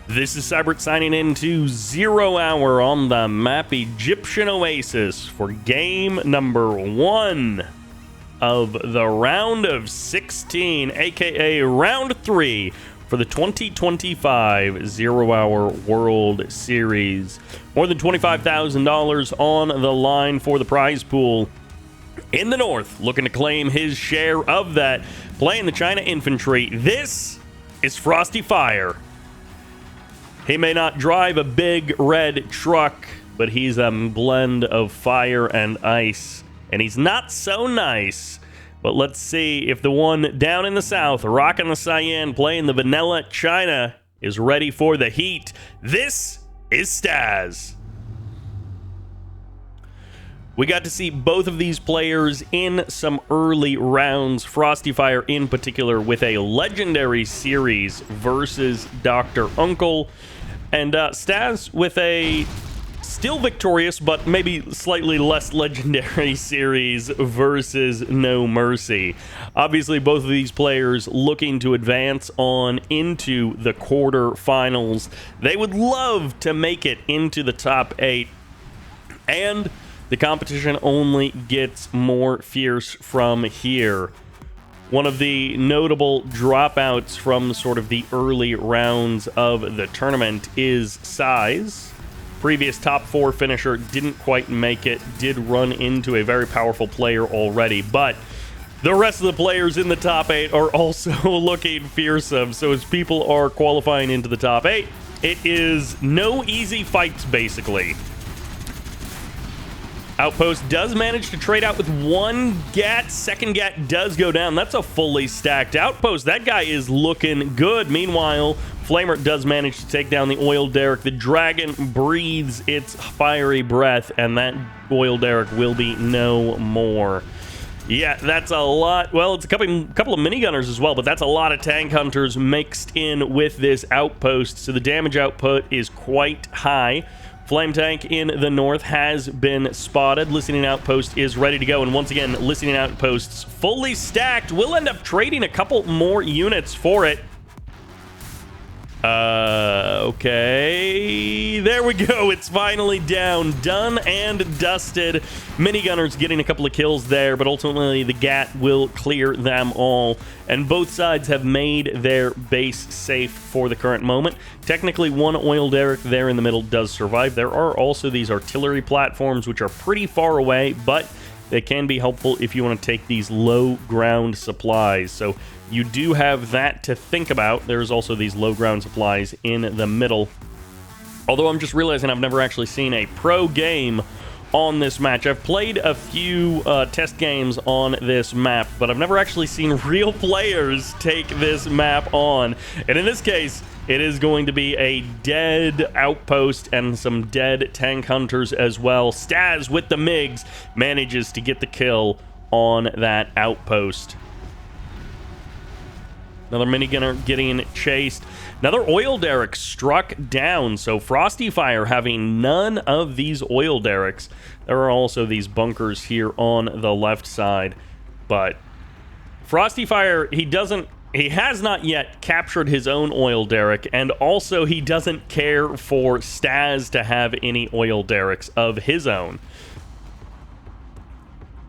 This is Sybert signing in to 0 Hour on the map Egyptian Oasis for game number 1 of the round of 16, aka round 3 for the 2025 0 Hour World Series. More than $25,000 on the line for the prize pool. In the north, looking to claim his share of that, playing the China Infantry. This is Frosty Fire. He may not drive a big red truck, but he's a blend of fire and ice. And he's not so nice. But let's see if the one down in the south, rocking the cyan, playing the vanilla China, is ready for the heat. This is Staz. We got to see both of these players in some early rounds. Frosty Fire in particular with a legendary series versus Dr. Uncle. And Staz with a still victorious, but maybe slightly less legendary series versus No Mercy. Obviously, both of these players looking to advance on into the quarterfinals. They would love to make it into the top 8. And the competition only gets more fierce from here. One of the notable dropouts from sort of the early rounds of the tournament is Size. Previous top 4 finisher didn't quite make it, did run into a very powerful player already, but the rest of the players in the top 8 are also looking fearsome. So as people are qualifying into the top 8, it is no easy fights, basically. Outpost does manage to trade out with one GAT. Second GAT does go down. That's a fully stacked Outpost. That guy is looking good. Meanwhile, Flamer does manage to take down the oil derrick. The dragon breathes its fiery breath, and that oil derrick will be no more. Yeah, that's a lot. Well, it's a couple of minigunners as well, but that's a lot of tank hunters mixed in with this Outpost. So the damage output is quite high. Flame tank in the north has been spotted. Listening outpost is ready to go. And once again, listening outposts fully stacked. We'll end up trading a couple more units for it. Okay. There we go. It's finally down. Done and dusted. Minigunners getting a couple of kills there, but ultimately the GAT will clear them all. And both sides have made their base safe for the current moment. Technically, one oil derrick there in the middle does survive. There are also these artillery platforms, which are pretty far away, but they can be helpful if you want to take these low ground supplies. So you do have that to think about. There's also these low ground supplies in the middle. Although I'm just realizing I've never actually seen a pro game on this match. I've played a few test games on this map, but I've never actually seen real players take this map on. And in this case, it is going to be a dead outpost and some dead tank hunters as well. Staz with the MiGs manages to get the kill on that outpost. Another minigunner getting chased. Another oil derrick struck down. So Frosty Fire having none of these oil derricks. There are also these bunkers here on the left side. But Frosty Fire, he has not yet captured his own oil derrick. And also he doesn't care for Staz to have any oil derricks of his own.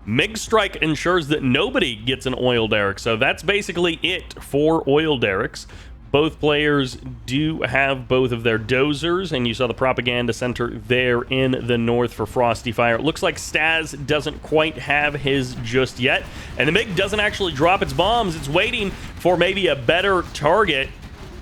MiG strike ensures that nobody gets an oil derrick, so that's basically it for oil derricks. Both players do have both of their dozers, and you saw the propaganda center there in the north for Frosty Fire. It looks like Staz doesn't quite have his just yet, and the MiG doesn't actually drop its bombs. It's waiting for maybe a better target,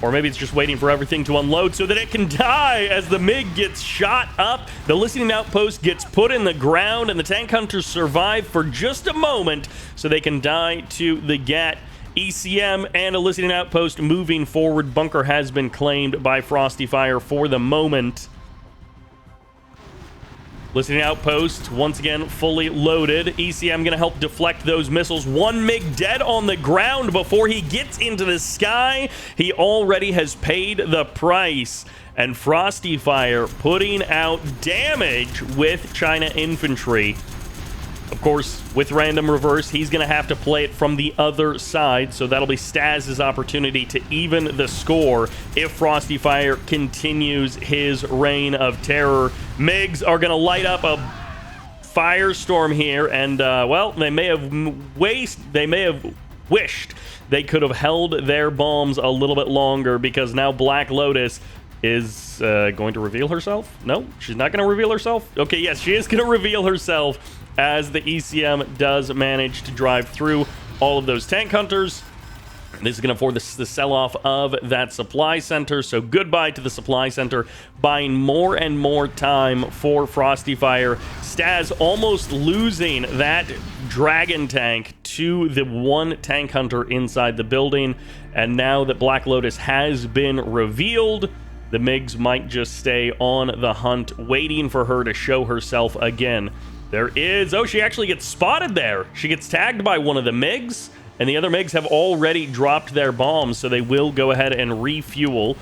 or maybe it's just waiting for everything to unload so that it can die as the MiG gets shot up. The listening outpost gets put in the ground, and the tank hunters survive for just a moment so they can die to the GAT. ECM and a listening outpost moving forward. Bunker has been claimed by Frosty Fire for the moment. Listening outpost, once again, fully loaded. ECM going to help deflect those missiles. One MiG dead on the ground before he gets into the sky. He already has paid the price. And Frosty Fire putting out damage with China Infantry. Of course, with random reverse, he's going to have to play it from the other side, so that'll be Stazz's opportunity to even the score if Frosty Fire continues his reign of terror. MiGs are going to light up a firestorm here, and, well, they may have wished they could have held their bombs a little bit longer, because now Black Lotus is going to reveal herself? No, she's not going to reveal herself? Okay, yes, she is going to reveal herself as the ECM does manage to drive through all of those tank hunters. This is going to force the sell-off of that supply center, so goodbye to the supply center, buying more and more time for Frosty Fire. Staz almost losing that dragon tank to the one tank hunter inside the building, and now that Black Lotus has been revealed, the MiGs might just stay on the hunt, waiting for her to show herself again. There is... oh, she actually gets spotted there. She gets tagged by one of the MiGs, and the other MiGs have already dropped their bombs, so they will go ahead and refuel.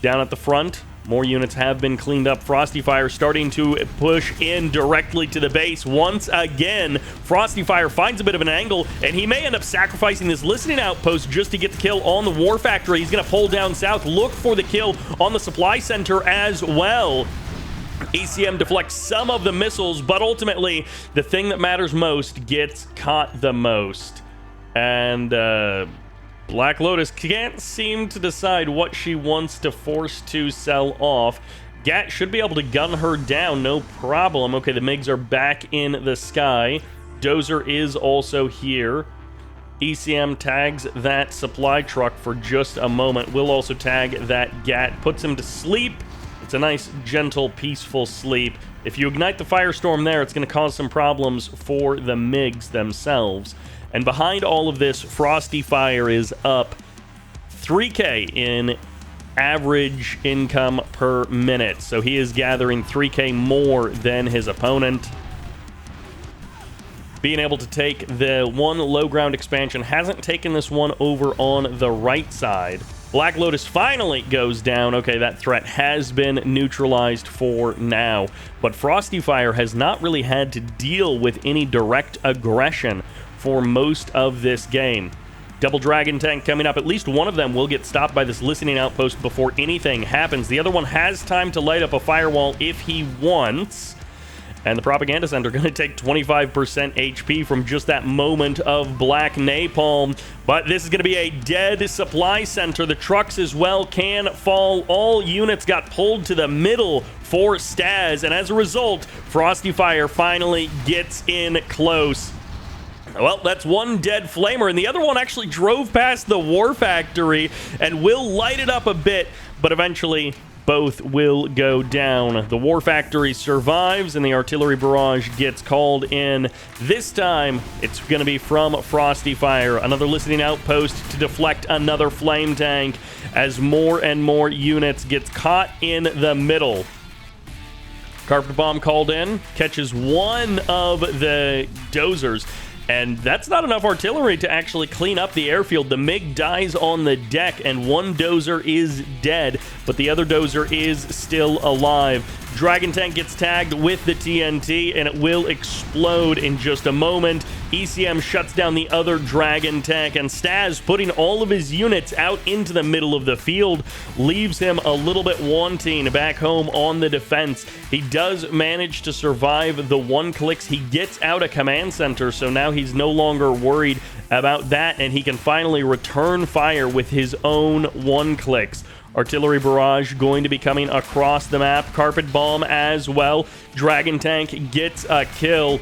Down at the front, more units have been cleaned up. Frosty Fire starting to push in directly to the base. Once again, Frosty Fire finds a bit of an angle, and he may end up sacrificing this listening outpost just to get the kill on the War Factory. He's going to pull down south, look for the kill on the supply center as well. ECM deflects some of the missiles, but ultimately, the thing that matters most gets caught the most. And Black Lotus can't seem to decide what she wants to force to sell off. Gat should be able to gun her down, no problem. Okay, the MiGs are back in the sky. Dozer is also here. ECM tags that supply truck for just a moment. We'll also tag that Gat, puts him to sleep. It's a nice, gentle, peaceful sleep. If you ignite the firestorm there, it's going to cause some problems for the MiGs themselves. And behind all of this, Frosty Fire is up 3K in average income per minute. So he is gathering 3K more than his opponent. Being able to take the one low ground expansion, hasn't taken this one over on the right side. Black Lotus finally goes down. Okay, that threat has been neutralized for now. But Frosty Fire has not really had to deal with any direct aggression for most of this game. Double Dragon Tank coming up. At least one of them will get stopped by this listening outpost before anything happens. The other one has time to light up a firewall if he wants. And the Propaganda Center going to take 25% HP from just that moment of black napalm. But this is going to be a dead supply center. The trucks as well can fall. All units got pulled to the middle for Staz. And as a result, Frosty Fire finally gets in close. Well, that's one dead flamer, and the other one actually drove past the War Factory and will light it up a bit, but eventually both will go down. The War Factory survives, and the artillery barrage gets called in. This time, it's going to be from Frosty Fire. Another listening outpost to deflect another flame tank as more and more units gets caught in the middle. Carpet bomb called in, catches one of the dozers. And that's not enough artillery to actually clean up the airfield. The MiG dies on the deck, and one dozer is dead, but the other dozer is still alive. Dragon Tank gets tagged with the TNT, and it will explode in just a moment. ECM shuts down the other Dragon Tank, and Staz, putting all of his units out into the middle of the field, leaves him a little bit wanting back home on the defense. He does manage to survive the one clicks. He gets out a command center, so now he's no longer worried about that, and he can finally return fire with his own one clicks. Artillery barrage going to be coming across the map. Carpet bomb as well. Dragon Tank gets a kill.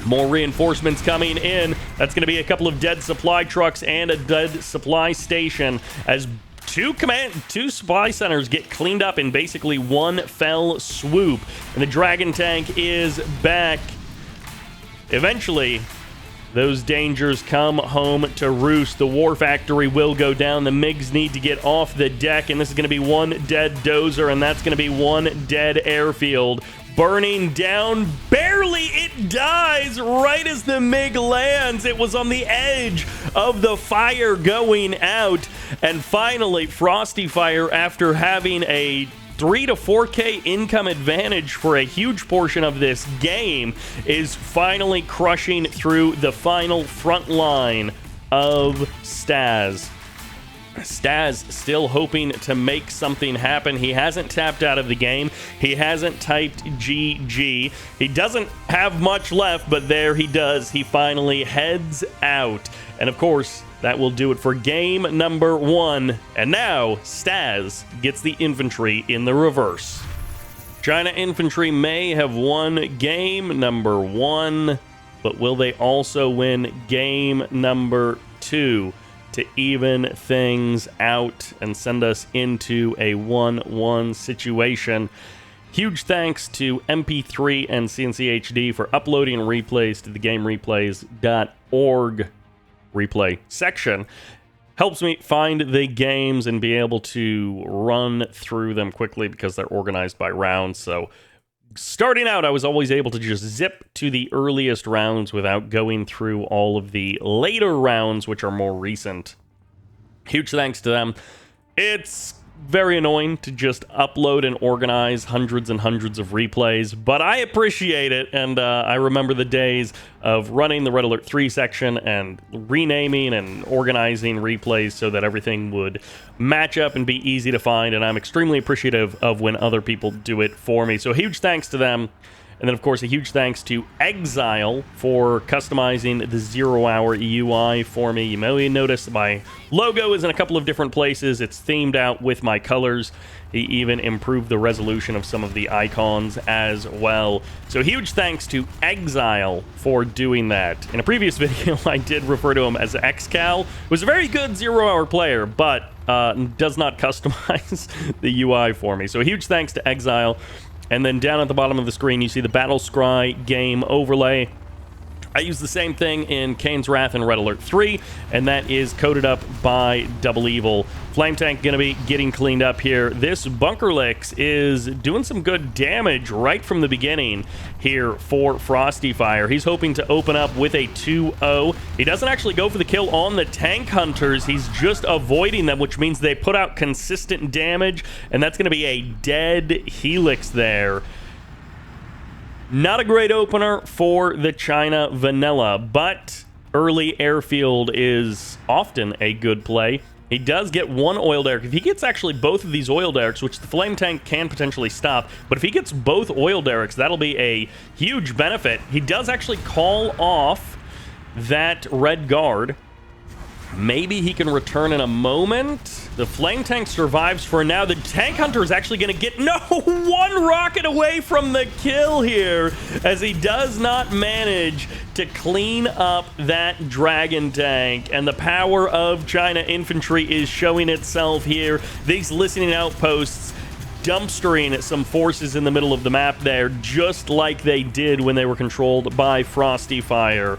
More reinforcements coming in. That's going to be a couple of dead supply trucks and a dead supply station as two supply centers get cleaned up in basically one fell swoop. And the Dragon Tank is back. Eventually, those dangers come home to roost. The War Factory will go down. The MiGs need to get off the deck, and this is going to be one dead dozer, and that's going to be one dead airfield. Burning down, barely it dies right as the MiG lands. It was on the edge of the fire going out. And finally, Frosty Fire, after having a 3 to 4K income advantage for a huge portion of this game is finally crushing through the final front line of Staz. Staz still hoping to make something happen. He hasn't tapped out of the game. He hasn't typed GG. He doesn't have much left, but there he does. He finally heads out. And of course, that will do it for game number 1. And now, Staz gets the infantry in the reverse. China infantry may have won game number 1, but will they also win game number 2 to even things out and send us into a 1-1 situation? Huge thanks to MP3 and CNCHD for uploading replays to the GameReplays.org replay section. Helps me find the games and be able to run through them quickly because they're organized by rounds. So starting out, I was always able to just zip to the earliest rounds without going through all of the later rounds, which are more recent. Huge thanks to them. It's very annoying to just upload and organize hundreds and hundreds of replays, but I appreciate it, and I remember the days of running the Red Alert 3 section and renaming and organizing replays so that everything would match up and be easy to find, and I'm extremely appreciative of when other people do it for me. So huge thanks to them. And then, of course, a huge thanks to ExiLe for customizing the 0 Hour UI for me. You may notice my logo is in a couple of different places. It's themed out with my colors. He even improved the resolution of some of the icons as well. So huge thanks to ExiLe for doing that. In a previous video, I did refer to him as XCal. Was a very good 0 Hour player, but does not customize the UI for me. So a huge thanks to ExiLe. And then down at the bottom of the screen, you see the BattleScry game overlay. I use the same thing in Kane's Wrath and Red Alert 3, and that is coded up by Doublevil. Flame Tank going to be getting cleaned up here. This Bunkerlix is doing some good damage right from the beginning here for Frosty Fire. He's hoping to open up with a 2-0. He doesn't actually go for the kill on the tank hunters. He's just avoiding them, which means they put out consistent damage, and that's going to be a dead Helix there. Not a great opener for the China Vanilla, but early airfield is often a good play. He does get one oil derrick. If he gets actually both of these oil derricks, which the flame tank can potentially stop, but if he gets both oil derricks, that'll be a huge benefit. He does actually call off that red guard. Maybe he can return in a moment. The flame tank survives for now. The tank hunter is actually going to get one rocket away from the kill here, as he does not manage to clean up that dragon tank. And the power of China infantry is showing itself here. These listening outposts dumpstering some forces in the middle of the map there, just like they did when they were controlled by Frosty Fire.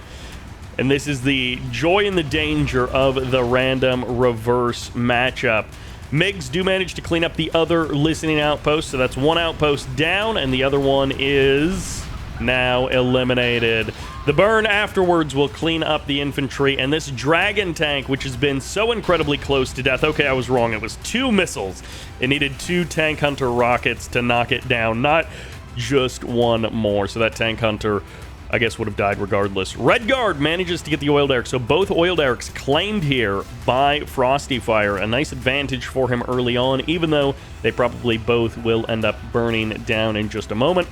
And this is the joy and the danger of the random reverse matchup. MiGs do manage to clean up the other listening outpost, so that's one outpost down, and the other one is now eliminated. The burn afterwards will clean up the infantry, and this dragon tank, which has been so incredibly close to death. Okay, I was wrong. It was 2 missiles. It needed 2 tank hunter rockets to knock it down, not just one more. So that tank hunter, I guess, would have died regardless. Red Guard manages to get the oil derrick, so both oil derricks claimed here by Frosty Fire. A nice advantage for him early on, even though they probably both will end up burning down in just a moment.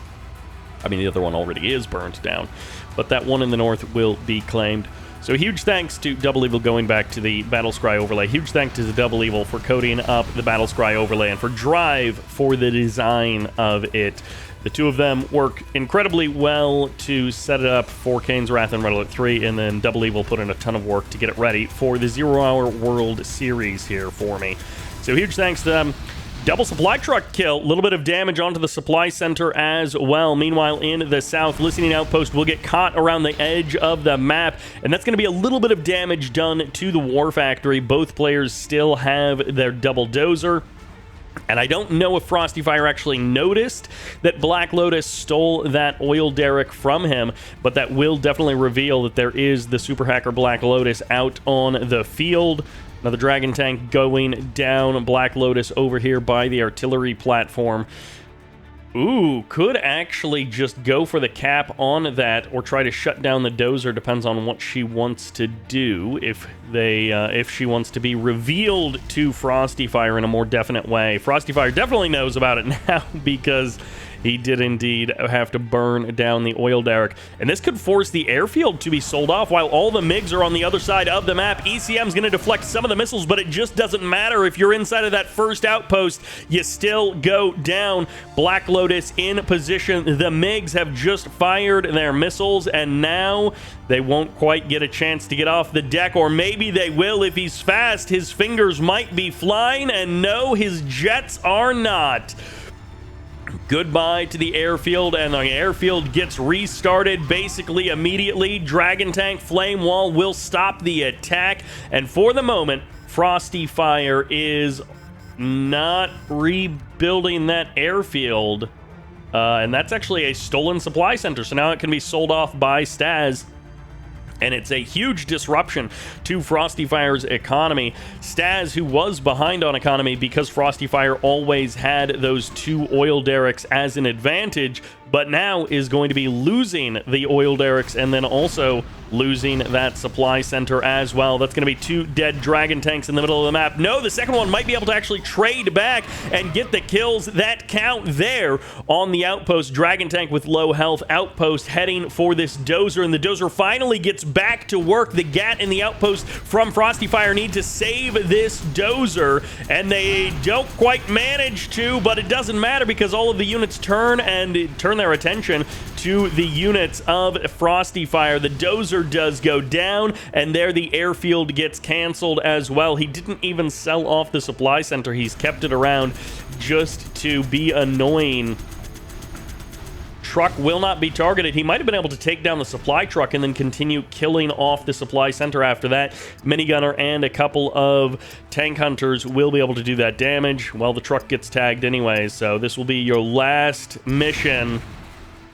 I mean, the other one already is burned down, but that one in the north will be claimed. So huge thanks to Doublevil going back to the BattleScry overlay. Huge thanks to the Doublevil for coding up the BattleScry overlay and for Drive for the design of it. The two of them work incredibly well to set it up for Kane's Wrath and Red Alert 3, and then Doublevil put in a ton of work to get it ready for the 0 Hour World Series here for me. So huge thanks to them. Double supply truck kill, a little bit of damage onto the supply center as well. Meanwhile, in the south, listening outpost will get caught around the edge of the map, and that's going to be a little bit of damage done to the war factory. Both players still have their double dozer. And I don't know if Frosty Fire actually noticed that Black Lotus stole that oil derrick from him, but that will definitely reveal that there is the super hacker Black Lotus out on the field. Another Dragon Tank going down. Black Lotus over here by the artillery platform. Ooh, could actually just go for the cap on that or try to shut down the dozer. Depends on what she wants to do. If she wants to be revealed to FrostyFire in a more definite way. FrostyFire definitely knows about it now because he did indeed have to burn down the oil derrick. And this could force the airfield to be sold off while all the MiGs are on the other side of the map. ECM's going to deflect some of the missiles, but it just doesn't matter. If you're inside of that first outpost, you still go down. Black Lotus in position. The MiGs have just fired their missiles, and now they won't quite get a chance to get off the deck, or maybe they will if he's fast. His fingers might be flying, and no, his jets are not. Goodbye to the airfield, and the airfield gets restarted basically immediately. Dragon Tank Flame Wall will stop the attack, and for the moment, FrostyFire is not rebuilding that airfield, and that's actually a stolen supply center, so now it can be sold off by Staz. And it's a huge disruption to FrostyFire's economy. Staz, who was behind on economy because FrostyFire always had those 2 oil derricks as an advantage, but now is going to be losing the oil derricks and then also losing that supply center as well. That's going to be 2 dead Dragon Tanks in the middle of the map. No, the second one might be able to actually trade back and get the kills that count there on the outpost. Dragon Tank with low health. Outpost heading for this dozer, and the dozer finally gets back to work. The GAT and the outpost from FrostyFire need to save this dozer, and they don't quite manage to, but it doesn't matter because all of the units turn their attention to the units of FrostyFire. The dozer does go down, and there the airfield gets canceled as well. He didn't even sell off the supply center. He's kept it around just to be annoying. Truck will not be targeted. He might have been able to take down the supply truck and then continue killing off the supply center after that. Minigunner and a couple of tank hunters will be able to do that damage. Well, the truck gets tagged anyway, so this will be your last mission.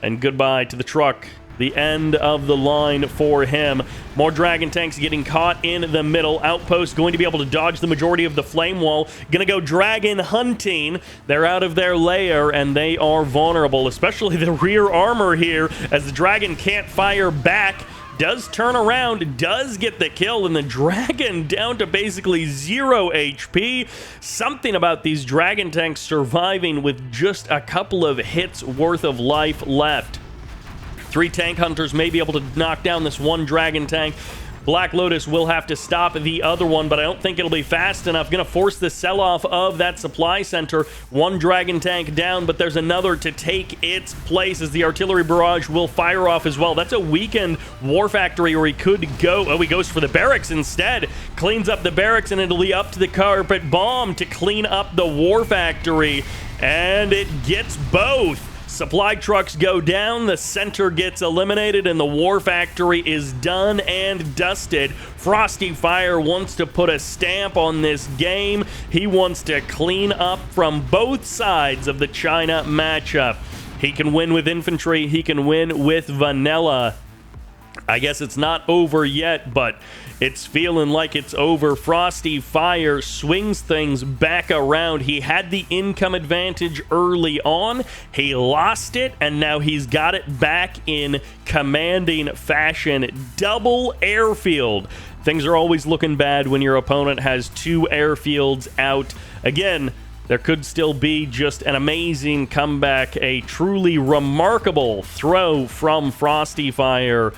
And goodbye to the truck. The end of the line for him. More Dragon Tanks getting caught in the middle. Outpost going to be able to dodge the majority of the flame wall. Gonna go dragon hunting. They're out of their lair, and they are vulnerable, especially the rear armor here, as the dragon can't fire back. Does turn around, does get the kill, and the dragon down to basically 0 HP. Something about these Dragon Tanks surviving with just a couple of hits worth of life left. 3 tank hunters may be able to knock down this 1 Dragon Tank. Black Lotus will have to stop the other one, but I don't think it'll be fast enough. Gonna force the sell-off of that supply center. 1 Dragon Tank down, but there's another to take its place as the artillery barrage will fire off as well. That's a weakened war factory, or he could go... Oh, he goes for the barracks instead. Cleans up the barracks, and it'll be up to the carpet bomb to clean up the war factory. And it gets both. Supply trucks go down, the center gets eliminated, and the war factory is done and dusted. FrostyFire wants to put a stamp on this game. He wants to clean up from both sides of the China matchup. He can win with infantry, he can win with vanilla. I guess it's not over yet, but it's feeling like it's over. FrostyFire swings things back around. He had the income advantage early on. He lost it, and now he's got it back in commanding fashion. Double airfield. Things are always looking bad when your opponent has 2 airfields out. Again, there could still be just an amazing comeback, a truly remarkable throw from FrostyFire.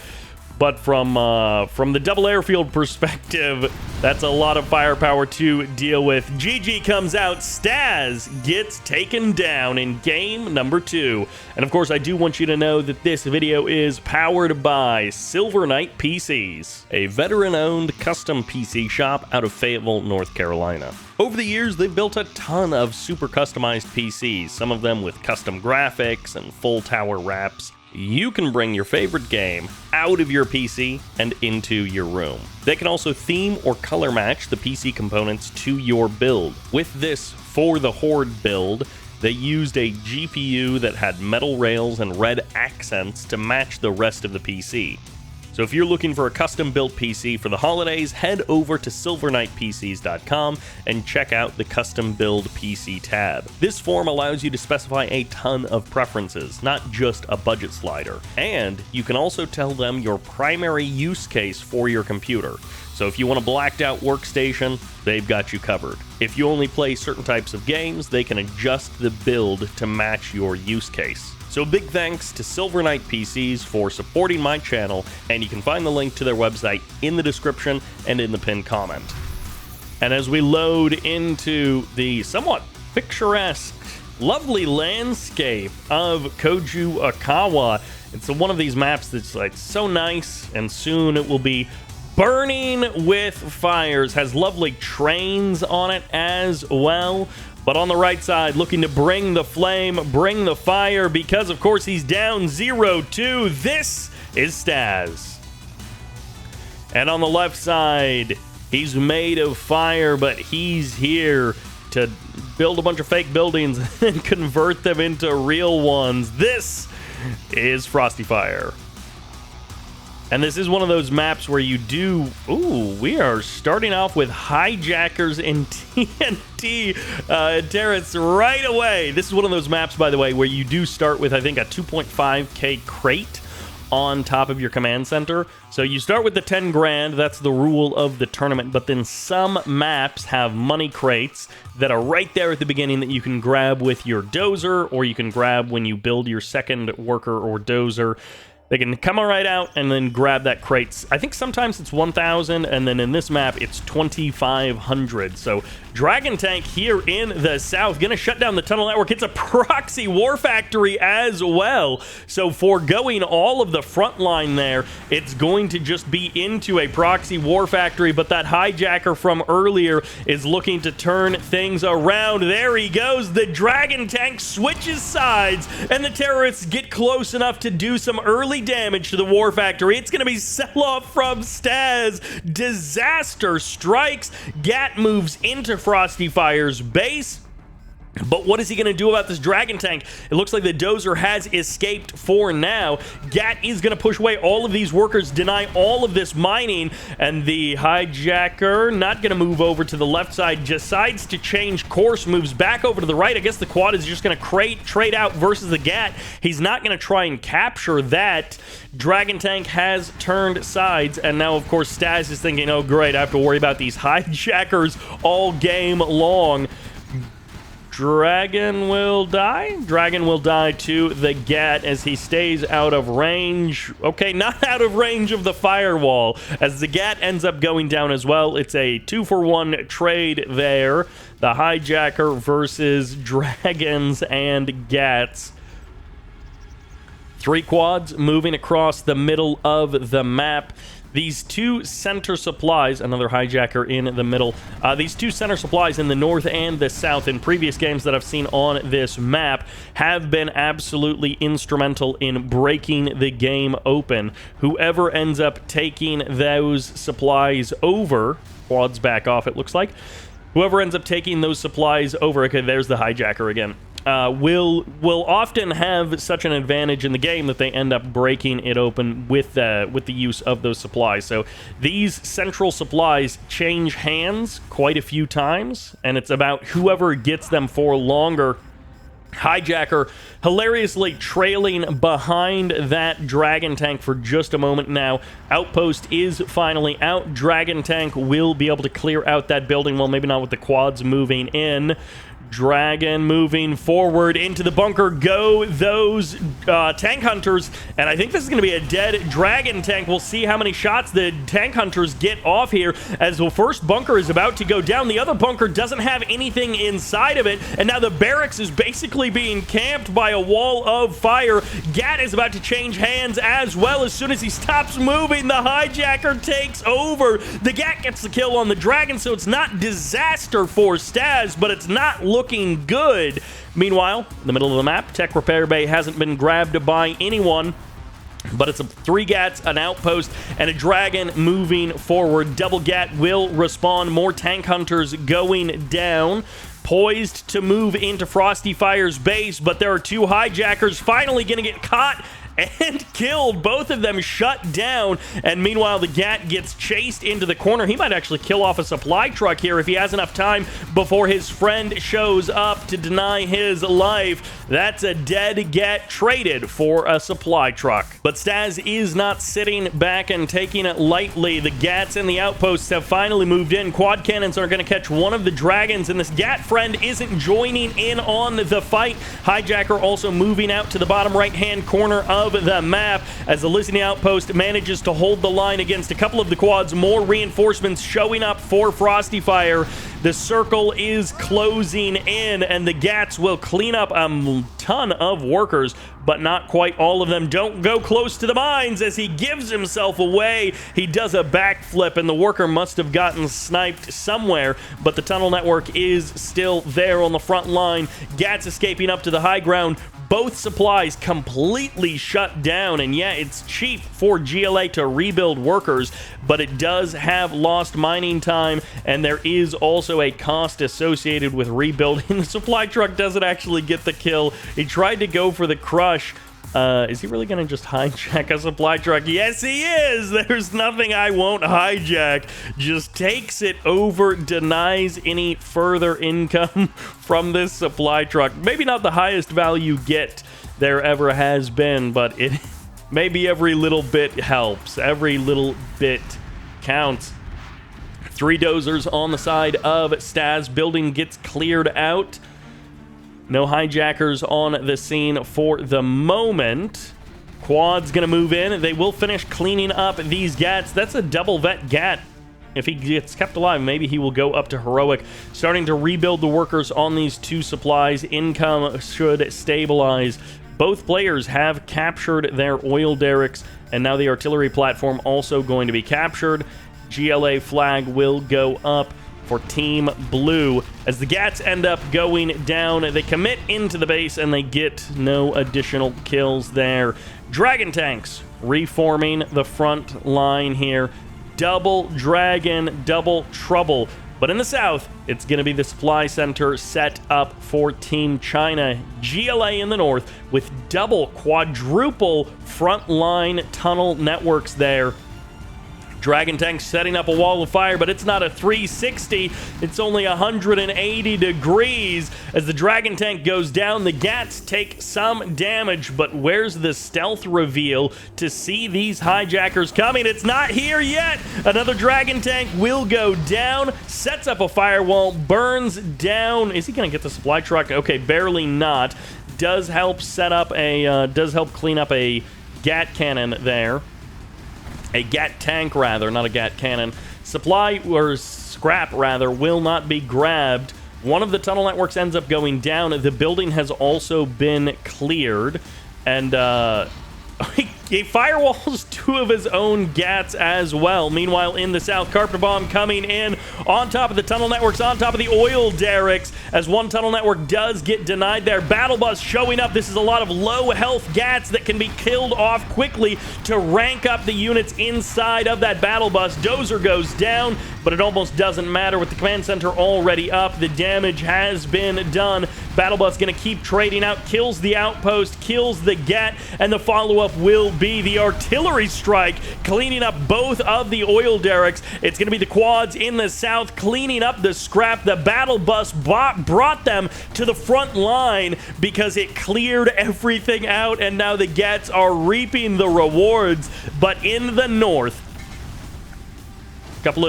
But from the double airfield perspective, that's a lot of firepower to deal with. GG comes out. Staz gets taken down in game number 2. And of course, I do want you to know that this video is powered by Knight PCs, a veteran-owned custom PC shop out of Fayetteville, North Carolina. Over the years, they've built a ton of super customized PCs, some of them with custom graphics and full tower wraps. You can bring your favorite game out of your PC and into your room. They can also theme or color match the PC components to your build. With this For the Horde build, they used a GPU that had metal rails and red accents to match the rest of the PC. So if you're looking for a custom-built PC for the holidays, head over to silverknightpcs.com and check out the Custom Build PC tab. This form allows you to specify a ton of preferences, not just a budget slider. And you can also tell them your primary use case for your computer. So if you want a blacked out workstation, they've got you covered. If you only play certain types of games, they can adjust the build to match your use case. So big thanks to Silver Knight PCs for supporting my channel, and you can find the link to their website in the description and in the pinned comment. And as we load into the somewhat picturesque, lovely landscape of Koju Akawa, it's one of these maps that's like so nice, and soon it will be burning with fires. Has lovely trains on it as well. But on the right side, looking to bring the flame, bring the fire, because of course he's down 0-2. This is Staz. And on the left side, he's made of fire, but he's here to build a bunch of fake buildings and convert them into real ones. This is Frosty Fire. And this is one of those maps where you do... Ooh, we are starting off with hijackers and TNT turrets right away. This is one of those maps, by the way, where you do start with, I think, a 2.5k crate on top of your command center. So you start with the 10 grand, that's the rule of the tournament, but then some maps have money crates that are right there at the beginning that you can grab with your dozer, or you can grab when you build your second worker or dozer. They can come right out and then grab that crate. I think sometimes it's 1,000, and then in this map, it's 2,500. So Dragon Tank here in the south, going to shut down the tunnel network. It's a proxy war factory as well. So foregoing all of the front line there, it's going to just be into a proxy war factory, but that hijacker from earlier is looking to turn things around. There he goes. The Dragon Tank switches sides, and the terrorists get close enough to do some early damage to the war factory. It's going to be sell-off from Staz. Disaster strikes. Gat moves into Frosty Fire's base. But what is he going to do about this Dragon Tank? It looks like the dozer has escaped for now. Gat is going to push away all of these workers, deny all of this mining, and the hijacker, not going to move over to the left side, decides to change course, moves back over to the right. I guess the quad is just going to trade out versus the Gat. He's not going to try and capture that. Dragon Tank has turned sides, and now, of course, Staz is thinking, oh, great, I have to worry about these hijackers all game long. Dragon will die. Dragon will die to the Gat as he stays out of range. Okay, not out of range of the firewall, as the Gat ends up going down as well. It's a 2-for-1 trade there. The hijacker versus dragons and Gats. 3 quads moving across the middle of the map. These two center supplies, another hijacker in the middle, these two center supplies in the north and the south in previous games that I've seen on this map have been absolutely instrumental in breaking the game open. Whoever ends up taking those supplies over, quads back off it looks like, whoever ends up taking those supplies over, okay, there's the hijacker again, will often have such an advantage in the game that they end up breaking it open with the use of those supplies. So these central supplies change hands quite a few times, and it's about whoever gets them for longer. Hijacker hilariously trailing behind that Dragon Tank for just a moment now. Outpost is finally out. Dragon Tank will be able to clear out that building. Well, maybe not with the quads moving in. Dragon moving forward into the bunker go those tank hunters, and I think this is going to be a dead Dragon Tank. We'll see how many shots the tank hunters get off here as the first bunker is about to go down. The other bunker doesn't have anything inside of it, and now the barracks is basically being camped by a wall of fire. Gat is about to change hands as well. As soon as he stops moving, the hijacker takes over. The Gat gets the kill on the Dragon, so it's not disaster for Staz, but it's not looking good. Meanwhile, in the middle of the map, Tech Repair Bay hasn't been grabbed by anyone, but it's 3 Gats, an outpost, and a Dragon moving forward. Double Gat will respawn. More tank hunters going down. Poised to move into Frosty Fire's base, but there are 2 hijackers finally going to get caught and killed. Both of them shut down, and meanwhile the Gat gets chased into the corner. He might actually kill off a supply truck here if he has enough time before his friend shows up to deny his life. That's a dead Gat traded for a supply truck. But Staz is not sitting back and taking it lightly. The Gats and the outposts have finally moved in. Quad cannons are going to catch one of the dragons, and this Gat friend isn't joining in on the fight. Hijacker also moving out to the bottom right-hand corner of the map as the listening outpost manages to hold the line against a couple of the quads. More reinforcements showing up for Frosty Fire. The circle is closing in, and the Gats will clean up a ton of workers, but not quite all of them. Don't go close to the mines as he gives himself away. He does a backflip, and the worker must have gotten sniped somewhere, but the tunnel network is still there on the front line. Gats escaping up to the high ground. Both supplies completely shut down, and yeah, it's cheap for GLA to rebuild workers, but it does have lost mining time, and there is also a cost associated with rebuilding. The supply truck doesn't actually get the kill. He tried to go for the crush. Is he really going to just hijack a supply truck? Yes, he is! There's nothing I won't hijack. Just takes it over, denies any further income from this supply truck. Maybe not the highest value get there ever has been, but it maybe every little bit helps. Every little bit counts. 3 dozers on the side of Staz. Building gets cleared out. No hijackers on the scene for the moment. Quad's going to move in. They will finish cleaning up these Gats. That's a double vet Gat. If he gets kept alive, maybe he will go up to heroic. Starting to rebuild the workers on these 2 supplies. Income should stabilize. Both players have captured their oil derricks, and now the artillery platform also going to be captured. GLA flag will go up for Team Blue. As the Gats end up going down, they commit into the base and they get no additional kills there. Dragon tanks reforming the front line here. Double dragon, double trouble. But in the south, it's going to be the supply center set up for Team China. GLA in the north with double, quadruple frontline tunnel networks there. Dragon tank setting up a wall of fire, but it's not a 360. It's only 180 degrees. As the Dragon tank goes down, the Gats take some damage, but where's the stealth reveal to see these hijackers coming? It's not here yet. Another Dragon tank will go down, sets up a firewall, burns down. Is he going to get the supply truck? Okay, barely not. Does help set up a, does help clean up a Gat cannon there. A Gat tank, rather, not a Gat cannon. Supply, or scrap, rather, will not be grabbed. One of the tunnel networks ends up going down. The building has also been cleared. And, he firewalls 2 of his own Gats as well. Meanwhile, in the south, Carpet Bomb coming in on top of the tunnel networks, on top of the oil derricks, as one tunnel network does get denied there. Battle Bus showing up. This is a lot of low health Gats that can be killed off quickly to rank up the units inside of that Battle Bus. Dozer goes down, but it almost doesn't matter with the command center already up. The damage has been done. Battle Bus going to keep trading out, kills the outpost, kills the Gat, and the follow-up will be the artillery strike, cleaning up both of the oil derricks. It's going to be the quads in the south cleaning up the scrap. The Battle Bus brought them to the front line because it cleared everything out, and now the Gats are reaping the rewards. But in the north, a couple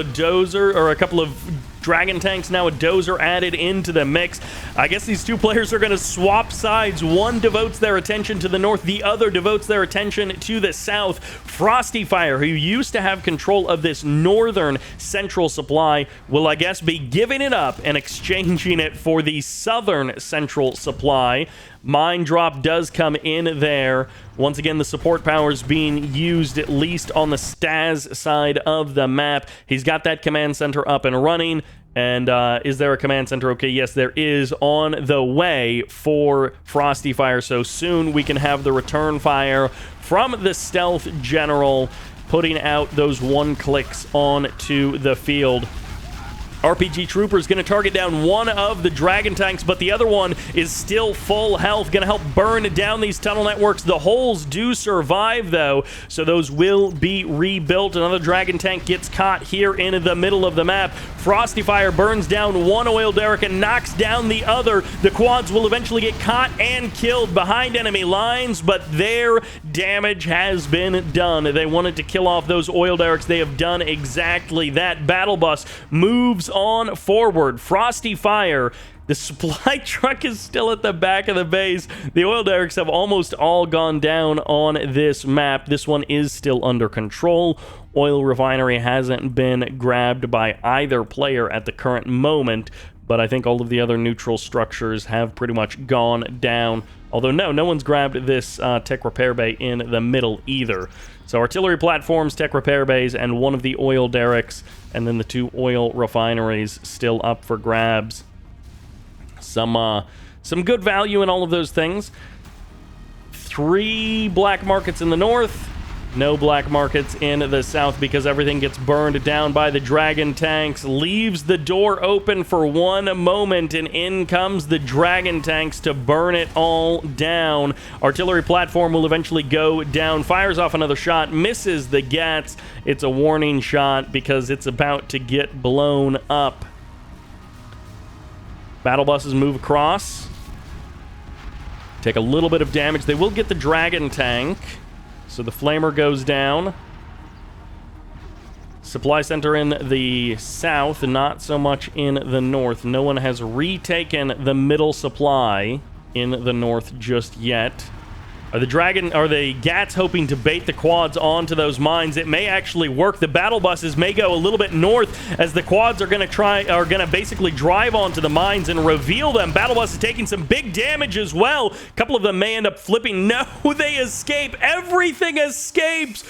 of Dragon tanks, now a dozer added into the mix. I guess these 2 players are going to swap sides. One devotes their attention to the north, the other devotes their attention to the south. Frosty Fire, who used to have control of this northern central supply, will, I guess, be giving it up and exchanging it for the southern central supply. Mine drop does come in there. Once again, the support power is being used, at least on the Staz side of the map. He's got that command center up and running. And is there a command center? Okay, yes, there is on the way for Frosty Fire. So soon we can have the return fire from the stealth general, putting out those 1 clicks onto the field. RPG Trooper is going to target down one of the Dragon Tanks, but the other one is still full health, going to help burn down these tunnel networks. The holes do survive, though, so those will be rebuilt. Another Dragon Tank gets caught here in the middle of the map. Frosty Fire burns down one oil derrick and knocks down the other. The quads will eventually get caught and killed behind enemy lines, but their damage has been done. They wanted to kill off those oil derricks. They have done exactly that. Battle Bus moves on forward. Frosty Fire, the supply truck is still at the back of the base. The oil derricks have almost all gone down on this map. This one is still under control. Oil refinery hasn't been grabbed by either player at the current moment, but I think all of the other neutral structures have pretty much gone down. Although no one's grabbed this tech repair bay in the middle either. So artillery platforms, tech repair bays, and one of the oil derricks, and then the two oil refineries still up for grabs. Some good value in all of those things. 3 black markets in the north. No black markets in the south because everything gets burned down by the Dragon Tanks. Leaves the door open for one moment, and in comes the Dragon Tanks to burn it all down. Artillery platform will eventually go down. Fires off another shot. Misses the Gats. It's a warning shot because it's about to get blown up. Battle buses move across. Take a little bit of damage. They will get the Dragon Tank. So the Flamer goes down. Supply center in the south, not so much in the north. No one has retaken the middle supply in the north just yet. Are the Gats hoping to bait the quads onto those mines? It may actually work. The battle buses may go a little bit north as the quads are going to basically drive onto the mines and reveal them. Battle bus is taking some big damage as well. A couple of them may end up flipping. No, they escape. Everything escapes.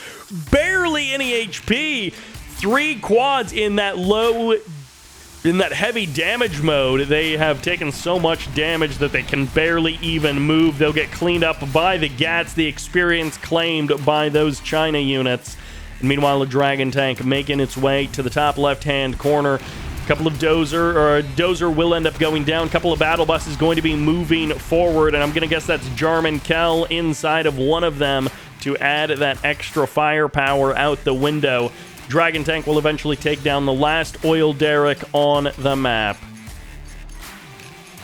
Barely any HP. 3 quads in that heavy damage mode. They have taken so much damage that they can barely even move. They'll get cleaned up by the Gats, the experience claimed by those China units. And meanwhile, a Dragon Tank making its way to the top left-hand corner. A couple of Dozer will end up going down. A couple of battle buses going to be moving forward, and I'm going to guess that's Jarman Kell inside of one of them to add that extra firepower out the window. Dragon Tank will eventually take down the last oil derrick on the map.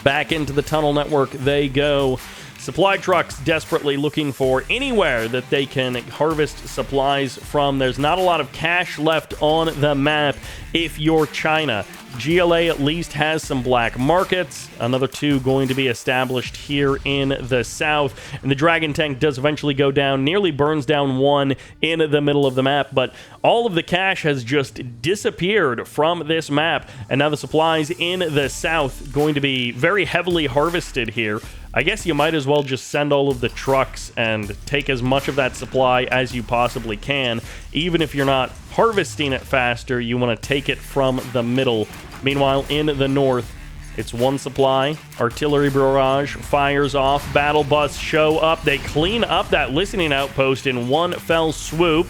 Back into the tunnel network they go. Supply trucks desperately looking for anywhere that they can harvest supplies from. There's not a lot of cash left on the map if you're China. GLA at least has some black markets. Another 2 going to be established here in the south. And the Dragon Tank does eventually go down, nearly burns down one in the middle of the map. But all of the cash has just disappeared from this map. And now the supplies in the south going to be very heavily harvested here. I guess you might as well just send all of the trucks and take as much of that supply as you possibly can. Even if you're not harvesting it faster, you want to take it from the middle. Meanwhile, in the north, it's one supply. Artillery barrage fires off. Battle bus show up. They clean up that listening outpost in one fell swoop.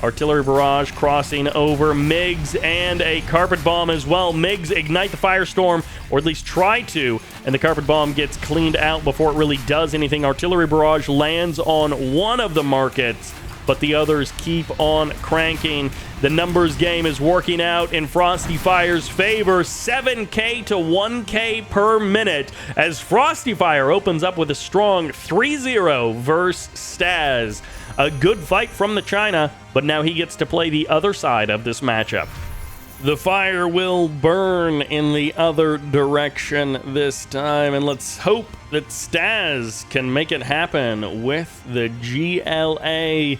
Artillery barrage crossing over. MiGs and a carpet bomb as well. MiGs ignite the firestorm, or at least try to, and the carpet bomb gets cleaned out before it really does anything. Artillery barrage lands on one of the markets, but the others keep on cranking. The numbers game is working out in Frosty Fire's favor. 7K to 1K per minute as Frosty Fire opens up with a strong 3-0 versus Staz. A good fight from the China, but now he gets to play the other side of this matchup. The fire will burn in the other direction this time, and let's hope that Staz can make it happen with the GLA.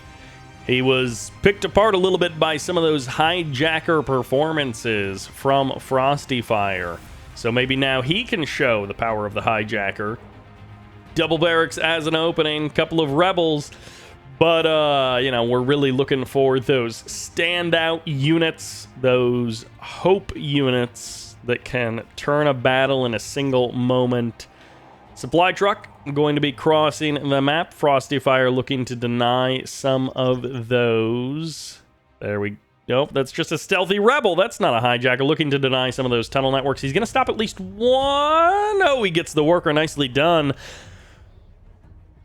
He was picked apart a little bit by some of those hijacker performances from Frosty Fire. So maybe now he can show the power of the hijacker. Double barracks as an opening, couple of rebels. But, we're really looking for those standout units, those hope units that can turn a battle in a single moment. Supply truck going to be crossing the map. Frosty Fire looking to deny some of those. There we Nope, that's just a stealthy rebel. That's not a hijacker looking to deny some of those tunnel networks. He's going to stop at least one. Oh, he gets the worker. Nicely done.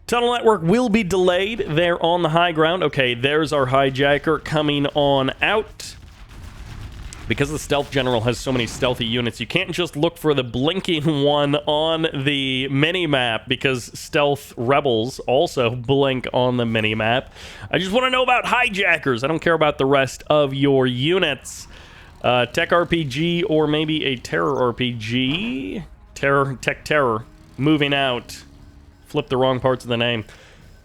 Tunnel network will be delayed there on the high ground. Okay, there's our hijacker coming on out. Because the Stealth General has so many stealthy units, you can't just look for the blinking one on the mini-map, because Stealth Rebels also blink on the mini-map. I just want to know about hijackers. I don't care about the rest of your units. Tech RPG or maybe a Terror RPG. Tech Terror. Moving out. Flip the wrong parts of the name.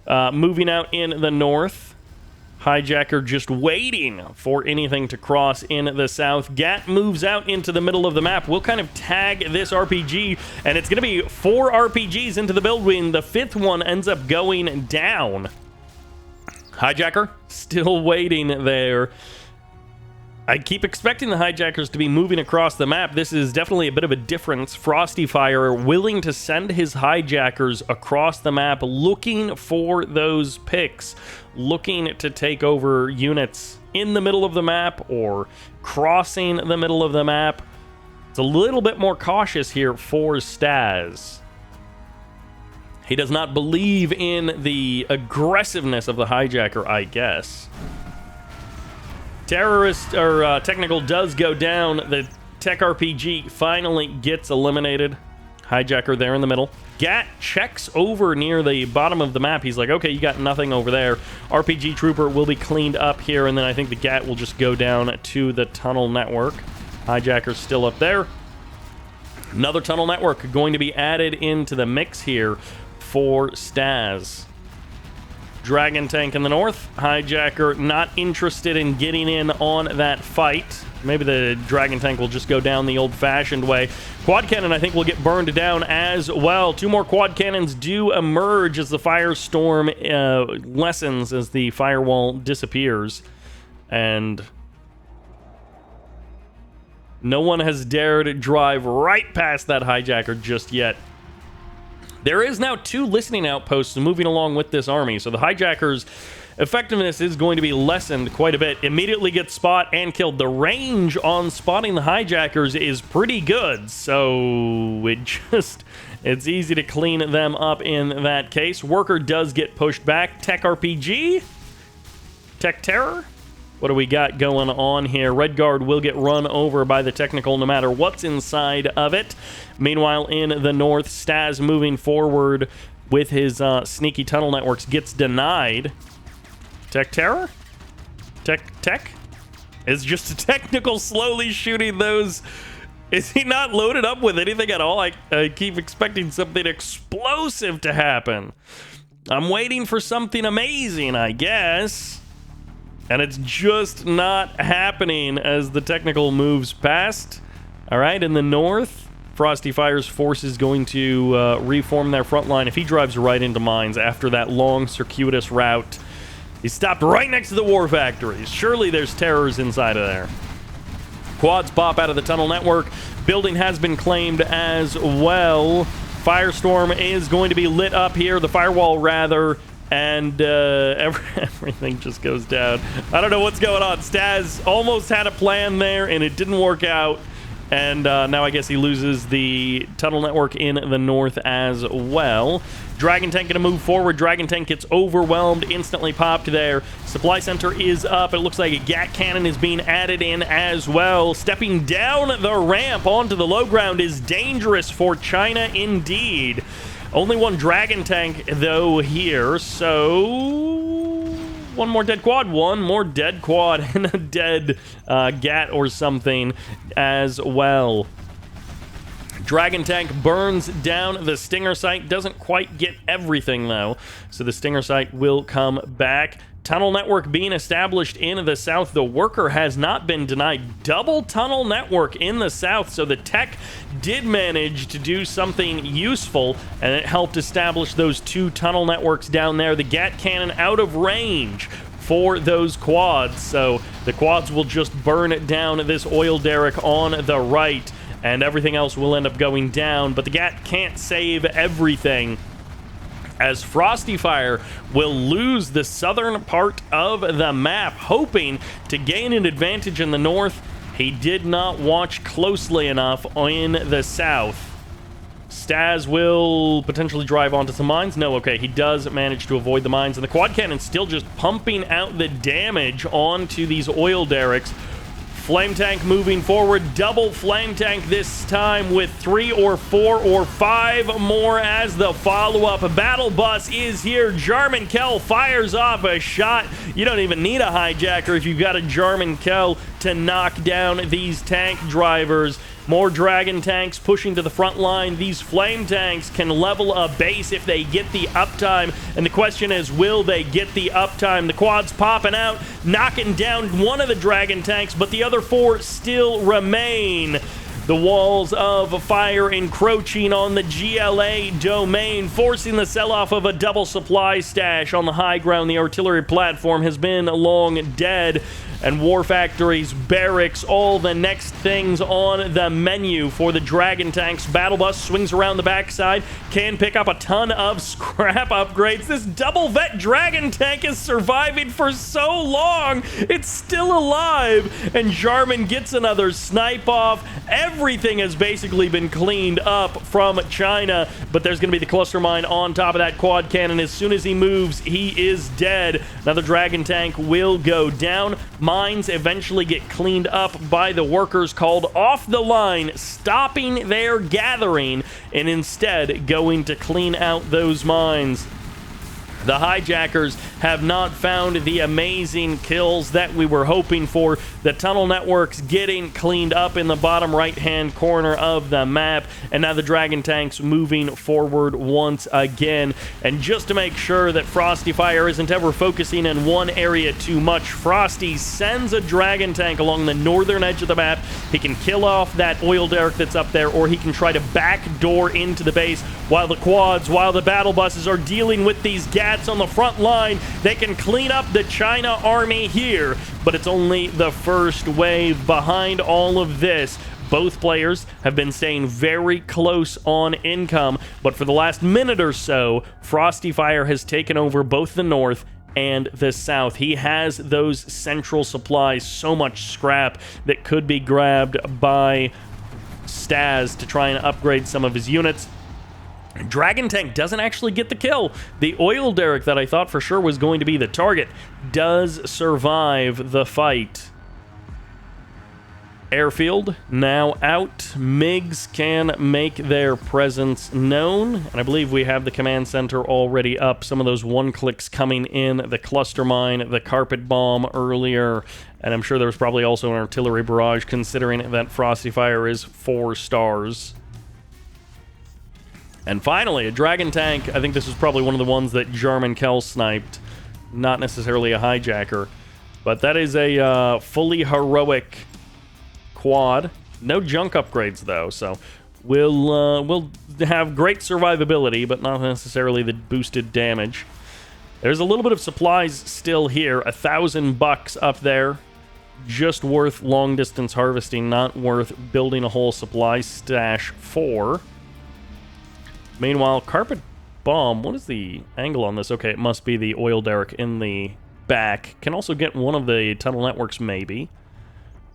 Moving out in the north. Hijacker just waiting for anything to cross in the south. Gat moves out into the middle of the map. We'll kind of tag this RPG, and it's going to be 4 RPGs into the build when the 5th one ends up going down. Hijacker still waiting there. I keep expecting the hijackers to be moving across the map. This is definitely a bit of a difference. FrostyFire willing to send his hijackers across the map, looking for those picks, looking to take over units in the middle of the map or crossing the middle of the map. It's a little bit more cautious here for Staz. He does not believe in the aggressiveness of the hijacker, I guess. Terrorist, or Technical does go down. The Tech RPG finally gets eliminated. Hijacker there in the middle. Gat checks over near the bottom of the map. He's like, okay, you got nothing over there. RPG Trooper will be cleaned up here, and then I think the Gat will just go down to the tunnel network. Hijacker's still up there. Another tunnel network going to be added into the mix here for Staz. Dragon Tank in the north. Hijacker not interested in getting in on that fight. Maybe the Dragon Tank will just go down the old-fashioned way. Quad Cannon, I think, will get burned down as well. 2 more Quad Cannons do emerge as the Firestorm lessens, as the firewall disappears. And no one has dared drive right past that hijacker just yet. There is now 2 listening outposts moving along with this army, so the hijackers' effectiveness is going to be lessened quite a bit. Immediately gets spot and killed. The range on spotting the hijackers is pretty good, so it's easy to clean them up in that case. Worker does get pushed back. Tech RPG? Tech Terror? What do we got going on here? Red Guard will get run over by the Technical no matter what's inside of it. Meanwhile, in the north, Staz moving forward with his sneaky tunnel networks gets denied. Tech Terror? Tech? Is just a Technical slowly shooting those. Is he not loaded up with anything at all? I keep expecting something explosive to happen. I'm waiting for something amazing, I guess. And it's just not happening as the Technical moves past. All right, in the north, FrostyFire's force is going to reform their front line. If he drives right into mines after that long, circuitous route, he's stopped right next to the war factories. Surely there's terrors inside of there. Quads pop out of the tunnel network. Building has been claimed as well. Firestorm is going to be lit up here. The firewall, rather. And everything just goes down. I don't know what's going on. Staz almost had a plan there, and it didn't work out. And now I guess he loses the tunnel network in the north as well. Dragon Tank going to move forward. Dragon Tank gets overwhelmed, instantly popped there. Supply Center is up. It looks like a Gat Cannon is being added in as well. Stepping down the ramp onto the low ground is dangerous for China indeed. Only 1 Dragon Tank, though, here, so 1 more dead quad, 1 more dead quad, and a dead Gat or something as well. Dragon Tank burns down the Stinger site, doesn't quite get everything, though, so the Stinger site will come back. Tunnel network being established in the south. The worker has not been denied. Double tunnel network in the south, so the tech did manage to do something useful, and it helped establish those 2 tunnel networks down there. The Gat Cannon out of range for those quads, so the quads will just burn down this oil derrick on the right, and everything else will end up going down, but the Gat can't save everything, as Frosty Fire will lose the southern part of the map, hoping to gain an advantage in the north. He did not watch closely enough in the south. Staz will potentially drive onto some mines. No, okay, he does manage to avoid the mines, and the quad cannon still just pumping out the damage onto these oil derricks. Flame tank moving forward, double flame tank this time with 3 or 4 or 5 more as the follow-up. Battle bus is here. Jarman Kell fires off a shot. You don't even need a hijacker if you've got a Jarman Kell to knock down these tank drivers. More dragon tanks pushing to the front line. These flame tanks can level a base if they get the uptime. And the question is, will they get the uptime? The quad's popping out, knocking down one of the dragon tanks, but the other 4 still remain. The walls of fire encroaching on the GLA domain, forcing the sell-off of a double supply stash on the high ground. The artillery platform has been long dead, and War Factories, barracks, all the next things on the menu for the Dragon Tanks. Battle Bus swings around the backside, can pick up a ton of scrap upgrades. This double vet Dragon Tank is surviving for so long. It's still alive, and Jarman gets another snipe off. Everything has basically been cleaned up from China, but there's going to be the cluster mine on top of that quad cannon. As soon as he moves, he is dead. Another Dragon Tank will go down. Mines eventually get cleaned up by the workers called off the line, stopping their gathering and instead going to clean out those mines. The hijackers have not found the amazing kills that we were hoping for. The tunnel network's getting cleaned up in the bottom right-hand corner of the map, and now the Dragon Tanks moving forward once again. And just to make sure that Frosty Fire isn't ever focusing in one area too much, Frosty sends a Dragon Tank along the northern edge of the map. He can kill off that oil derrick that's up there, or he can try to backdoor into the base while the quads, while the battle buses are dealing with these gats on the front line. They can clean up the China army here, but it's only the first wave. Behind all of this, both players have been staying very close on income, but for the last minute or so, Frosty Fire has taken over both the north and the south. He has those central supplies, so much scrap that could be grabbed by Staz to try and upgrade some of his units. Dragon Tank doesn't actually get the kill. The oil derrick that I thought for sure was going to be the target does survive the fight. Airfield now out. MiGs can make their presence known, and I believe we have the command center already up. Some of those one-clicks coming in, the cluster mine, the carpet bomb earlier, and I'm sure there was probably also an artillery barrage, considering that Frosty Fire is 4 stars. And finally, a Dragon Tank. I think this was probably one of the ones that Jarman Kell sniped. Not necessarily a hijacker. But that is a fully heroic quad. No junk upgrades, though. So we'll have great survivability, but not necessarily the boosted damage. There's a little bit of supplies still here. $1,000 up there. Just worth long-distance harvesting, not worth building a whole supply stash for. Meanwhile, carpet bomb, what is the angle on this? Okay, it must be the oil derrick in the back. Can also get one of the tunnel networks, maybe.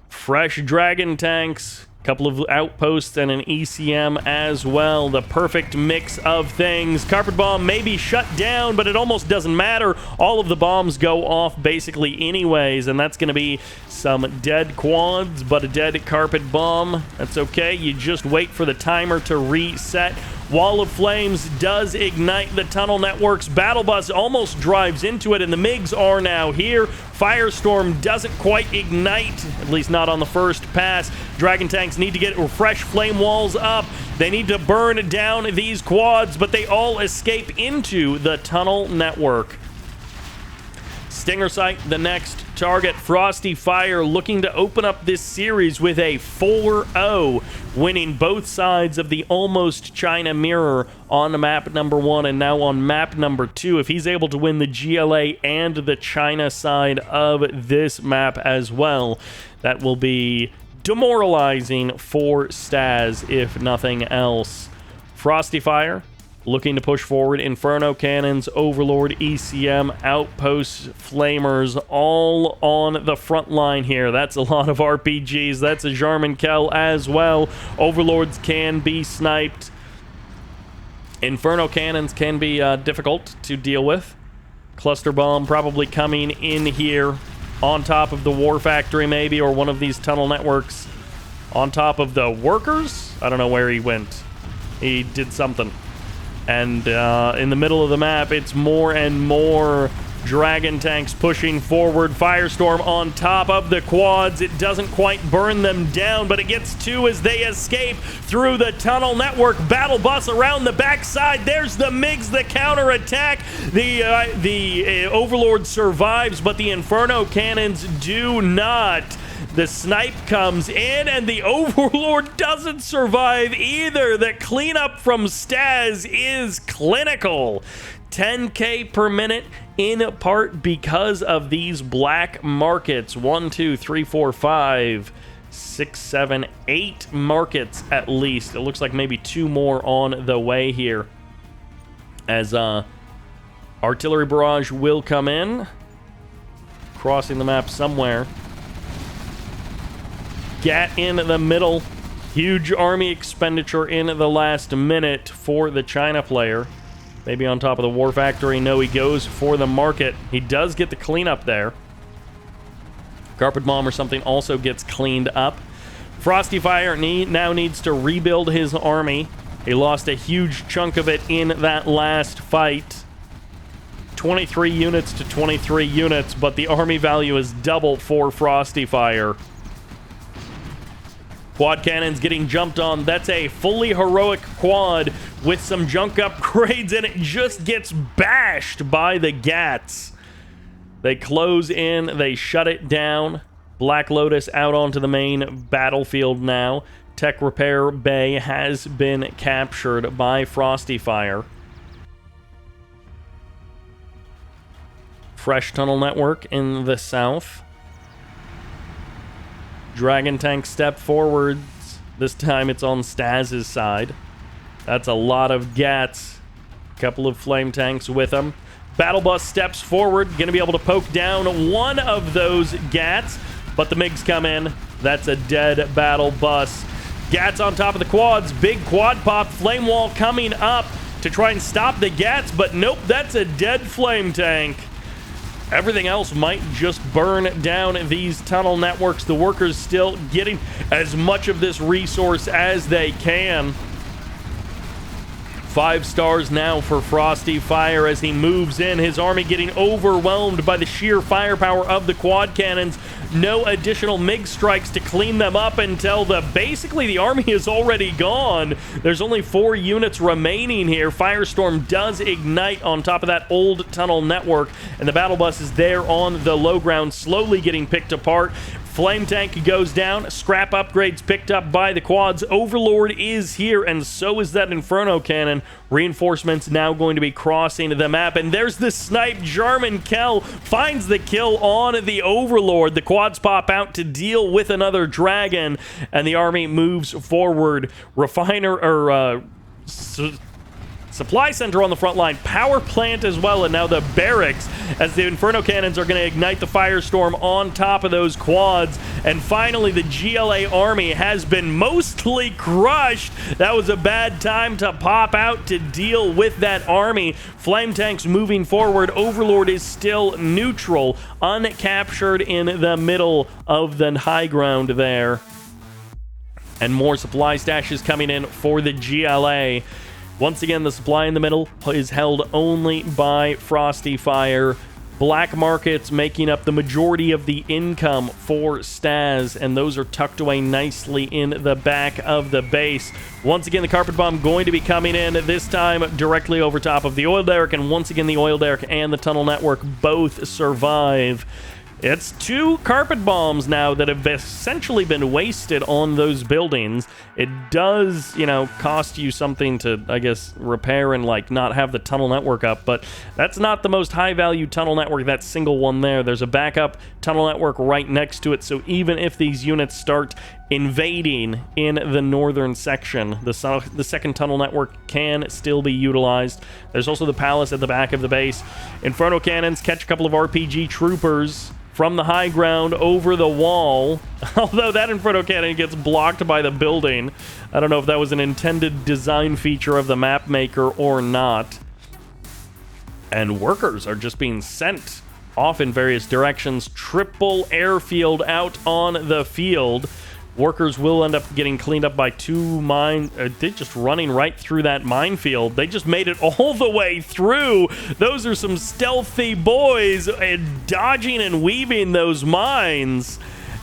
Fresh Dragon Tanks, a couple of outposts, and an ECM as well. The perfect mix of things. Carpet bomb may be shut down, but it almost doesn't matter. All of the bombs go off basically anyways, and that's going to be some dead quads, but a dead carpet bomb. That's okay. You just wait for the timer to reset. Wall of Flames does ignite the tunnel networks. Battle Bus almost drives into it, and the MiGs are now here. Firestorm doesn't quite ignite, at least not on the first pass. Dragon Tanks need to get fresh flame walls up. They need to burn down these quads, but they all escape into the tunnel network. Stinger Sight, the next target. Frosty Fire looking to open up this series with a 4-0, winning both sides of the almost China mirror on map number 1 and now on map number 2. If he's able to win the GLA and the China side of this map as well, that will be demoralizing for Staz, if nothing else. Frosty Fire looking to push forward. Inferno Cannons, Overlord, ECM, Outposts, Flamers, all on the front line here. That's a lot of RPGs. That's a Jarman Kell as well. Overlords can be sniped. Inferno Cannons can be difficult to deal with. Cluster Bomb probably coming in here on top of the War Factory maybe, or one of these tunnel networks on top of the workers. I don't know where he went. He did something. And in the middle of the map, it's more and more Dragon tanks pushing forward. Firestorm on top of the quads. It doesn't quite burn them down, but it gets two as they escape through the tunnel network. Battle bus around the backside. There's the MiGs, the counterattack. The Overlord survives, but the Inferno Cannons do not. The snipe comes in, and the Overlord doesn't survive either. The cleanup from Staz is clinical. 10K per minute, in part because of these black markets. 1, 2, 3, 4, 5, 6, 7, 8 markets at least. It looks like maybe 2 more on the way here, as artillery barrage will come in, crossing the map somewhere. Gat in the middle. Huge army expenditure in the last minute for the China player. Maybe on top of the War Factory. No, he goes for the market. He does get the cleanup there. Carpet Bomb or something also gets cleaned up. Frosty Fire now needs to rebuild his army. He lost a huge chunk of it in that last fight. 23 units to 23 units, but the army value is double for Frosty Fire. Quad cannons getting jumped on. That's a fully heroic quad with some junk upgrades, and it just gets bashed by the Gats. They close in, they shut it down. Black Lotus out onto the main battlefield now. Tech Repair Bay has been captured by Frosty Fire. Fresh tunnel network in the south. Dragon tank step forwards. This time it's on Stazz's side. That's a lot of Gats. Couple of flame tanks with them. Battle bus steps forward. Going to be able to poke down one of those Gats. But the MiGs come in. That's a dead battle bus. Gats on top of the quads. Big quad pop. Flame wall coming up to try and stop the Gats. But nope, that's a dead flame tank. Everything else might just burn down these tunnel networks. The workers still getting as much of this resource as they can. 5 stars now for Frosty Fire as he moves in. His army getting overwhelmed by the sheer firepower of the quad cannons. No additional MiG strikes to clean them up until basically the army is already gone. There's only 4 units remaining here. Firestorm does ignite on top of that old tunnel network, and the battle bus is there on the low ground, slowly getting picked apart. Flame tank goes down. Scrap upgrades picked up by the quads. Overlord is here, and so is that Inferno cannon. Reinforcements now going to be crossing the map, and there's the snipe. Jarman Kell finds the kill on the Overlord. The quads pop out to deal with another dragon, and the army moves forward. Supply center on the front line, power plant as well, and now the barracks as the Inferno cannons are going to ignite the Firestorm on top of those quads. And finally, the GLA army has been mostly crushed. That was a bad time to pop out to deal with that army. Flame tanks moving forward. Overlord is still neutral, uncaptured in the middle of the high ground there. And more supply stashes coming in for the GLA. Once again, the supply in the middle is held only by Frosty Fire. Black markets making up the majority of the income for Staz, and those are tucked away nicely in the back of the base. Once again, the carpet bomb going to be coming in, this time directly over top of the oil derrick, and once again, the oil derrick and the tunnel network both survive. It's 2 carpet bombs now that have essentially been wasted on those buildings. It does, cost you something to, I guess, repair and, not have the tunnel network up, but that's not the most high-value tunnel network, that single one there. There's a backup tunnel network right next to it, so even if these units start invading in the northern section. The second tunnel network can still be utilized. There's also the palace at the back of the base. Inferno cannons catch a couple of RPG troopers from the high ground over the wall, although that Inferno cannon gets blocked by the building. I don't know if that was an intended design feature of the map maker or not. And workers are just being sent off in various directions. Triple airfield out on the field. Workers will end up getting cleaned up by 2 mine. They're just running right through that minefield. They just made it all the way through. Those are some stealthy boys, dodging and weaving those mines.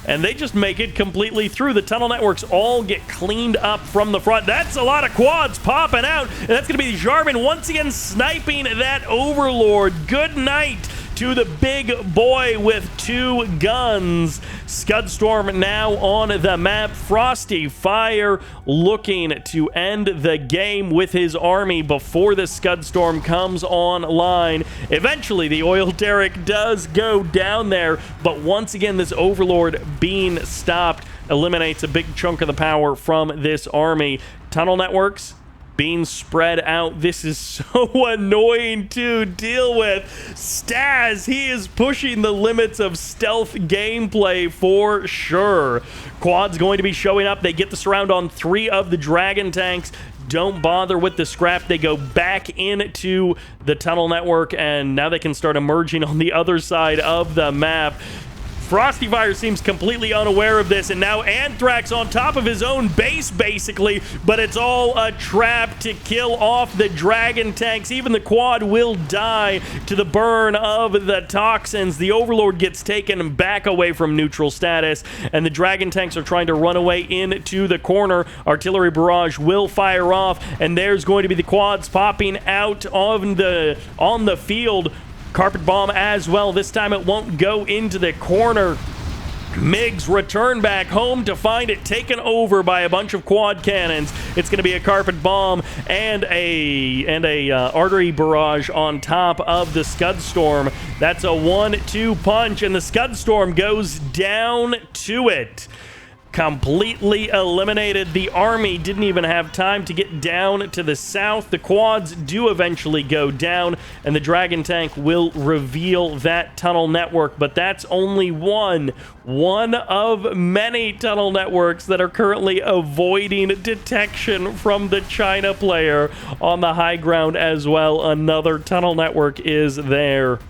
And they just make it completely through. The tunnel networks all get cleaned up from the front. That's a lot of quads popping out. And that's going to be Jarman once again sniping that Overlord. Good night to the big boy with 2 guns. Scudstorm now on the map. Frosty Fire looking to end the game with his army before the Scudstorm comes online. Eventually, the oil derrick does go down there, but once again, this Overlord being stopped eliminates a big chunk of the power from this army. Tunnel networks being spread out. This is so annoying to deal with. Staz, he is pushing the limits of stealth gameplay for sure. Quad's going to be showing up. They get the surround on 3 of the Dragon tanks. Don't bother with the scrap. They go back into the tunnel network, and now they can start emerging on the other side of the map. Frosty Fire seems completely unaware of this, and now Anthrax on top of his own base, basically, but it's all a trap to kill off the Dragon tanks. Even the quad will die to the burn of the toxins. The Overlord gets taken back away from neutral status, and the Dragon tanks are trying to run away into the corner. Artillery barrage will fire off, and there's going to be the quads popping out on the field. Carpet bomb as well. This time it won't go into the corner. MiGs return back home to find it taken over by a bunch of quad cannons. It's going to be a carpet bomb and a artery barrage on top of the Scudstorm. That's a 1-2 punch, and the Scudstorm goes down to it. Completely eliminated. The army didn't even have time to get down to the south. The quads do eventually go down, and the Dragon tank will reveal that tunnel network, but that's only one of many tunnel networks that are currently avoiding detection from the China player on the high ground as well. Another tunnel network is there.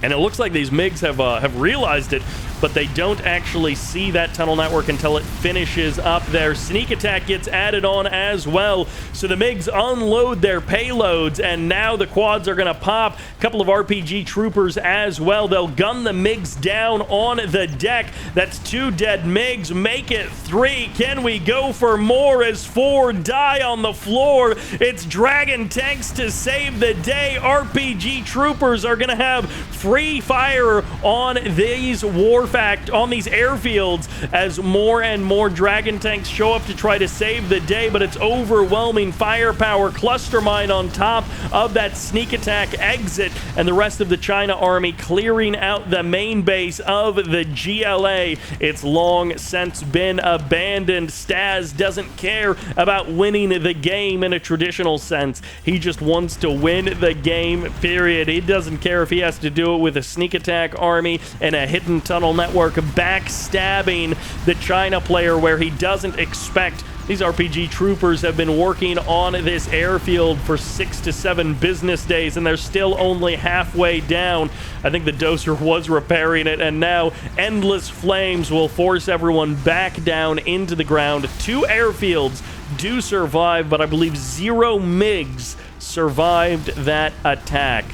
And it looks like these MiGs have realized it, but they don't actually see that tunnel network until it finishes up there. Sneak attack gets added on as well, so the MiGs unload their payloads, and now the quads are going to pop. A couple of RPG troopers as well. They'll gun the MiGs down on the deck. That's 2 dead MiGs. Make it 3. Can we go for more as 4 die on the floor? It's Dragon tanks to save the day. RPG troopers are going to have free fire on these on these airfields as more and more Dragon tanks show up to try to save the day, but it's overwhelming firepower. Cluster mine on top of that sneak attack exit, and the rest of the China army clearing out the main base of the GLA. It's long since been abandoned. Staz doesn't care about winning the game in a traditional sense. He just wants to win the game, period. He doesn't care if he has to do it with a sneak attack army and a hidden tunnel network, backstabbing the China player where he doesn't expect. These RPG troopers have been working on this airfield for 6 to 7 business days, and they're still only halfway down. I think the doser was repairing it, and now endless flames will force everyone back down into the ground. 2 airfields do survive, but I believe 0 MiGs survived that attack.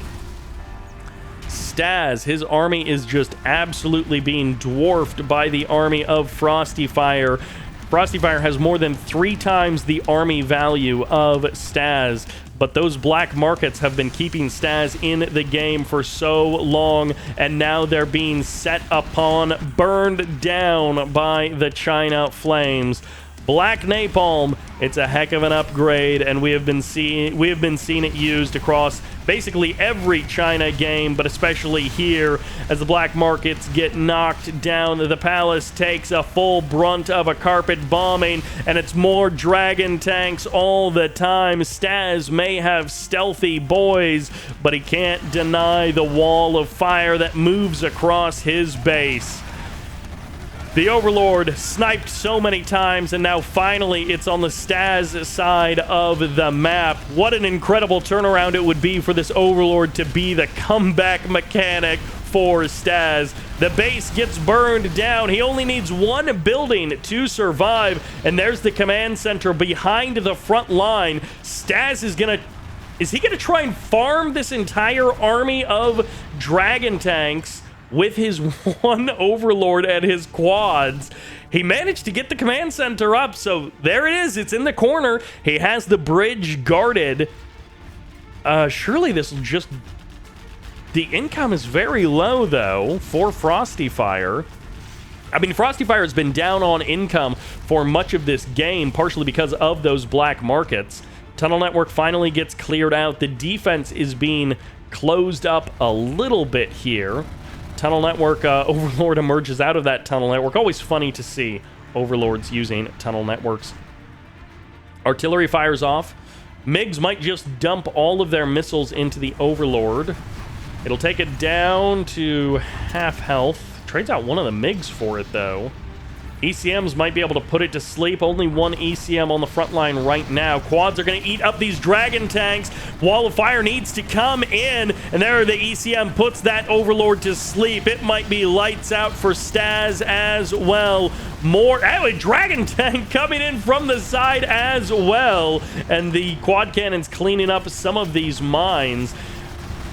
Staz, his army is just absolutely being dwarfed by the army of Frosty Fire. Frosty Fire has more than 3 times the army value of Staz, but those black markets have been keeping Staz in the game for so long, and now they're being set upon, burned down by the China flames. Black Napalm, it's a heck of an upgrade, and we have been seeing it used across basically every China game, but especially here as the black markets get knocked down. The palace takes a full brunt of a carpet bombing, and it's more dragon tanks all the time. Staz may have stealthy boys, but he can't deny the wall of fire that moves across his base. The Overlord sniped so many times, and now finally it's on the Staz side of the map. What an incredible turnaround it would be for this Overlord to be the comeback mechanic for Staz. The base gets burned down. He only needs one building to survive, and there's the command center behind the front line. Staz is he gonna try and farm this entire army of dragon tanks with his one Overlord and his quads? He managed to get the command center up, so there it is. It's in the corner. He has the bridge guarded. Surely this will just... The income is very low, though, for FrostyFire. I mean, FrostyFire has been down on income for much of this game, partially because of those black markets. Tunnel network finally gets cleared out. The defense is being closed up a little bit here. Tunnel network, Overlord emerges out of that tunnel network. Always funny to see Overlords using tunnel networks. Artillery fires off. MiGs might just dump all of their missiles into the Overlord. It'll take it down to half health. Trades out one of the MiGs for it, though. ECMs might be able to put it to sleep. Only one ECM on the front line right now. Quads are going to eat up these dragon tanks. Wall of fire needs to come in, and there the ECM puts that Overlord to sleep. It might be lights out for Staz as well. More a dragon tank coming in from the side as well, and the quad cannons cleaning up some of these mines.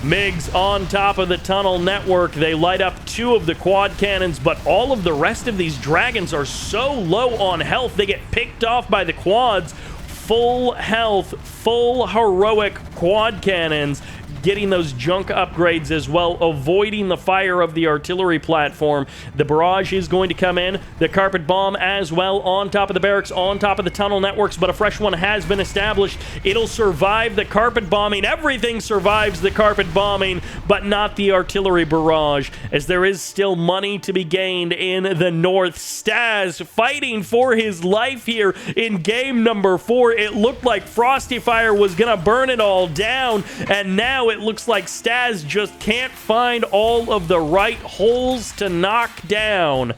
MiGs on top of the tunnel network. They light up two of the quad cannons, but all of the rest of these dragons are so low on health, they get picked off by the quads. Full health, full heroic quad cannons, getting those junk upgrades as well, avoiding the fire of the artillery platform. The barrage is going to come in, the carpet bomb as well, on top of the barracks, on top of the tunnel networks, but a fresh one has been established. It'll survive the carpet bombing. Everything survives the carpet bombing, but not the artillery barrage, as there is still money to be gained in the north. Staz fighting for his life here in game number 4. It looked like FrostyFire was gonna burn it all down, and now it looks like Staz just can't find all of the right holes to knock down.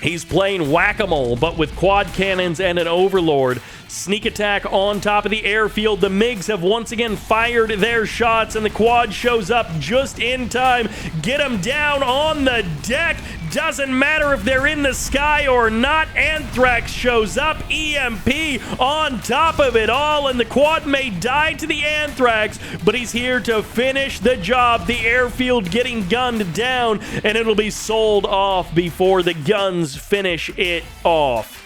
He's playing whack-a-mole, but with quad cannons and an Overlord. Sneak attack on top of the airfield. The MiGs have once again fired their shots, and the quad shows up just in time. Get them down on the deck. Doesn't matter if they're in the sky or not. Anthrax shows up. EMP on top of it all, and the quad may die to the Anthrax, but he's here to finish the job. The airfield getting gunned down, and it'll be sold off before the guns finish it off.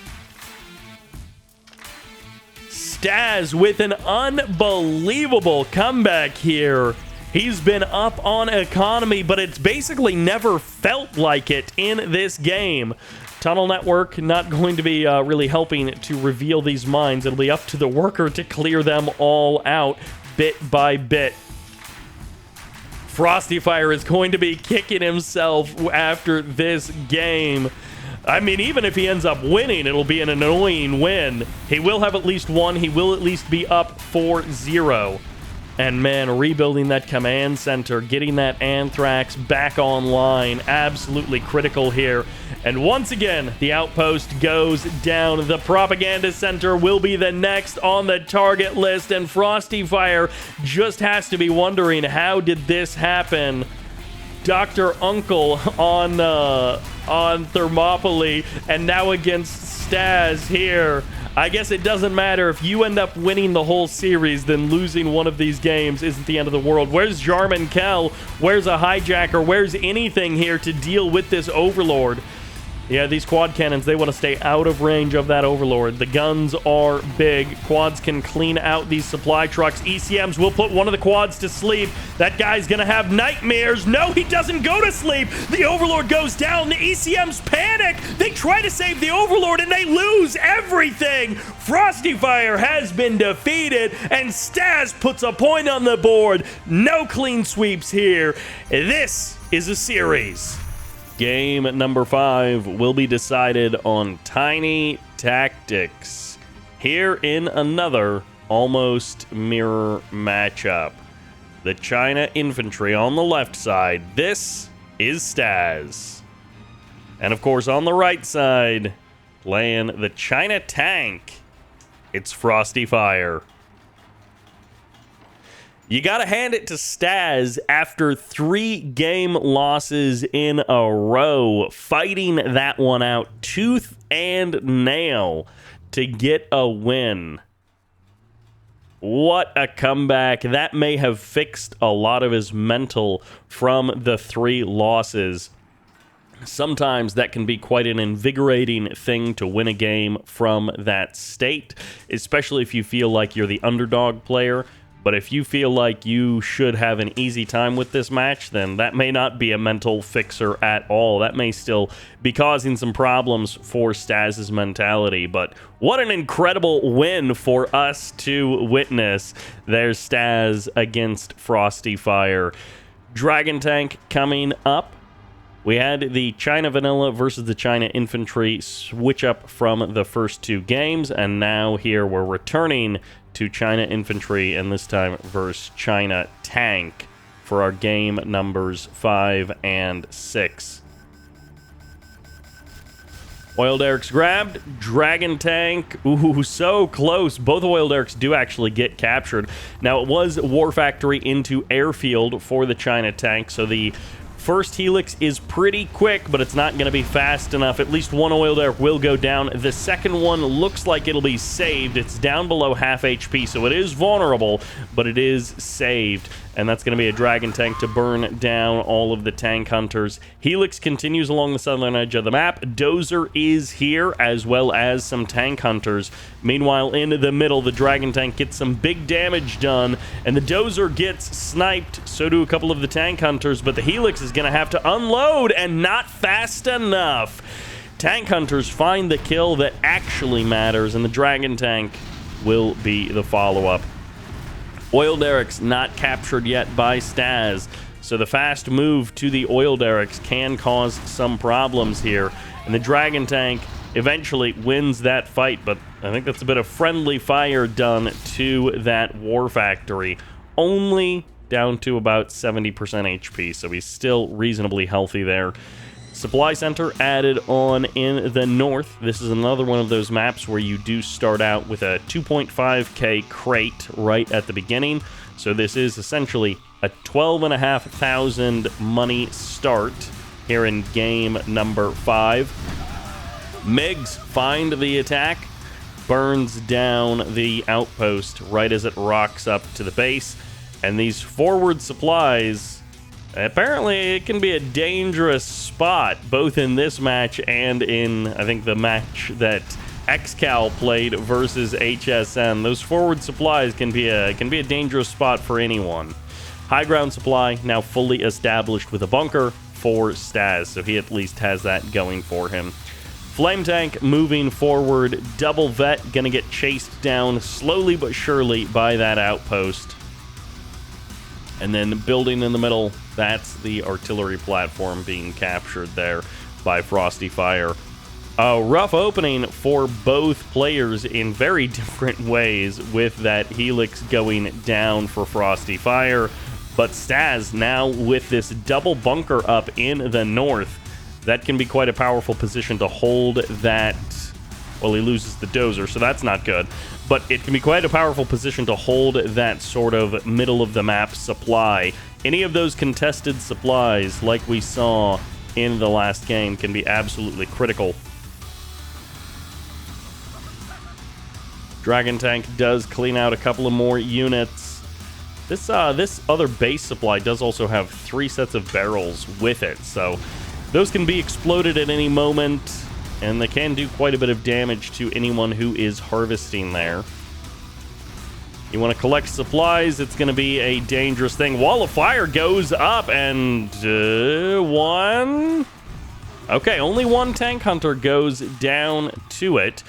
Staz with an unbelievable comeback here. He's been up on economy, but it's basically never felt like it in this game. Tunnel network not going to be really helping to reveal these mines. It'll be up to the worker to clear them all out bit by bit. FrostyFire is going to be kicking himself after this game. I mean, even if he ends up winning, it'll be an annoying win. He will have at least one. He will at least be up 4-0. And man, rebuilding that command center, getting that Anthrax back online, absolutely critical here. And once again, the outpost goes down. The propaganda center will be the next on the target list, and FrostyFire just has to be wondering, how did this happen? Dr. Uncle on Thermopylae, and now against Staz here. I guess it doesn't matter. If you end up winning the whole series, then losing one of these games isn't the end of the world. Where's Jarman Kell? Where's a hijacker? Where's anything here to deal with this Overlord? Yeah, these quad cannons, they want to stay out of range of that Overlord. The guns are big. Quads can clean out these supply trucks. ECMs will put one of the quads to sleep. That guy's going to have nightmares. No, he doesn't go to sleep. The Overlord goes down. The ECMs panic. They try to save the Overlord, and they lose everything. Frosty Fire has been defeated, and Staz puts a point on the board. No clean sweeps here. This is a series. Game number 5 will be decided on Tiny Tactics. Here in another almost mirror matchup. The China Infantry on the left side. This is Staz. And of course on the right side, playing the China Tank, it's Frosty Fire. You gotta hand it to Staz after 3 game losses in a row, fighting that one out tooth and nail to get a win. What a comeback. That may have fixed a lot of his mental from the 3 losses. Sometimes that can be quite an invigorating thing to win a game from that state, especially if you feel like you're the underdog player. But if you feel like you should have an easy time with this match, then that may not be a mental fixer at all. That may still be causing some problems for Staz's mentality. But what an incredible win for us to witness. There's Staz against Frosty Fire. Dragon Tank coming up. We had the China Vanilla versus the China Infantry switch up from the first 2 games, and now here we're returning to China Infantry, and this time versus China Tank for our game numbers 5 and 6. Oil derricks grabbed. Dragon Tank. Ooh, so close. Both oil derricks do actually get captured. Now, it was War Factory into Airfield for the China Tank, so the first helix is pretty quick, but it's not going to be fast enough. At least one oil derrick will go down. The second one looks like it'll be saved. It's down below half HP, so it is vulnerable, but it is saved. And that's going to be a Dragon Tank to burn down all of the tank hunters. Helix continues along the southern edge of the map. Dozer is here, as well as some tank hunters. Meanwhile, in the middle, the Dragon Tank gets some big damage done, and the Dozer gets sniped. So do a couple of the tank hunters, but the Helix is going to have to unload, and not fast enough. Tank hunters find the kill that actually matters, and the Dragon Tank will be the follow-up. Oil derricks not captured yet by Staz, so the fast move to the oil derricks can cause some problems here. And the Dragon Tank eventually wins that fight, but I think that's a bit of friendly fire done to that War Factory. Only down to about 70% HP, so he's still reasonably healthy there. Supply Center added on in the north. This is another one of those maps where you do start out with a 2.5k crate right at the beginning. So this is essentially a 12,500 money start here in game number 5. MiGs find the attack, burns down the outpost right as it rocks up to the base. And these forward supplies, apparently it can be a dangerous spot, both in this match and in, I think, the match that XCal played versus HSN. Those forward supplies can be a dangerous spot for anyone. High ground supply now fully established with a bunker for Staz, so he at least has that going for him. Flame Tank moving forward. Double Vet gonna get chased down slowly but surely by that outpost. And then building in the middle, that's the artillery platform being captured there by Frosty Fire. A rough opening for both players in very different ways, with that Helix going down for Frosty Fire. But Staz now with this double bunker up in the north. That can be quite a powerful position to hold that. Well, he loses the Dozer, so that's not good. But it can be quite a powerful position to hold that sort of middle-of-the-map supply. Any of those contested supplies, like we saw in the last game, can be absolutely critical. Dragon Tank does clean out a couple of more units. This other base supply does also have 3 sets of barrels with it, so Those can be exploded at any moment, and they can do quite a bit of damage to anyone who is harvesting there. You want to collect supplies, it's going to be a dangerous thing. Wall of Fire goes up, and one... Okay, only one tank hunter goes down to it.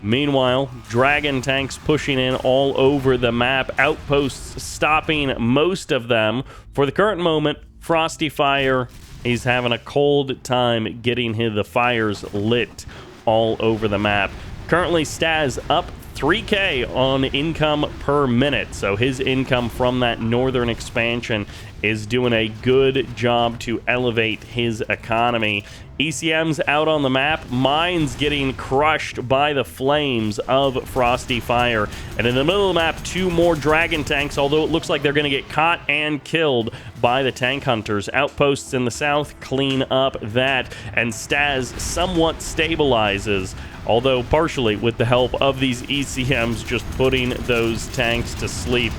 Meanwhile, dragon tanks pushing in all over the map, outposts stopping most of them. For the current moment, Frosty Fire, he's having a cold time getting the fires lit all over the map. Currently, Staz up 3K on income per minute, so his income from that northern expansion is doing a good job to elevate his economy. ECM's out on the map, mines getting crushed by the flames of Frosty Fire, and in the middle of the map, 2 more dragon tanks, although it looks like they're going to get caught and killed by the tank hunters. Outposts in the south clean up that, and Staz somewhat stabilizes, although partially with the help of these ECMs just putting those tanks to sleep.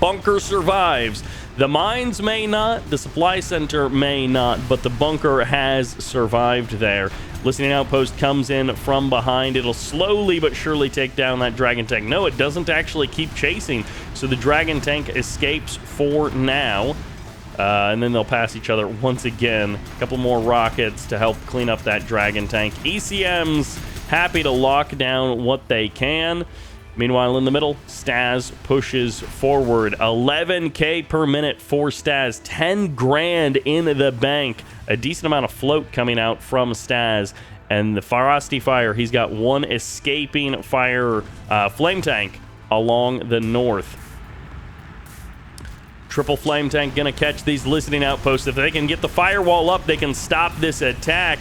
Bunker survives. The mines may not, the supply center may not, but the bunker has survived there. Listening outpost comes in from behind. It'll slowly but surely take down that dragon tank. No, it doesn't actually keep chasing, so the dragon tank escapes for now. And then they'll pass each other once again. A couple more rockets to help clean up that dragon tank. ECM's happy to lock down what they can. Meanwhile, in the middle, Staz pushes forward. 11K per minute for Staz. 10 grand in the bank. A decent amount of float coming out from Staz. And the Frosty Fire, he's got one escaping fire flame tank along the north. Triple flame tank gonna catch these listening outposts. If they can get the firewall up, they can stop this attack.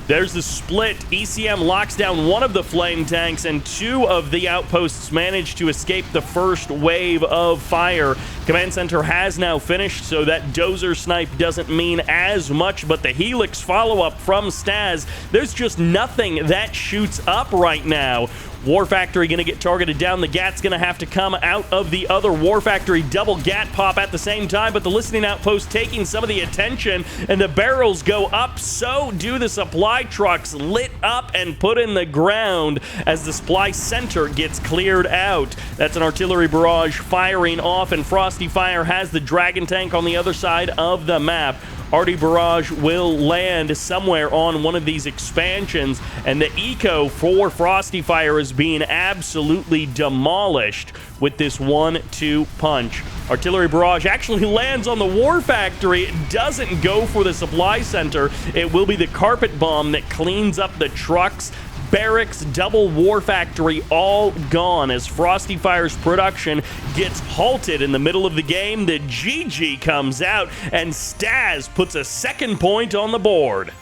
There's the split. ECM locks down one of the flame tanks, and 2 of the outposts manage to escape the first wave of fire. Command center has now finished, so that dozer snipe doesn't mean as much, but the helix follow-up from Staz, there's just nothing that shoots up right now. War Factory going to get targeted down. The Gat's going to have to come out of the other War Factory. Double Gat pop at the same time, but the listening outpost taking some of the attention, and the barrels go up. So do the supply trucks, lit up and put in the ground as the supply center gets cleared out. That's an artillery barrage firing off, and Frosty Fire has the dragon tank on the other side of the map. Arty Barrage will land somewhere on one of these expansions, and the eco for Frosty Fire is being absolutely demolished with this 1-2 punch. Artillery Barrage actually lands on the War Factory. It doesn't go for the supply center. It will be the carpet bomb that cleans up the trucks. Barracks, double War Factory, all gone as Frosty Fire's production gets halted in the middle of the game. The GG comes out, and Staz puts a 2nd point on the board.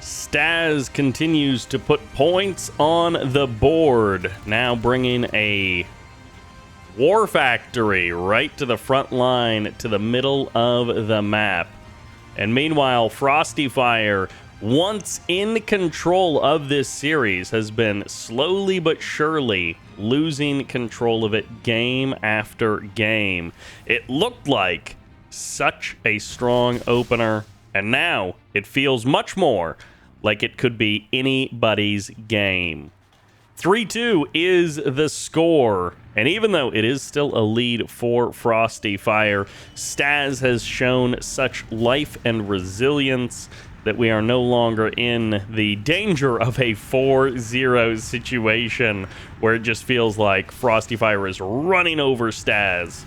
Staz continues to put points on the board, now bringing a War Factory right to the front line, to the middle of the map. And meanwhile, Frosty Fire, once in control of this series, has been slowly but surely losing control of it game after game. It looked like such a strong opener, and now it feels much more like it could be anybody's game. 3-2 is the score, and even though it is still a lead for Frosty Fire, Staz has shown such life and resilience that we are no longer in the danger of a 4-0 situation where it just feels like Frosty Fire is running over Staz.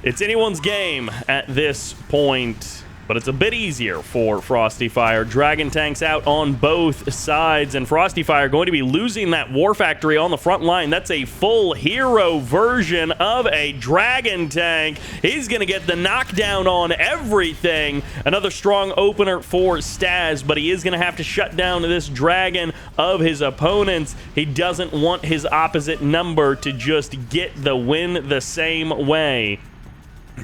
It's anyone's game at this point, but it's a bit easier for Frosty Fire. Dragon tanks out on both sides, and Frosty Fire going to be losing that War Factory on the front line. That's a full hero version of a dragon tank. He's going to get the knockdown on everything. Another strong opener for Staz, but he is going to have to shut down this dragon of his opponents. He doesn't want his opposite number to just get the win the same way.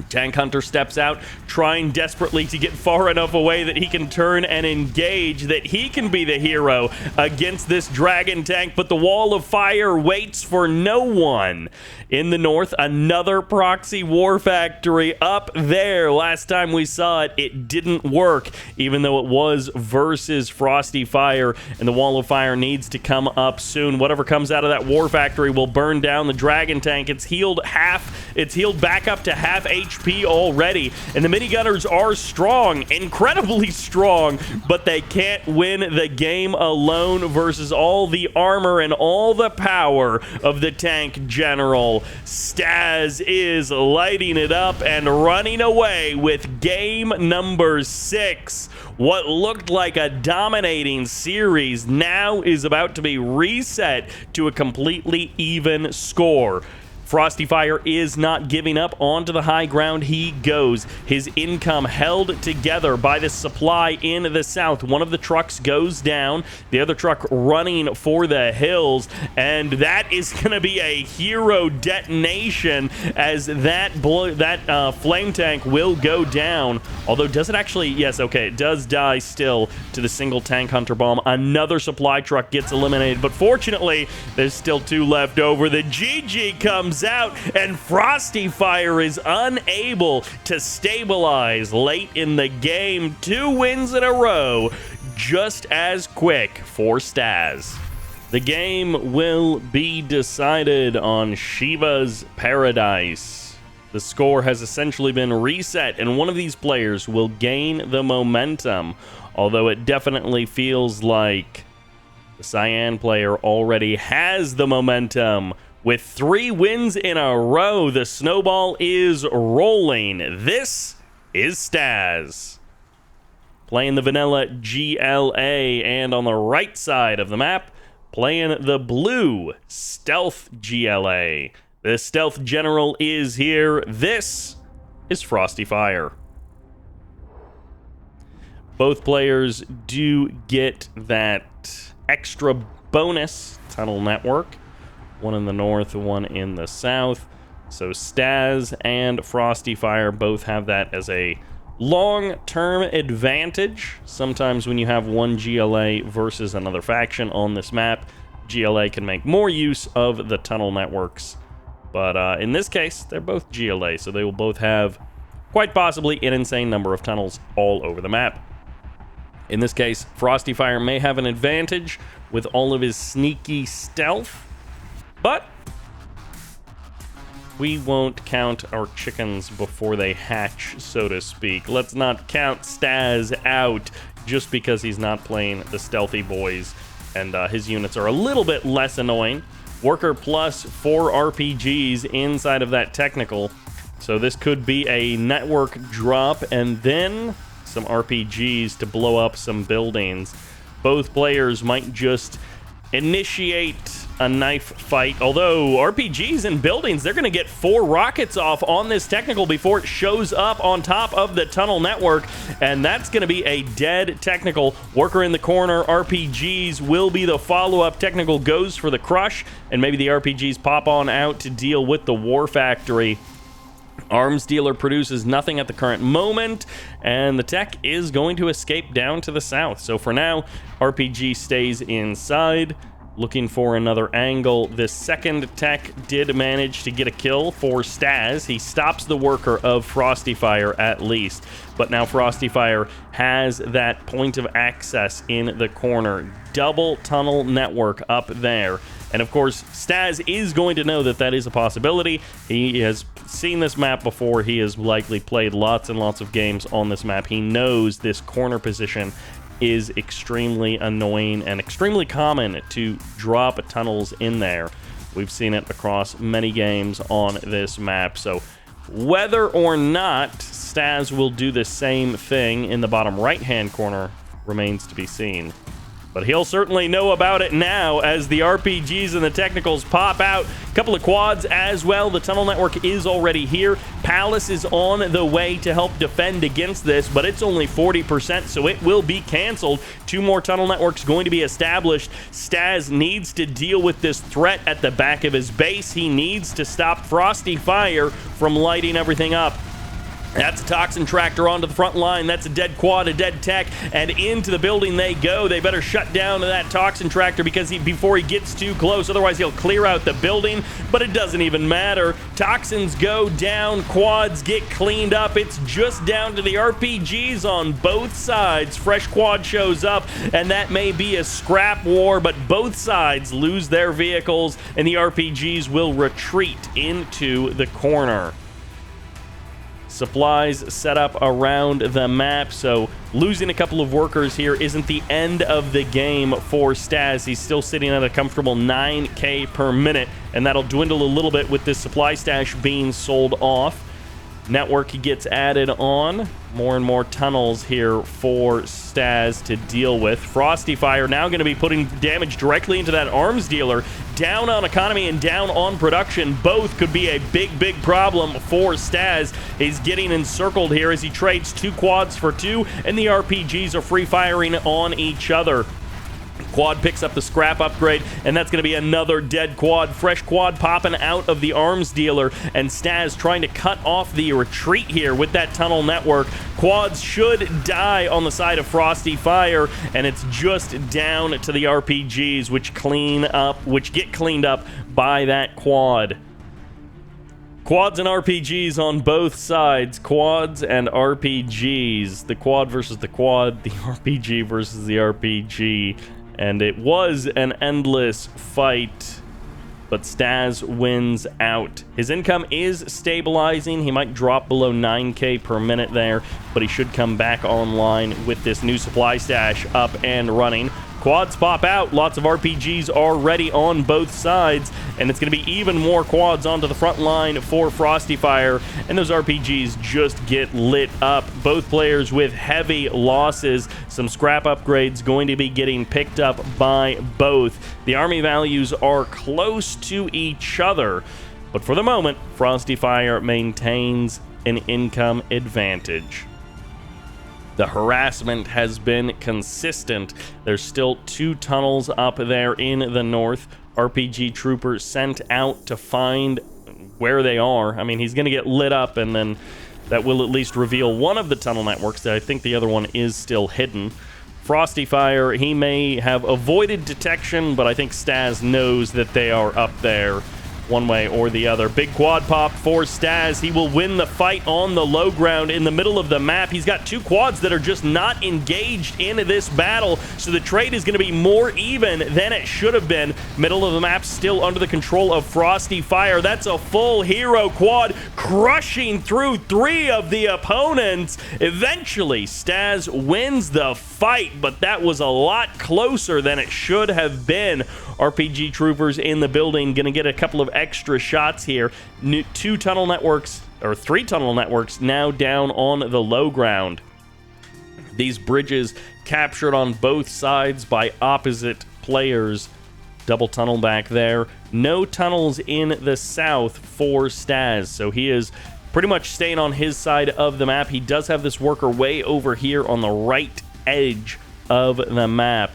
Tank Hunter steps out, trying desperately to get far enough away that he can turn and engage, that he can be the hero against this dragon tank, but the wall of fire waits for no one. In the north, another proxy war factory up there. Last time we saw it, it didn't work, even though it was versus Frosty Fire, and the wall of fire needs to come up soon. Whatever comes out of that war factory will burn down the dragon tank. It's healed back up to half HP already, and the minigunners are strong, incredibly strong, but they can't win the game alone versus all the armor and all the power of the tank general. Staz is lighting it up and running away with game number 6. What looked like a dominating series now is about to be reset to a completely even score. Frosty Fire is not giving up. Onto the high ground he goes. His income held together by the supply in the south. One of the trucks goes down, the other truck running for the hills, and that is going to be a hero detonation as that flame tank will go down. Although, does it actually? Yes, okay, it does die still to the single tank hunter bomb. Another supply truck gets eliminated, but fortunately, there's still 2 left over. The GG comes out, and Frosty Fire is unable to stabilize late in the game. 2 wins in a row, just as quick for Staz. The game will be decided on Shiva's Paradise. The score has essentially been reset, and one of these players will gain the momentum, although it definitely feels like the Cyan player already has the momentum. With 3 wins in a row, the snowball is rolling. This is Staz, playing the vanilla GLA, and on the right side of the map, playing the blue stealth GLA. The stealth general is here. This is Frosty Fire. Both players do get that extra bonus tunnel network. One in the north, one in the south. So Staz and Frosty Fire both have that as a long-term advantage. Sometimes when you have one GLA versus another faction on this map, GLA can make more use of the tunnel networks. But in this case, they're both GLA, so they will both have quite possibly an insane number of tunnels all over the map. In this case, Frosty Fire may have an advantage with all of his sneaky stealth, but we won't count our chickens before they hatch, so to speak. Let's not count Staz out just because he's not playing the stealthy boys, and his units are a little bit less annoying. Worker plus 4 RPGs inside of that technical, so this could be a network drop and then some RPGs to blow up some buildings. Both players might just initiate a knife fight, although RPGs and buildings, they're going to get 4 rockets off on this technical before it shows up on top of the tunnel network, and that's going to be a dead technical. Worker in the corner, RPGs will be the follow-up. Technical goes for the crush, and maybe the RPGs pop on out to deal with the war factory. Arms dealer produces nothing at the current moment, and the tech is going to escape down to the south. So for now, RPG stays inside, looking for another angle. This second tech did manage to get a kill for Staz. He stops the worker of Frosty Fire at least, but now Frosty Fire has that point of access in the corner. Double tunnel network up there. And of course, Staz is going to know that that is a possibility. He has seen this map before. He has likely played lots and lots of games on this map. He knows this corner position is extremely annoying and extremely common to drop tunnels in there. We've seen it across many games on this map. So whether or not Staz will do the same thing in the bottom right-hand corner remains to be seen. But he'll certainly know about it now as the RPGs and the technicals pop out. A couple of quads as well. The tunnel network is already here. Palace is on the way to help defend against this, but it's only 40%, so it will be canceled. 2 more tunnel networks going to be established. Staz needs to deal with this threat at the back of his base. He needs to stop Frosty Fire from lighting everything up. That's a Toxin Tractor onto the front line. That's a dead quad, a dead tech, and into the building they go. They better shut down that Toxin Tractor before he gets too close. Otherwise, he'll clear out the building, but it doesn't even matter. Toxins go down, quads get cleaned up. It's just down to the RPGs on both sides. Fresh quad shows up, and that may be a scrap war, but both sides lose their vehicles, and the RPGs will retreat into the corner. Supplies set up around the map, so losing a couple of workers here isn't the end of the game for Staz. He's still sitting at a comfortable 9k per minute, and that'll dwindle a little bit with this supply stash being sold off. Network gets added on. More and more tunnels here for Staz to deal with. Frosty Fire now going to be putting damage directly into that arms dealer. Down on economy and down on production. Both could be a big, big problem for Staz. He's getting encircled here as he trades 2 quads for 2, and the RPGs are free firing on each other. Quad picks up the scrap upgrade, and that's going to be another dead quad. Fresh quad popping out of the arms dealer, and Staz trying to cut off the retreat here with that tunnel network. Quads should die on the side of Frosty Fire, and it's just down to the RPGs, which get cleaned up by that quad. Quads and RPGs on both sides. Quads and RPGs. The quad versus the quad, the RPG versus the RPG. And it was an endless fight, but Staz wins out. His income is stabilizing. He might drop below 9k per minute there, but he should come back online with this new supply stash up and running. Quads pop out. Lots of RPGs already on both sides, and it's going to be even more quads onto the front line for Frosty Fire, and those RPGs just get lit up. Both players with heavy losses. Some scrap upgrades going to be getting picked up by both. The army values are close to each other, but for the moment, Frosty Fire maintains an income advantage. The harassment has been consistent. There's still 2 tunnels up there in the north. RPG troopers sent out to find where they are. I mean, he's going to get lit up, and then that will at least reveal one of the tunnel networks. I think the other one is still hidden. Frosty Fire, he may have avoided detection, but I think Staz knows that they are up there one way or the other. Big quad pop for Staz. He will win the fight on the low ground in the middle of the map. He's got 2 quads that are just not engaged in this battle, so the trade is going to be more even than it should have been. Middle of the map still under the control of Frosty Fire. That's a full hero quad crushing through 3 of the opponents. Eventually, Staz wins the fight, but that was a lot closer than it should have been. RPG troopers in the building going to get a couple of extra shots here. 3 tunnel networks now down on the low ground. These bridges captured on both sides by opposite players. Double tunnel back there. No tunnels in the south for Staz, so he is pretty much staying on his side of the map. He does have this worker way over here on the right edge of the map.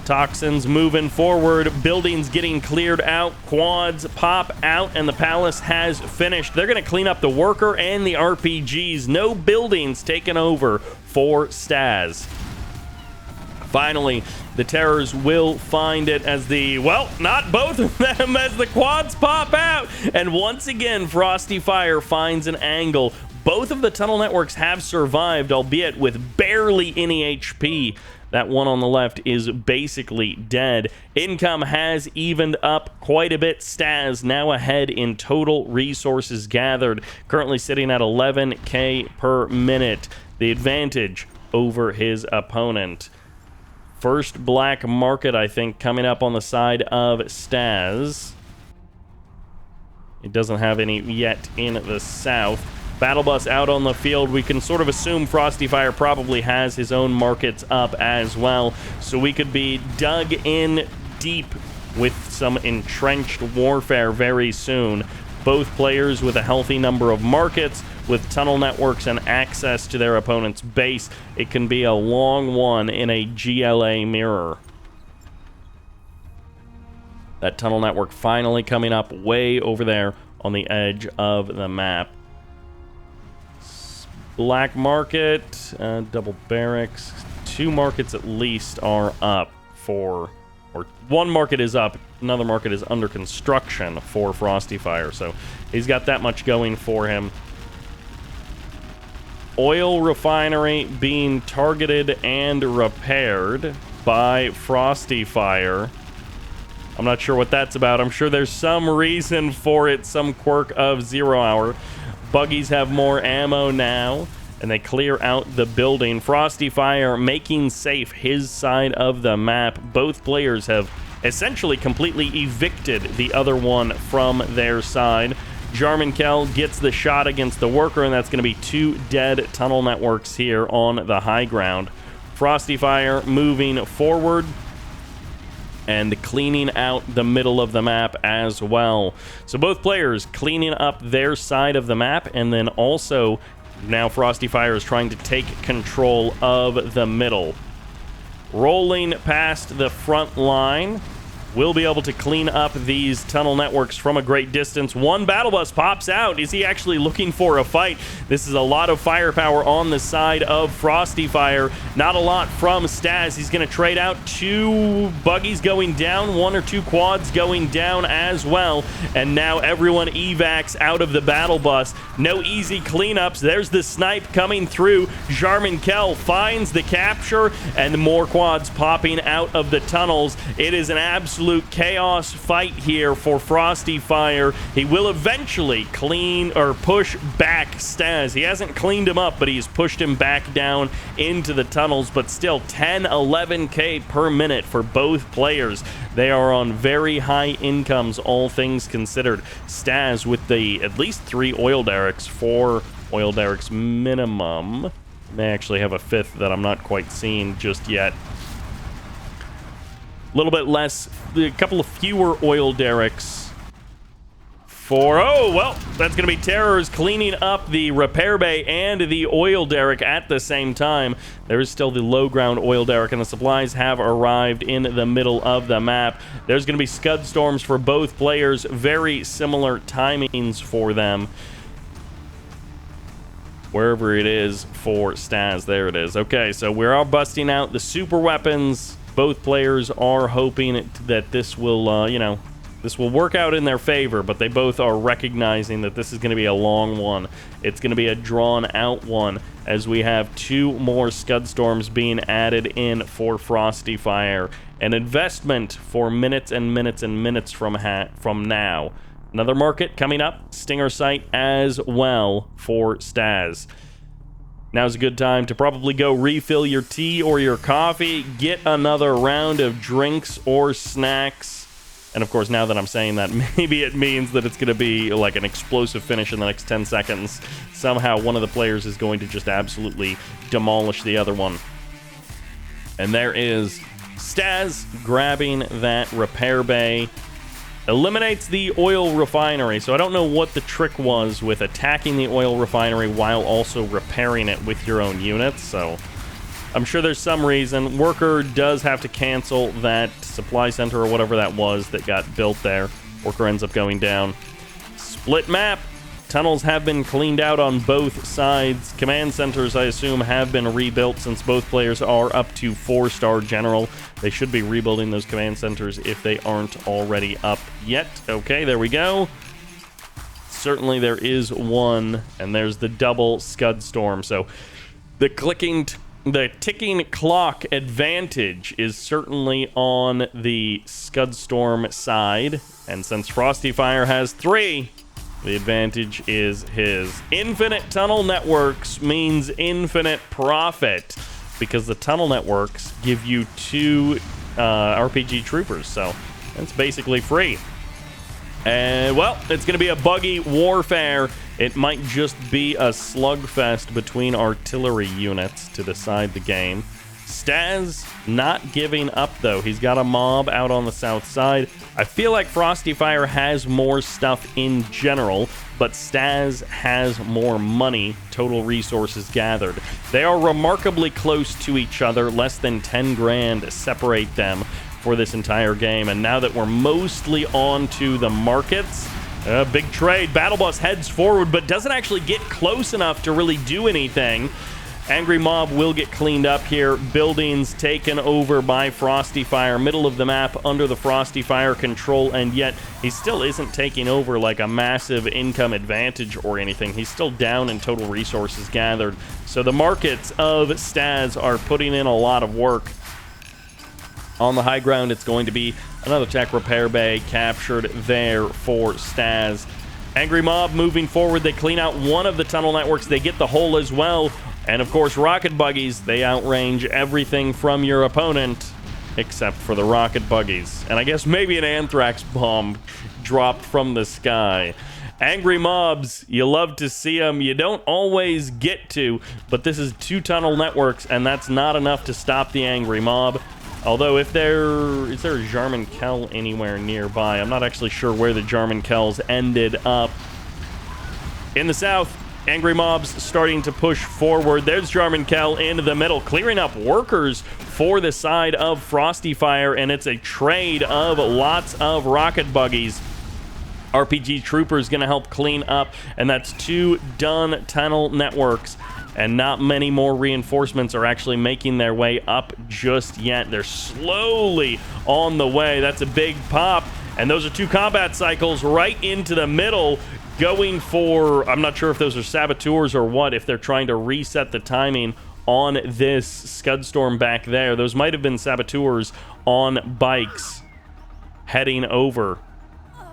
Toxins moving forward, buildings getting cleared out, quads pop out, and the palace has finished. They're going to clean up the worker and the RPGs. No buildings taken over for Staz. Finally, the Terrors will find it as not both of them, as the quads pop out. And once again, Frosty Fire finds an angle. Both of the tunnel networks have survived, albeit with barely any HP. That one on the left is basically dead. Income has evened up quite a bit. Staz now ahead in total resources gathered, currently sitting at 11k per minute. The advantage over his opponent. First black market, I think, coming up on the side of Staz. It doesn't have any yet in the south. Battle bus out on the field. We can sort of assume Frosty Fire probably has his own markets up as well, so we could be dug in deep with some entrenched warfare very soon. Both players with a healthy number of markets, with tunnel networks and access to their opponent's base. It can be a long one in a GLA mirror. That tunnel network finally coming up way over there on the edge of the map. Black market, double barracks. 2 markets at least are up for, or 1 market is up, another market is under construction for Frosty Fire, so he's got that much going for him. Oil refinery being targeted and repaired by Frosty Fire. I'm not sure what that's about. I'm sure there's some reason for it, some quirk of 0 hour. Buggies have more ammo now, and they clear out the building. Frosty Fire making safe his side of the map. Both players have essentially completely evicted the other one from their side. Jarmankel gets the shot against the worker, and that's going to be 2 dead tunnel networks here on the high ground. Frosty Fire moving forward and cleaning out the middle of the map as well. So both players cleaning up their side of the map, and then also now Frosty Fire is trying to take control of the middle. Rolling past the front line, we'll be able to clean up these tunnel networks from a great distance. 1 battle bus pops out. Is he actually looking for a fight? This is a lot of firepower on the side of Frosty Fire. Not a lot from Staz. He's going to trade out 2 buggies going down, 1 or 2 quads going down as well. And now everyone evacs out of the battle bus. No easy cleanups. There's the snipe coming through. Jarmankel finds the capture, and more quads popping out of the tunnels. It is an absolute chaos fight here for Frosty Fire. He will eventually clean or push back Staz. He hasn't cleaned him up, but he's pushed him back down into the tunnels, but still 10-11k per minute for both players. They are on very high incomes, all things considered. Staz with the at least 3 oil derricks, 4 oil derricks minimum. May actually have a 5th that I'm not quite seeing just yet. A little bit less, a couple of fewer oil derricks for, oh, well, that's going to be Terrors cleaning up the repair bay and the oil derrick at the same time. There is still the low ground oil derrick, and the supplies have arrived in the middle of the map. There's going to be scud storms for both players, very similar timings for them. Wherever it is for Staz, there it is. Okay, so we're all busting out the super weapons. Both players are hoping that this will, you know, this will work out in their favor, but they both are recognizing that this is going to be a long one. It's going to be a drawn-out one, as we have 2 more Scud Storms being added in for Frosty Fire. An investment for minutes and minutes and minutes from now. Another market coming up, Stinger Site as well for Staz. Now's a good time to probably go refill your tea or your coffee, get another round of drinks or snacks. And of course, now that I'm saying that, maybe it means that it's going to be like an explosive finish in the next 10 seconds. Somehow one of the players is going to just absolutely demolish the other one. And there is Staz grabbing that repair bay. Eliminates the oil refinery, so I don't know what the trick was with attacking the oil refinery while also repairing it with your own units, so I'm sure there's some reason. Worker does have to cancel that supply center or whatever that was that got built there. Worker ends up going down. Split map. Tunnels have been cleaned out on both sides. Command centers, I assume, have been rebuilt since both players are up to 4-star general. They should be rebuilding those command centers if they aren't already up yet. Okay, there we go. Certainly there is one, and there's the double Scud Storm. So the ticking clock advantage is certainly on the Scud Storm side. And since Frosty Fire has 3... the advantage is his. Infinite tunnel networks means infinite profit, because the tunnel networks give you 2 RPG troopers, so it's basically free. And, well, it's going to be a buggy warfare. It might just be a slugfest between artillery units to decide the game. Staz not giving up, though. He's got a mob out on the south side. I feel like Frosty Fire has more stuff in general, but Staz has more money, total resources gathered. They are remarkably close to each other. Less than 10 grand separate them for this entire game. And now that we're mostly on to the markets, A big trade. Battle Bus heads forward, but doesn't actually get close enough to really do anything. Angry Mob will get cleaned up here. Buildings taken over by Frosty Fire. Middle of the map under the Frosty Fire control, and yet he still isn't taking over like a massive income advantage or anything. He's still down in total resources gathered. So the markets of Staz are putting in a lot of work. On the high ground, it's going to be another tech repair bay captured there for Staz. Angry Mob moving forward. They clean out one of the tunnel networks. They get the hole as well. And of course, rocket buggies, they outrange everything from your opponent, except for the rocket buggies. And I guess maybe an anthrax bomb dropped from the sky. Angry Mobs, you love to see them. You don't always get to, but this is 2 tunnel networks, and that's not enough to stop the Angry Mob. Although, is there a Jarman Kell anywhere nearby? I'm not actually sure where the Jarman Kells ended up. In the south, Angry Mobs starting to push forward. There's Jarman Kell into the middle, clearing up workers for the side of Frosty Fire, and it's a trade of lots of rocket buggies. RPG Troopers going to help clean up, and that's 2 done tunnel networks. And not many more reinforcements are actually making their way up just yet. They're slowly on the way. That's a big pop. And those are 2 combat cycles right into the middle, going for, I'm not sure if those are saboteurs or what, if they're trying to reset the timing on this Scud Storm back there. Those might have been saboteurs on bikes heading over.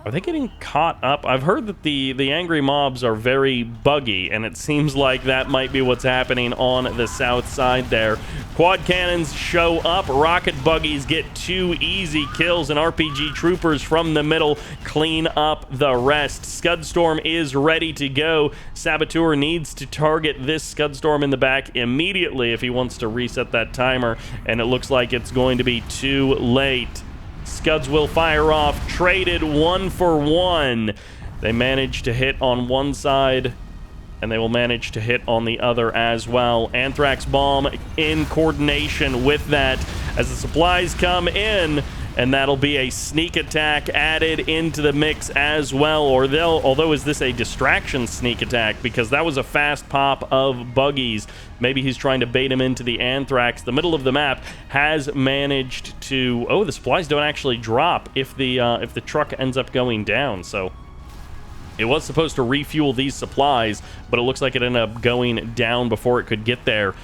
Are they getting caught up? I've heard that the Angry Mobs are very buggy, and it seems like that might be what's happening on the south side there. Quad cannons show up. Rocket buggies get 2 easy kills, and RPG Troopers from the middle clean up the rest. Scud Storm is ready to go. Saboteur needs to target this Scud Storm in the back immediately if he wants to reset that timer, and it looks like it's going to be too late. Scuds will fire off, traded 1 for 1. They manage to hit on one side, and they will manage to hit on the other as well. Anthrax bomb in coordination with that as the supplies come in, and that'll be a sneak attack added into the mix as well. Or although is this a distraction sneak attack, because that was a fast pop of buggies. Maybe he's trying to bait him into the anthrax. The middle of the map has managed to, oh, the supplies don't actually drop if the truck ends up going down. So it was supposed to refuel these supplies, but it looks like it ended up going down before it could get there.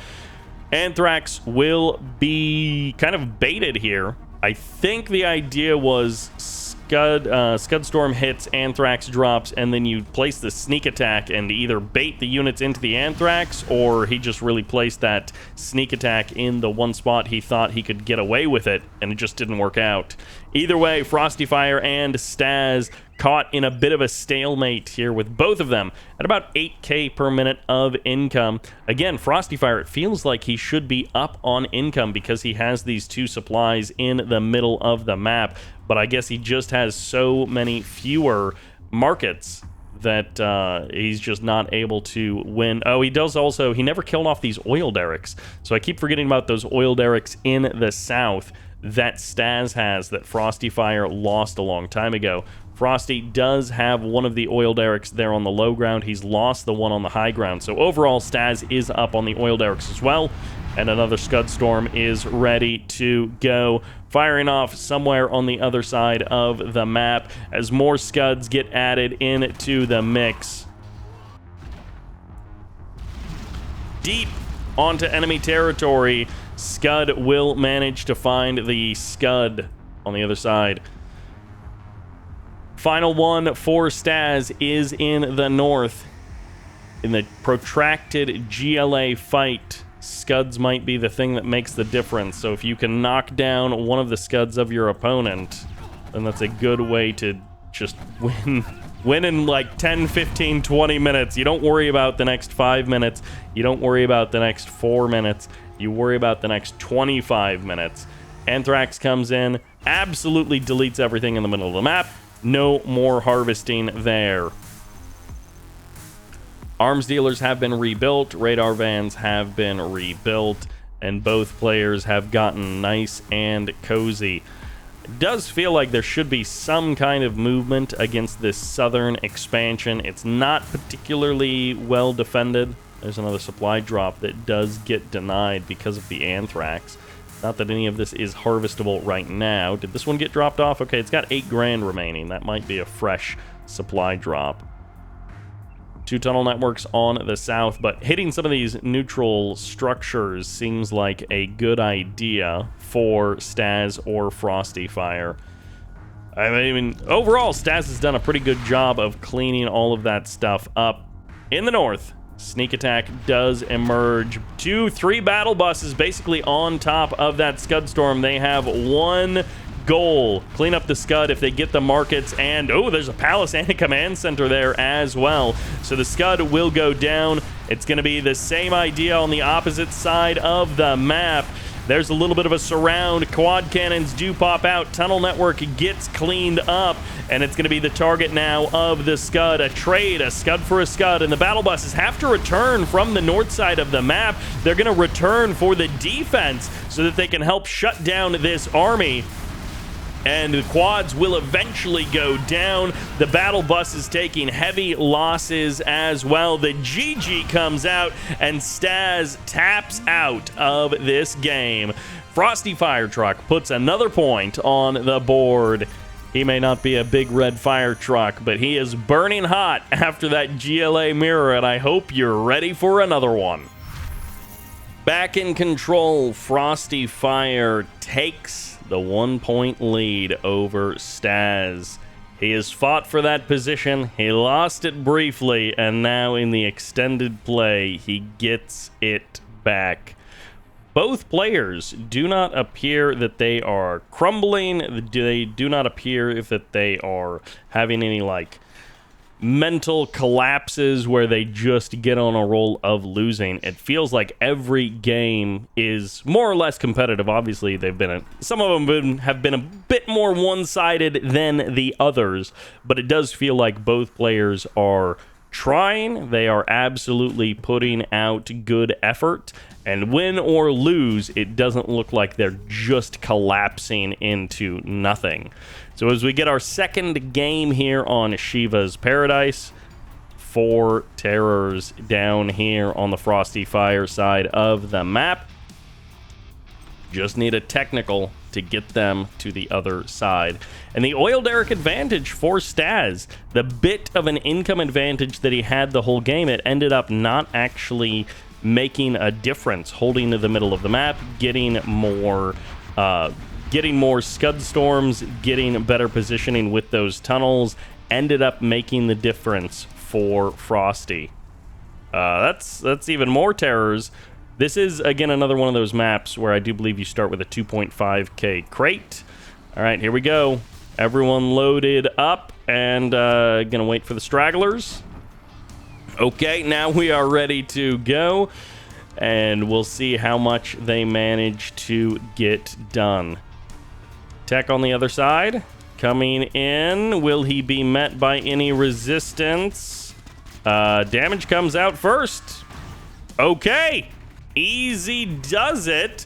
Anthrax will be kind of baited here. I think the idea was Scud Storm hits, Anthrax drops, and then you place the sneak attack and either bait the units into the Anthrax, or he just really placed that sneak attack in the one spot he thought he could get away with it, and it just didn't work out. Either way, Frosty Fire and Staz caught in a bit of a stalemate here with both of them at about 8K per minute of income. Again, Frosty Fire, it feels like he should be up on income because he has these 2 supplies in the middle of the map, but I guess he just has so many fewer markets that he's just not able to win. Oh, he does also, he never killed off these oil derricks, so I keep forgetting about those oil derricks in the south that Staz has that Frosty Fire lost a long time ago. Frosty does have one of the oil derricks there on the low ground. He's lost the one on the high ground. So overall, Staz is up on the oil derricks as well. And another Scud Storm is ready to go, firing off somewhere on the other side of the map as more Scuds get added into the mix. Deep onto enemy territory. Scud will manage to find the Scud on the other side. Final one for Staz is in the north. In the protracted GLA fight, Scuds might be the thing that makes the difference. So if you can knock down one of the Scuds of your opponent, then that's a good way to just win in like 10, 15, 20 minutes. You don't worry about the next 5 minutes. You don't worry about the next 4 minutes. You worry about the next 25 minutes. Anthrax comes in, absolutely deletes everything in the middle of the map. No more harvesting there. Arms dealers have been rebuilt, radar vans have been rebuilt, and both players have gotten nice and cozy. It does feel like there should be some kind of movement against this southern expansion. It's not particularly well defended. There's another supply drop that does get denied because of the anthrax. Not that any of this is harvestable right now. Did this one get dropped off? Okay, it's got 8 grand remaining. That might be a fresh supply drop. 2 tunnel networks on the south, but hitting some of these neutral structures seems like a good idea for Staz or FrostyFire. I mean, overall, Staz has done a pretty good job of cleaning all of that stuff up. In the north, sneak attack does emerge. 2-3 battle buses basically on top of that Scud Storm. They have one goal: clean up the Scud if they get the markets, and oh, there's a palace and a command center there as well. So the Scud will go down. It's going to be the same idea on the opposite side of the map. There's a little bit of a surround. Quad cannons do pop out. Tunnel network gets cleaned up, and it's going to be the target now of the Scud. A trade, a Scud for a Scud, and the battle buses have to return from the north side of the map. They're going to return for the defense so that they can help shut down this army. And the quads will eventually go down. The battle bus is taking heavy losses as well. The GG comes out, and Staz taps out of this game. Frosty Fire Truck puts another point on the board. He may not be a big red fire truck, but he is burning hot after that GLA mirror, and I hope you're ready for another one. Back in control, Frosty Fire takes the 1-point lead over Staz. He has fought for that position. He lost it briefly, and now in the extended play, he gets it back. Both players do not appear that they are crumbling. They do not appear that they are having any, like, mental collapses where they just get on a roll of losing. It feels like every game is more or less competitive. Obviously, some of them have been a bit more one-sided than the others, but it does feel like both players are trying. They are absolutely putting out good effort, and win or lose, it doesn't look like they're just collapsing into nothing. So as we get our second game here on Shiva's Paradise, 4 terrors down here on the Frosty Fire side of the map. Just need a technical to get them to the other side. And the oil derrick advantage for Staz, the bit of an income advantage that he had the whole game, it ended up not actually making a difference, holding to the middle of the map, getting more Scud Storms, getting better positioning with those tunnels, ended up making the difference for Frosty. That's even more terrors. This is, again, another one of those maps where I do believe you start with a 2.5k crate. All right, here we go. Everyone loaded up, and gonna wait for the stragglers. Okay, now we are ready to go, and we'll see how much they manage to get done. Tech on the other side, coming in. Will he be met by any resistance? Damage comes out first. Okay, easy does it.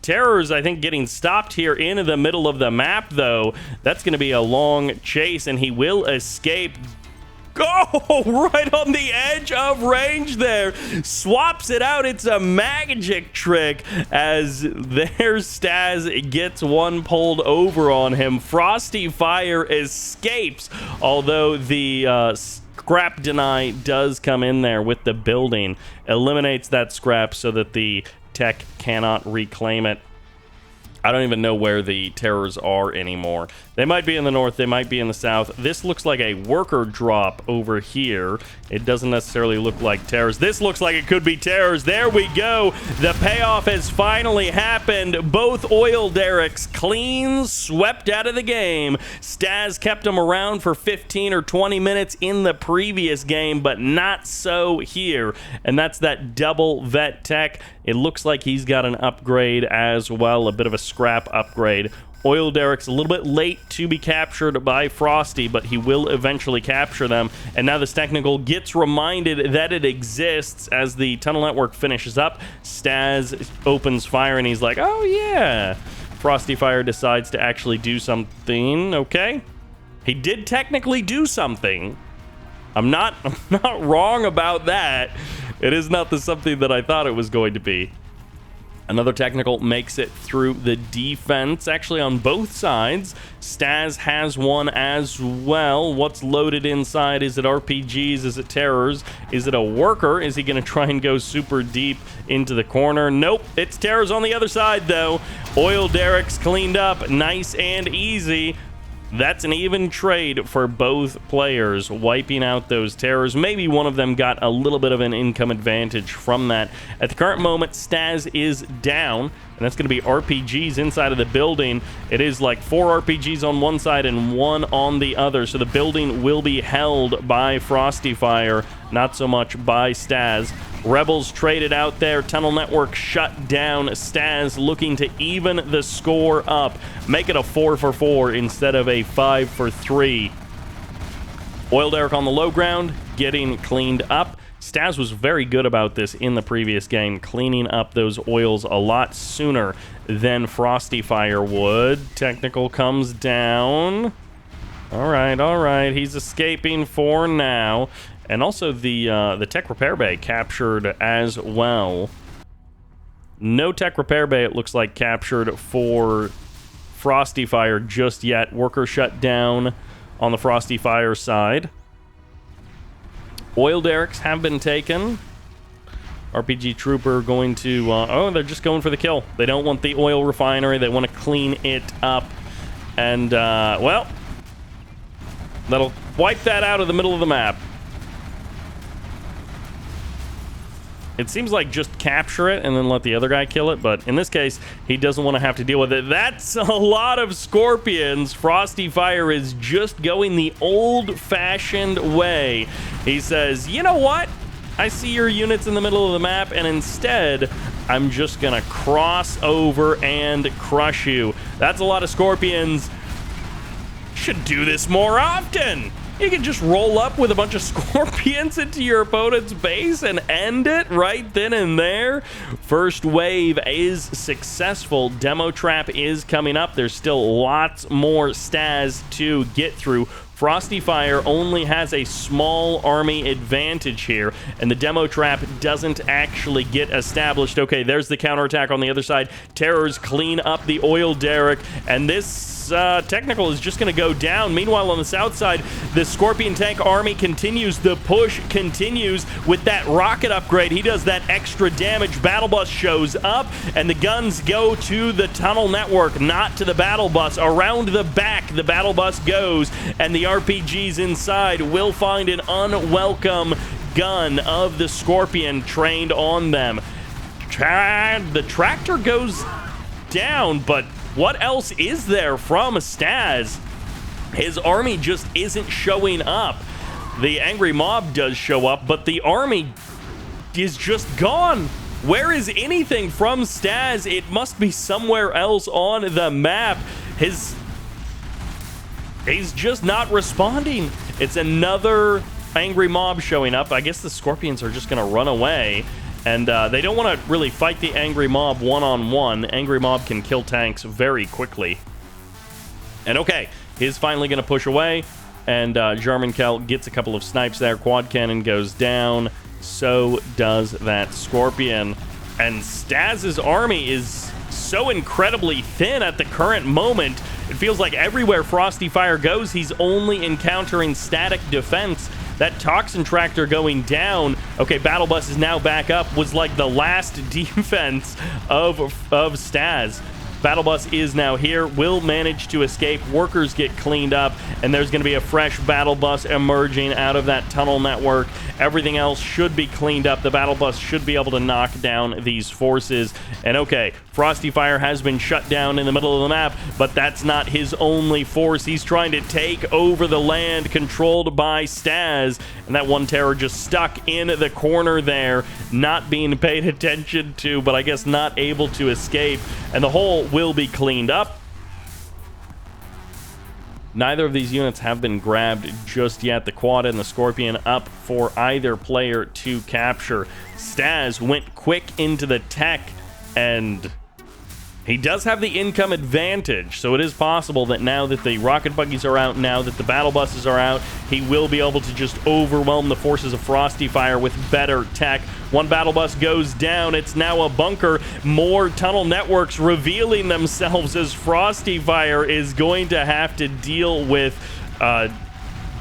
Terrors, I think, getting stopped here in the middle of the map, though. That's going to be a long chase, and he will escape. Go right on the edge of range there. Swaps it out. It's a magic trick as there's Staz gets one pulled over on him. Frosty Fire escapes, although the scrap deny does come in there with the building. Eliminates that scrap so that the tech cannot reclaim it. I don't even know where the terrors are anymore. They might be in the north, they might be in the south. This looks like a worker drop over here. It doesn't necessarily look like terrors. This looks like it could be terrors. There we go. The payoff has finally happened. Both oil derricks clean swept out of the game. Staz kept them around for 15 or 20 minutes in the previous game, but not so here. And that's that double vet tech. It looks like he's got an upgrade as well, a bit of a scrap upgrade. Oil derricks a little bit late to be captured by Frosty, but he will eventually capture them. And now this technical gets reminded that it exists as the tunnel network finishes up. Staz opens fire, and he's like, oh yeah. FrostyFire decides to actually do something. Okay. He did technically do something. I'm not wrong about that. It is not the something that I thought it was going to be. Another technical makes it through the defense, actually on both sides. Staz has one as well. What's loaded inside? Is it RPGs? Is it terrors? Is it a worker? Is he going to try and go super deep into the corner? Nope, it's terrors on the other side, though. Oil derricks cleaned up, nice and easy. That's an even trade for both players, wiping out those terrors. Maybe one of them got a little bit of an income advantage from that. At the current moment, Staz is down, and that's going to be RPGs inside of the building. It is like 4 RPGs on one side and 1 on the other, so the building will be held by FrostyFire, not so much by Staz. Rebels traded out there. Tunnel network shut down. Staz looking to even the score up. Make it a 4 for 4 instead of a 5 for 3. Oil derrick on the low ground, getting cleaned up. Staz was very good about this in the previous game, cleaning up those oils a lot sooner than FrostyFire would. Technical comes down. All right. He's escaping for now. And also the tech repair bay captured as well. No tech repair bay, it looks like, captured for FrostyFire just yet. Worker shut down on the FrostyFire side. Oil derricks have been taken. RPG trooper going to... oh, they're just going for the kill. They don't want the oil refinery. They want to clean it up. And, well, that'll wipe that out of the middle of the map. It seems like just capture it and then let the other guy kill it, but in this case, he doesn't want to have to deal with it. That's a lot of scorpions. FrostyFire is just going the old-fashioned way. He says, you know what? I see your units in the middle of the map, and instead, I'm just gonna cross over and crush you. That's a lot of scorpions. Should do this more often. You can just roll up with a bunch of scorpions into your opponent's base and end it right then and there. First wave is successful. Demo trap is coming up. There's still lots more Staz to get through. FrostyFire only has a small army advantage here, and the demo trap doesn't actually get established. Okay, there's the counterattack on the other side. Terrors clean up the oil derrick, and this technical is just going to go down. Meanwhile, on the south side, the Scorpion tank army continues. The push continues with that rocket upgrade. He does that extra damage. Battle bus shows up, and the guns go to the tunnel network, not to the battle bus. Around the back, the battle bus goes, and the RPGs inside will find an unwelcome gun of the Scorpion trained on them. The tractor goes down, but what else is there from Staz? His army just isn't showing up. The angry mob does show up, but the army is just gone. Where is anything from Staz? It must be somewhere else on the map. He's just not responding. It's another angry mob showing up. I guess the Scorpions are just going to run away. And they don't want to really fight the angry mob one-on-one. Angry mob can kill tanks very quickly. And okay, he's finally going to push away. And Jarmankel gets a couple of snipes there. Quad cannon goes down. So does that Scorpion. And Staz's army is so incredibly thin at the current moment. It feels like everywhere FrostyFire goes, he's only encountering static defense. That Toxin Tractor going down, okay, Battle Bus is now back up, was like the last defense of Staz. Battle Bus is now here, will manage to escape. Workers get cleaned up, and there's going to be a fresh Battle Bus emerging out of that tunnel network. Everything else should be cleaned up. The Battle Bus should be able to knock down these forces. And okay, FrostyFire has been shut down in the middle of the map, but that's not his only force. He's trying to take over the land controlled by Staz, and that one terror just stuck in the corner there, not being paid attention to, but I guess not able to escape, and the whole will be cleaned up. Neither of these units have been grabbed just yet. The Quad and the Scorpion up for either player to capture. Staz went quick into the tech, and He does have the income advantage, so it is possible that now that the rocket buggies are out, now that the battle buses are out, he will be able to just overwhelm the forces of Frosty Fire with better tech. One battle bus goes down. It's now a bunker. More tunnel networks revealing themselves as Frosty Fire is going to have to deal with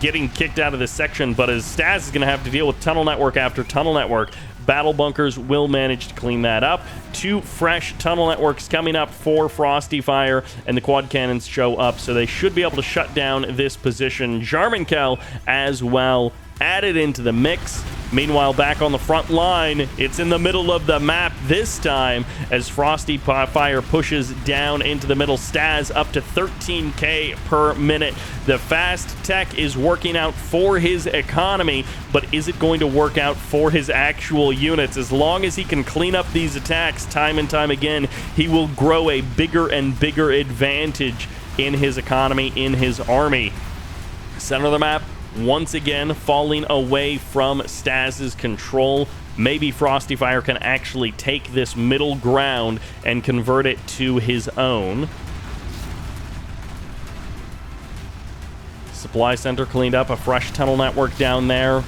getting kicked out of this section, but as Staz is going to have to deal with tunnel network after tunnel network. Battle bunkers will manage to clean that up. 2 fresh tunnel networks coming up for Frosty Fire, and the quad cannons show up, so they should be able to shut down this position. Jarmankel as well added into the mix. Meanwhile, back on the front line, it's in the middle of the map this time as Frosty Fire pushes down into the middle. Staz up to 13k per minute. The fast tech is working out for his economy, but is it going to work out for his actual units? As long as he can clean up these attacks time and time again, he will grow a bigger and bigger advantage in his economy, in his army. Center of the map, once again, falling away from Stazz's control. Maybe Frosty Fire can actually take this middle ground and convert it to his own. Supply center cleaned up, a fresh tunnel network down there.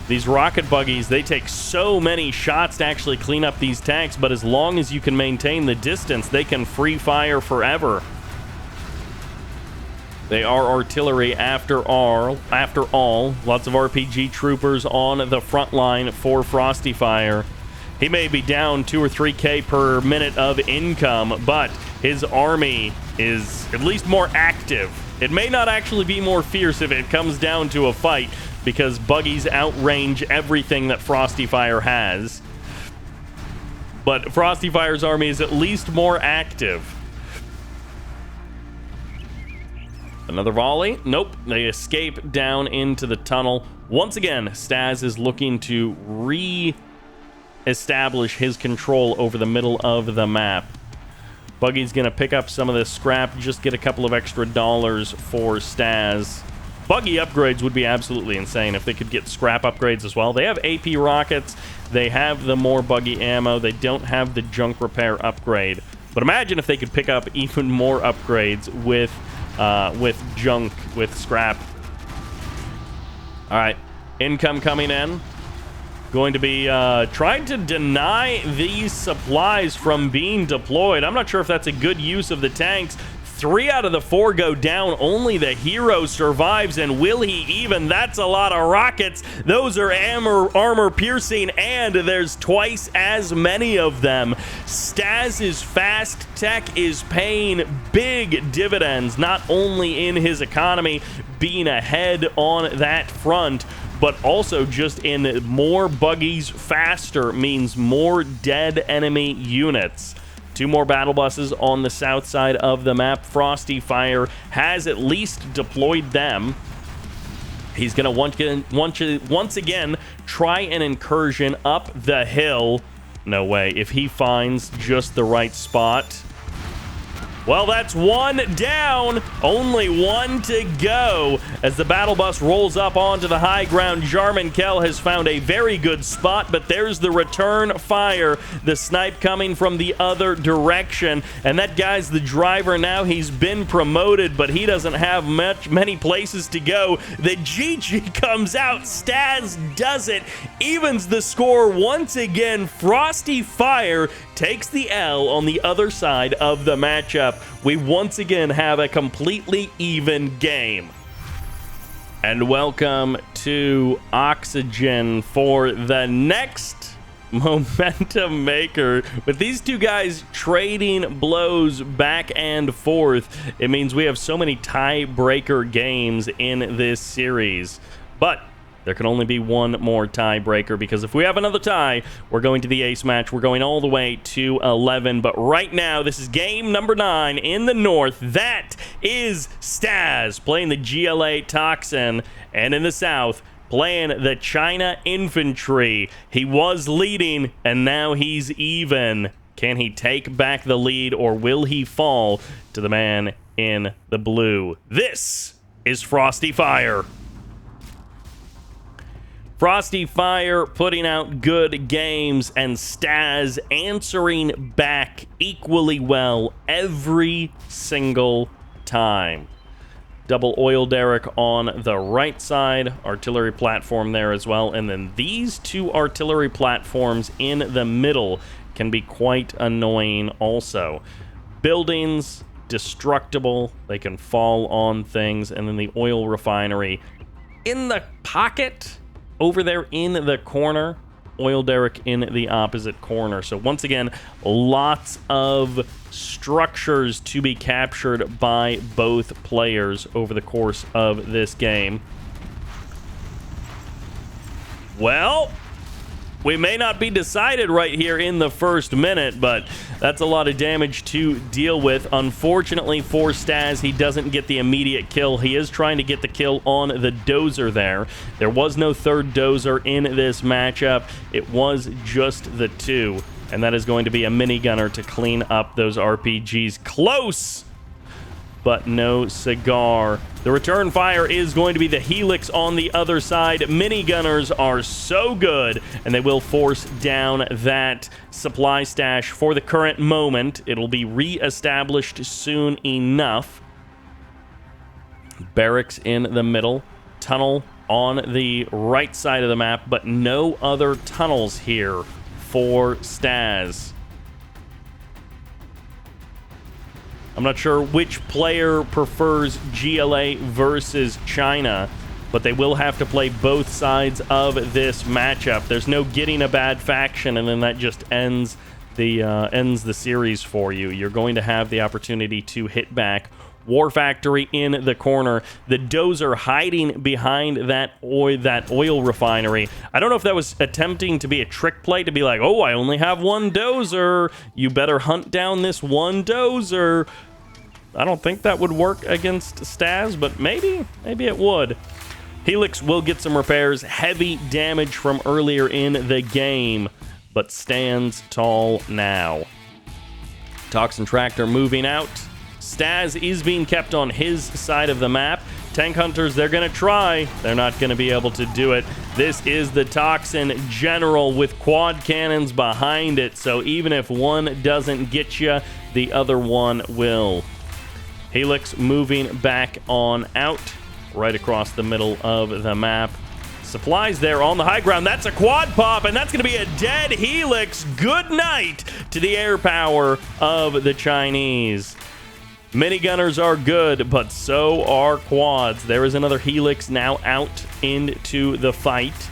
These rocket buggies, they take so many shots to actually clean up these tanks, but as long as you can maintain the distance, they can free fire forever. They are artillery after all. Lots of RPG troopers on the front line for Frosty Fire. He may be down 2 or 3k per minute of income, but his army is at least more active. It may not actually be more fierce if it comes down to a fight, because buggies outrange everything that Frosty Fire has. But Frosty Fire's army is at least more active. Another volley. Nope. They escape down into the tunnel. Once again, Staz is looking to re-establish his control over the middle of the map. Buggy's going to pick up some of this scrap, just get a couple of extra dollars for Staz. Buggy upgrades would be absolutely insane if they could get scrap upgrades as well. They have AP rockets. They have the more buggy ammo. They don't have the junk repair upgrade. But imagine if they could pick up even more upgrades with junk, with scrap. All right, income coming in. Going to be trying to deny these supplies from being deployed. I'm not sure if that's a good use of the tanks. 3 out of the 4 go down. Only the hero survives, and will he even? That's a lot of rockets. Those are armor piercing, and there's twice as many of them. Staz's fast tech is paying big dividends, not only in his economy being ahead on that front, but also just in more buggies faster means more dead enemy units. 2 more battle buses on the south side of the map. Frosty Fire has at least deployed them. He's going to once again try an incursion up the hill. No way. If he finds just the right spot. Well, that's 1 down. Only 1 to go. As the battle bus rolls up onto the high ground, Jarmankel has found a very good spot, but there's the return fire. The snipe coming from the other direction. And that guy's the driver now. He's been promoted, but he doesn't have many places to go. The GG comes out. Staz does it. Evens the score once again. Frosty Fire takes the L on the other side of the matchup. We once again have a completely even game. And welcome to Oxygen for the next momentum maker. With these 2 guys trading blows back and forth, it means we have so many tiebreaker games in this series. But there can only be 1 more tiebreaker, because if we have another tie, we're going to the ace match. We're going all the way to 11. But right now, this is game number 9 in the north. That is Staz playing the GLA Toxin. And in the south, playing the China Infantry. He was leading, and now he's even. Can he take back the lead, or will he fall to the man in the blue? This is Frosty Fire. Frosty Fire putting out good games, and Staz answering back equally well every single time. Double oil derrick on the right side, artillery platform there as well, and then these two artillery platforms in the middle can be quite annoying also. Buildings, destructible, they can fall on things, and then the oil refinery in the pocket over there in the corner, oil derrick in the opposite corner. So once again, lots of structures to be captured by both players over the course of this game. Well, we may not be decided right here in the first minute, but that's a lot of damage to deal with. Unfortunately for Staz, he doesn't get the immediate kill. He is trying to get the kill on the dozer there. There was no third dozer in this matchup. It was just the two, and that is going to be a minigunner to clean up those RPGs. Close, but no cigar. The return fire is going to be the Helix on the other side. Minigunners are so good, and they will force down that supply stash for the current moment. It'll be re-established soon enough. Barracks in the middle. Tunnel on the right side of the map, but no other tunnels here for Staz. I'm not sure which player prefers GLA versus China, but they will have to play both sides of this matchup. There's no getting a bad faction, and then that just ends the series for you. You're going to have the opportunity to hit back. War Factory in the corner. The dozer hiding behind that oil refinery. I don't know if that was attempting to be a trick play, to be like, oh, I only have one dozer. You better hunt down this one dozer. I don't think that would work against Staz, but maybe it would. Helix will get some repairs. Heavy damage from earlier in the game, but stands tall now. Toxin Tractor moving out. Staz is being kept on his side of the map. Tank Hunters, they're going to try. They're not going to be able to do it. This is the Toxin General with quad cannons behind it, so even if one doesn't get you, the other one will. Helix moving back on out, right across the middle of the map. Supplies there on the high ground. That's a quad pop, and that's going to be a dead Helix. Good night to the air power of the Chinese. Minigunners are good, but so are quads. There is another Helix now out into the fight.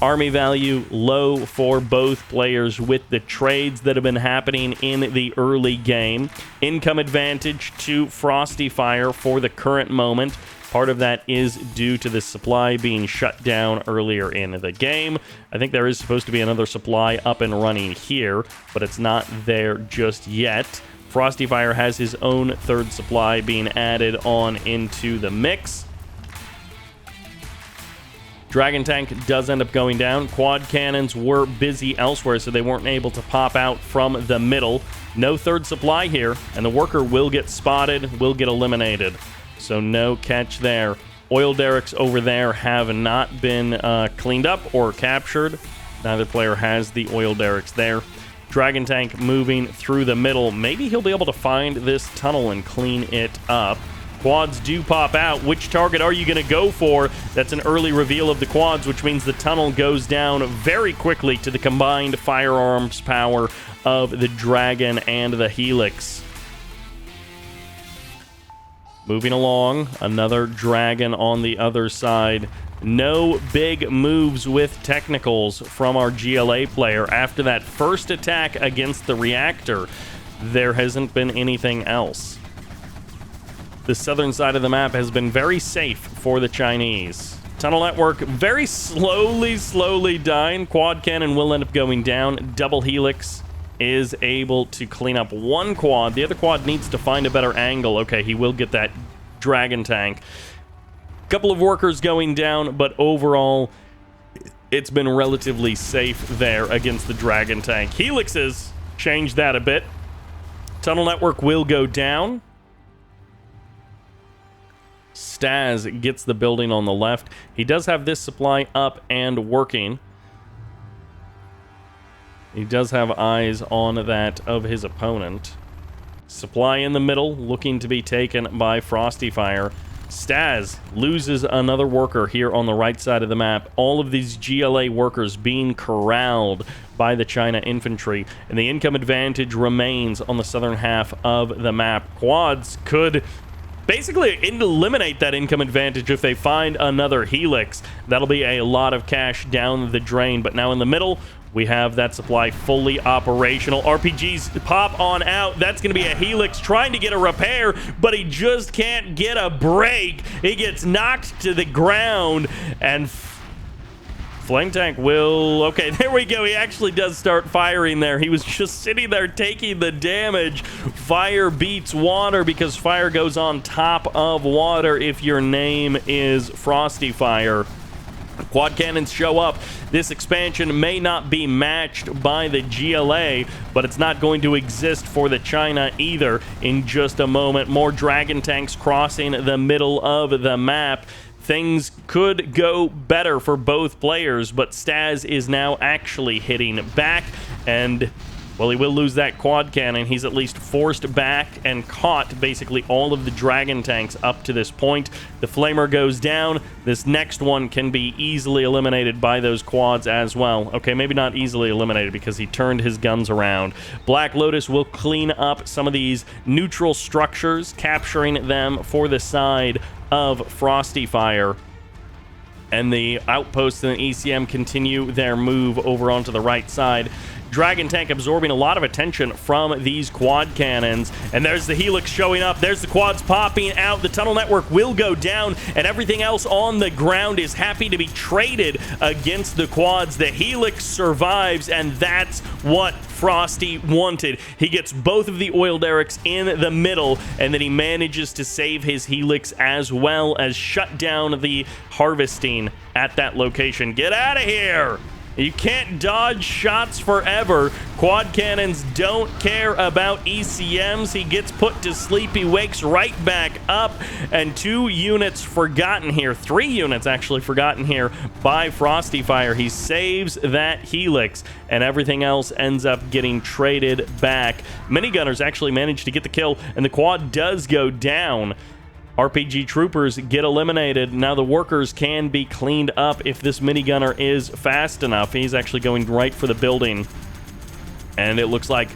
Army value low for both players with the trades that have been happening in the early game. Income advantage to Frosty Fire for the current moment. Part of that is due to the supply being shut down earlier in the game. I think there is supposed to be another supply up and running here, but it's not there just yet. Frosty Fire has his own third supply being added on into the mix. Dragon Tank does end up going down. Quad cannons were busy elsewhere, so they weren't able to pop out from the middle. No third supply here, and the worker will get spotted, will get eliminated. So no catch there. Oil derricks over there have not been cleaned up or captured. Neither player has the oil derricks there. Dragon Tank moving through the middle. Maybe he'll be able to find this tunnel and clean it up. Quads do pop out. Which target are you going to go for? That's an early reveal of the quads, which means the tunnel goes down very quickly to the combined firearms power of the Dragon and the Helix. Moving along, another Dragon on the other side. No big moves with technicals from our GLA player. After that first attack against the reactor, there hasn't been anything else. The southern side of the map has been very safe for the Chinese. Tunnel network very slowly dying. Quad cannon will end up going down. Double Helix is able to clean up one quad. The other quad needs to find a better angle. Okay, he will get that Dragon Tank. Couple of workers going down, but overall, it's been relatively safe there against the Dragon Tank. Helixes changed that a bit. Tunnel network will go down. Staz gets the building on the left. He does have this supply up and working. He does have eyes on that of his opponent. Supply in the middle, looking to be taken by FrostyFire. Staz loses another worker here on the right side of the map. All of these GLA workers being corralled by the China infantry, and the income advantage remains on the southern half of the map. Quads could basically eliminate that income advantage if they find another helix. That'll be a lot of cash down the drain, but now in the middle, we have that supply fully operational. RPGs pop on out. That's going to be a helix trying to get a repair, but he just can't get a break. He gets knocked to the ground, and Flame Tank will... Okay, there we go. He actually does start firing there. He was just sitting there taking the damage. Fire beats water because fire goes on top of water if your name is FrostyFire. Quad cannons show up. This expansion may not be matched by the GLA, but it's not going to exist for the China either. In just a moment, more dragon tanks crossing the middle of the map. Things could go better for both players, but Staz is now actually hitting back, and well, he will lose that quad cannon. He's at least forced back and caught basically all of the dragon tanks up to this point. The flamer goes down. This next one can be easily eliminated by those quads as well. Okay, maybe not easily eliminated because he turned his guns around. Black Lotus will clean up some of these neutral structures, capturing them for the side of FrostyFire. And the outposts and the ECM continue their move over onto the right side. Dragon tank absorbing a lot of attention from these quad cannons, and there's the helix showing up. There's the quads popping out. The tunnel network will go down, and everything else on the ground is happy to be traded against the quads. The helix survives, and that's what Frosty wanted. He gets both of the oil derricks in the middle, and then he manages to save his helix as well as shut down the harvesting at that location. Get out of here! You can't dodge shots forever. Quad cannons don't care about ECMs. He gets put to sleep. He wakes right back up. And 2 units forgotten here. 3 units actually forgotten here by FrostyFire. He saves that helix, and everything else ends up getting traded back. Minigunners actually managed to get the kill, and the quad does go down. RPG troopers get eliminated. Now the workers can be cleaned up if this minigunner is fast enough. He's actually going right for the building, and it looks like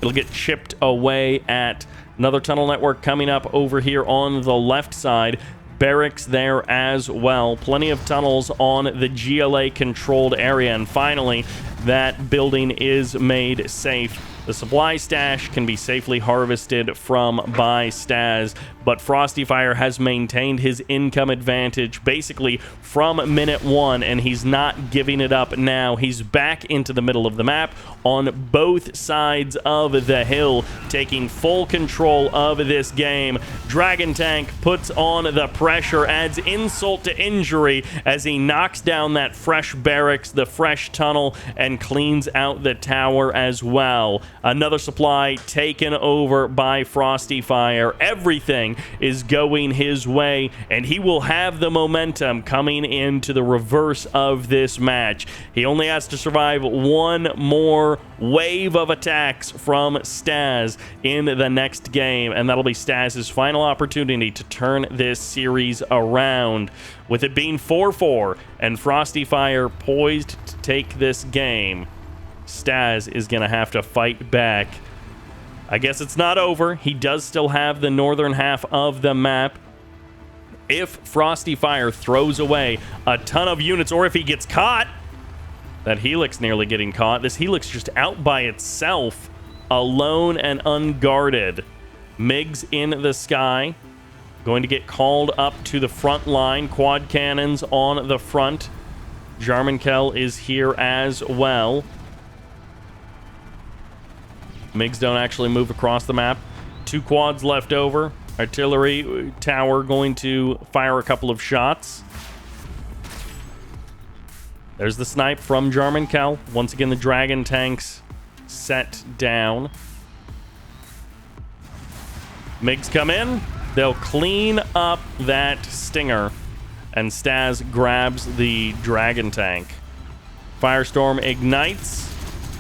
it'll get chipped away at another tunnel network coming up over here on the left side. Barracks there as well. Plenty of tunnels on the GLA controlled area, and finally that building is made safe. The supply stash can be safely harvested from by Staz, but FrostyFire has maintained his income advantage basically from minute 1, and he's not giving it up now. He's back into the middle of the map on both sides of the hill, taking full control of this game. Dragon Tank puts on the pressure, adds insult to injury as he knocks down that fresh barracks, the fresh tunnel, and cleans out the tower as well. Another supply taken over by FrostyFire. Everything is going his way, and he will have the momentum coming into the reverse of this match. He only has to survive one more wave of attacks from Staz in the next game, and that'll be Staz's final opportunity to turn this series around. With it being 4-4 and FrostyFire poised to take this game, Staz is going to have to fight back. I guess it's not over. He does still have the northern half of the map. If FrostyFire throws away a ton of units, or if he gets caught, that helix nearly getting caught. This helix just out by itself, alone and unguarded. MiGs in the sky. Going to get called up to the front line. Quad cannons on the front. Jarmankel is here as well. MiGs don't actually move across the map. 2 quads left over. Artillery tower going to fire a couple of shots. There's the snipe from Jarmankel. Once again, the dragon tanks set down. MiGs come in. They'll clean up that Stinger, and Staz grabs the Dragon Tank. Firestorm ignites.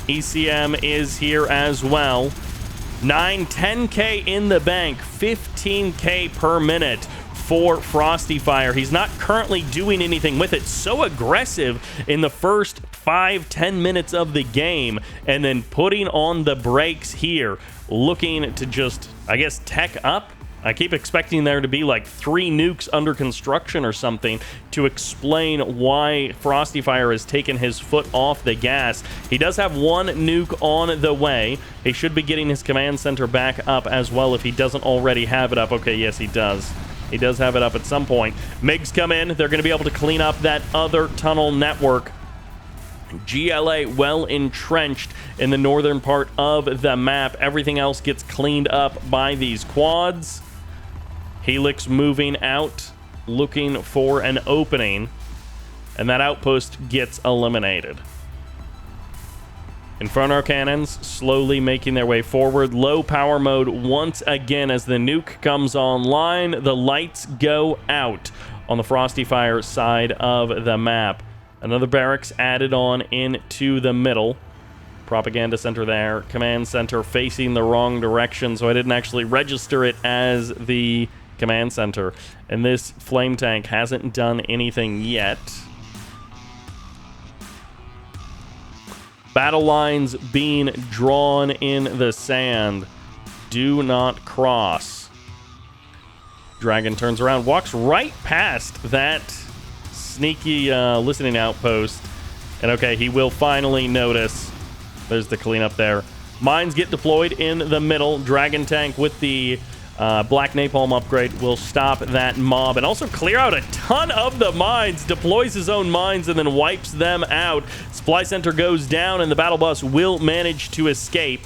ECM is here as well. 10K in the bank, 15K per minute for Frosty Fire. He's not currently doing anything with it. So aggressive in the first 5-10 minutes of the game, and then putting on the brakes here, looking to just, I guess, tech up. I keep expecting there to be like 3 nukes under construction or something to explain why Frosty Fire has taken his foot off the gas. He does have 1 nuke on the way. He should be getting his command center back up as well if he doesn't already have it up. Okay, yes, he does. He does have it up at some point. MiGs come in. They're going to be able to clean up that other tunnel network. GLA well entrenched in the northern part of the map. Everything else gets cleaned up by these quads. Helix moving out, looking for an opening, and that outpost gets eliminated. Inferno cannons slowly making their way forward. Low power mode once again as the nuke comes online. The lights go out on the Frosty Fire side of the map. Another barracks added on into the middle. Propaganda center there. Command center facing the wrong direction, so I didn't actually register it as the command center. And this flame tank hasn't done anything yet. Battle lines being drawn in the sand. Do not cross. Dragon turns around, walks right past that sneaky listening outpost. And okay, he will finally notice. There's the cleanup there. Mines get deployed in the middle. Dragon tank with the Black Napalm upgrade will stop that mob and also clear out a ton of the mines, deploys his own mines, and then wipes them out. Supply center goes down, and the battle bus will manage to escape.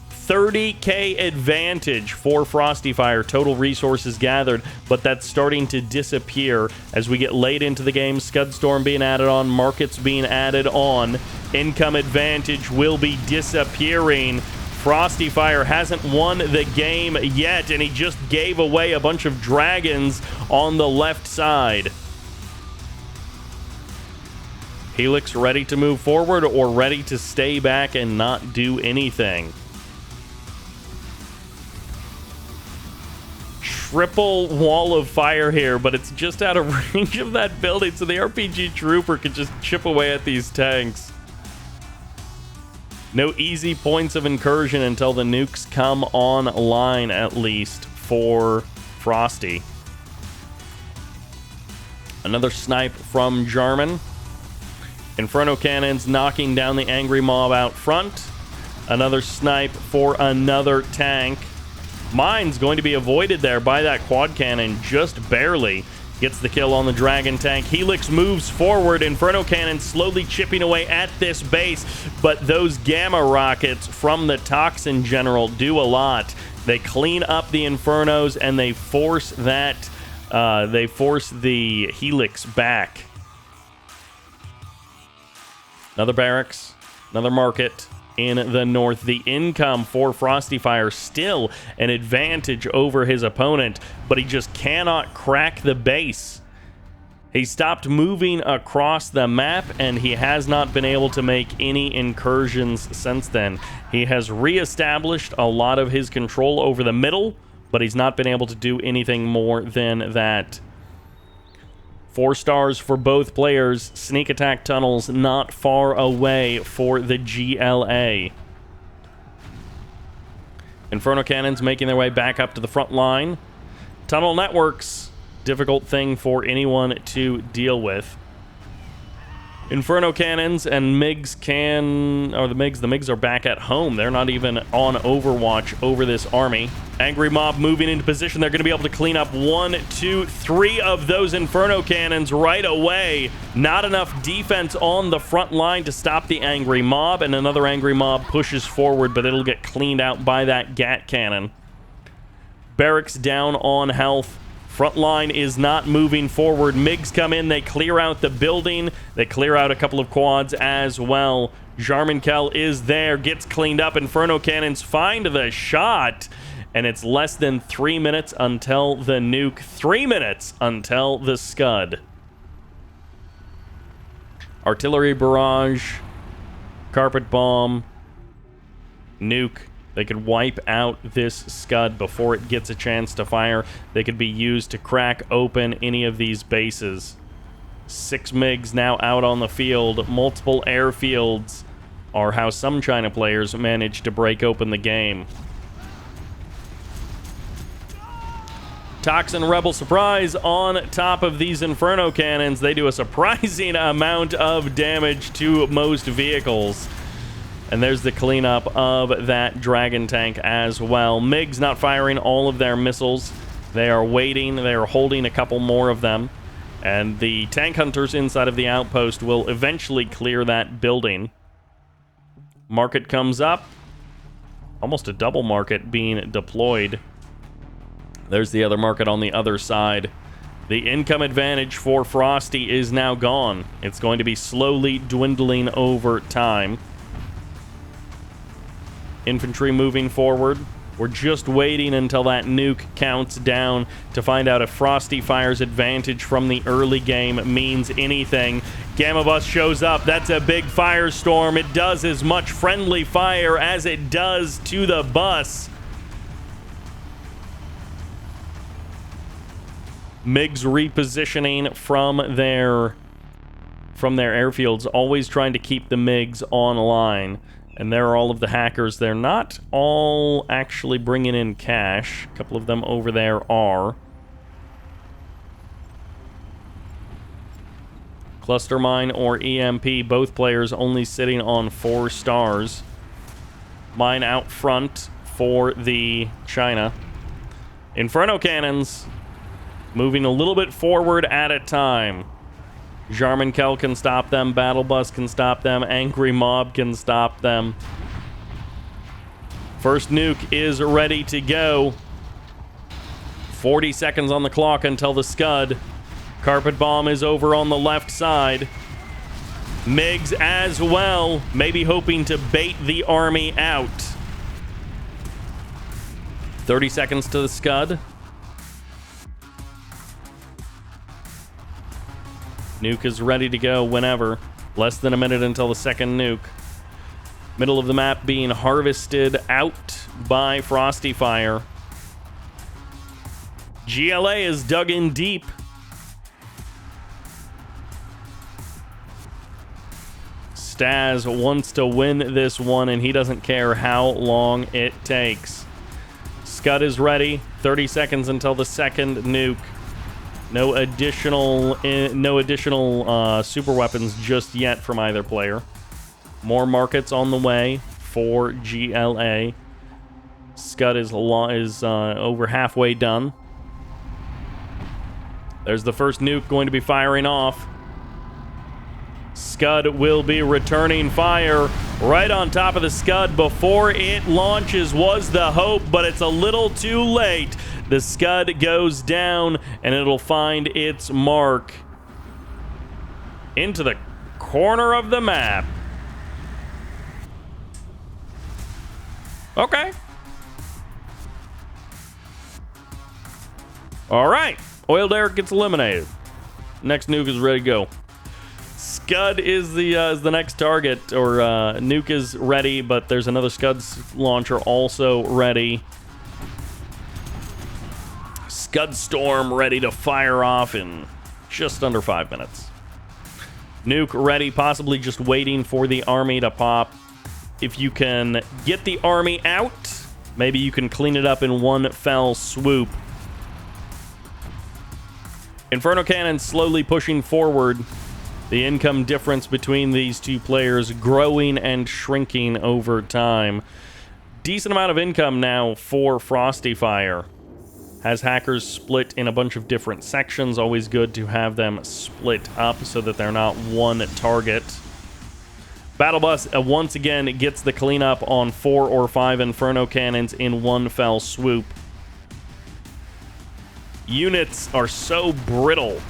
30K advantage for Frosty Fire, total resources gathered, but that's starting to disappear as we get late into the game. Scudstorm being added on, markets being added on. Income advantage will be disappearing. Frosty Fire hasn't won the game yet, and he just gave away a bunch of dragons on the left side. Helix ready to move forward or ready to stay back and not do anything? Triple wall of fire here, but it's just out of range of that building, so the RPG Trooper can just chip away at these tanks. No easy points of incursion until the nukes come online, at least, for Frosty. Another snipe from Jarman. Inferno cannons knocking down the angry mob out front. Another snipe for another tank. Mine's going to be avoided there by that quad cannon, just barely. Gets the kill on the Dragon tank. Helix moves forward. Inferno cannon slowly chipping away at this base, but those gamma rockets from the Toxin General do a lot. They clean up the Infernos and they force that. They force the Helix back. Another barracks, another market in the north. The income for Frosty Fire still an advantage over his opponent, but he just cannot crack the base. He stopped moving across the map, and he has not been able to make any incursions since then. He has reestablished a lot of his control over the middle, but he's not been able to do anything more than that. 4 stars for both players. Sneak attack tunnels not far away for the GLA. Inferno cannons making their way back up to the front line. Tunnel networks, difficult thing for anyone to deal with. Inferno cannons and MiGs the MiGs are back at home. They're not even on Overwatch over this army. Angry mob moving into position. They're going to be able to clean up 1, 2, 3 of those Inferno cannons right away. Not enough defense on the front line to stop the angry mob, and another angry mob pushes forward, but it'll get cleaned out by that Gat cannon. Barracks down on health. Front line is not moving forward. MiGs come in, they clear out the building. They clear out a couple of quads as well. Jarmankel is there, gets cleaned up. Inferno cannons find the shot, And it's less than 3 minutes until the nuke. 3 minutes until the scud. Artillery barrage, carpet bomb, nuke. They could wipe out this scud before it gets a chance to fire. They could be used to crack open any of these bases. 6 MiGs now out on the field. Multiple airfields are how some China players manage to break open the game. Toxin Rebel Surprise on top of these Inferno Cannons. They do a surprising amount of damage to most vehicles. And there's the cleanup of that Dragon Tank as well. MiGs not firing all of their missiles. They are waiting. They are holding a couple more of them. And the tank hunters inside of the outpost will eventually clear that building. Market comes up. Almost a double market being deployed. There's the other market on the other side. The income advantage for Frosty is now gone. It's going to be slowly dwindling over time. Infantry moving forward. We're just waiting until that nuke counts down to find out if Frosty Fire's advantage from the early game means anything. Gamma Bus shows up. That's a big firestorm. It does as much friendly fire as it does to the bus. MiGs repositioning from their airfields, always trying to keep the MiGs online. And there are all of the hackers. They're not all actually bringing in cash. A couple of them over there are. Cluster Mine or EMP, both players only sitting on 4 stars. Mine out front for the China. Inferno Cannons moving a little bit forward at a time. Jarman Kell can stop them. Battle Bus can stop them. Angry Mob can stop them. First nuke is ready to go. 40 seconds on the clock until the scud. Carpet bomb is over on the left side. MiGs as well, maybe hoping to bait the army out. 30 seconds to the scud. Nuke is ready to go whenever. Less than a minute until the second nuke. Middle of the map being harvested out by Frosty Fire. GLA is dug in deep. Staz wants to win this one, and he doesn't care how long it takes. Scud is ready. 30 seconds until the second nuke. No additional super weapons just yet from either player. More markets on the way for GLA. Scud is over halfway done. There's the first nuke going to be firing off. Scud will be returning fire right on top of the Scud before it launches was the hope, but it's a little too late. The Scud goes down, and it'll find its mark into the corner of the map. Okay. All right. Oil Derrick gets eliminated. Next nuke is ready to go. Scud is the next target, or nuke is ready, but there's another Scud launcher also ready. Scud Storm ready to fire off in just under 5 minutes. Nuke ready, possibly just waiting for the army to pop. If you can get the army out, maybe you can clean it up in one fell swoop. Inferno Cannon slowly pushing forward. The income difference between these two players growing and shrinking over time. Decent amount of income now for Frosty Fire. Has hackers split in a bunch of different sections. Always good to have them split up so that they're not one target. Battle Bus once again gets the cleanup on 4 or 5 Inferno Cannons in one fell swoop. Units are so brittle.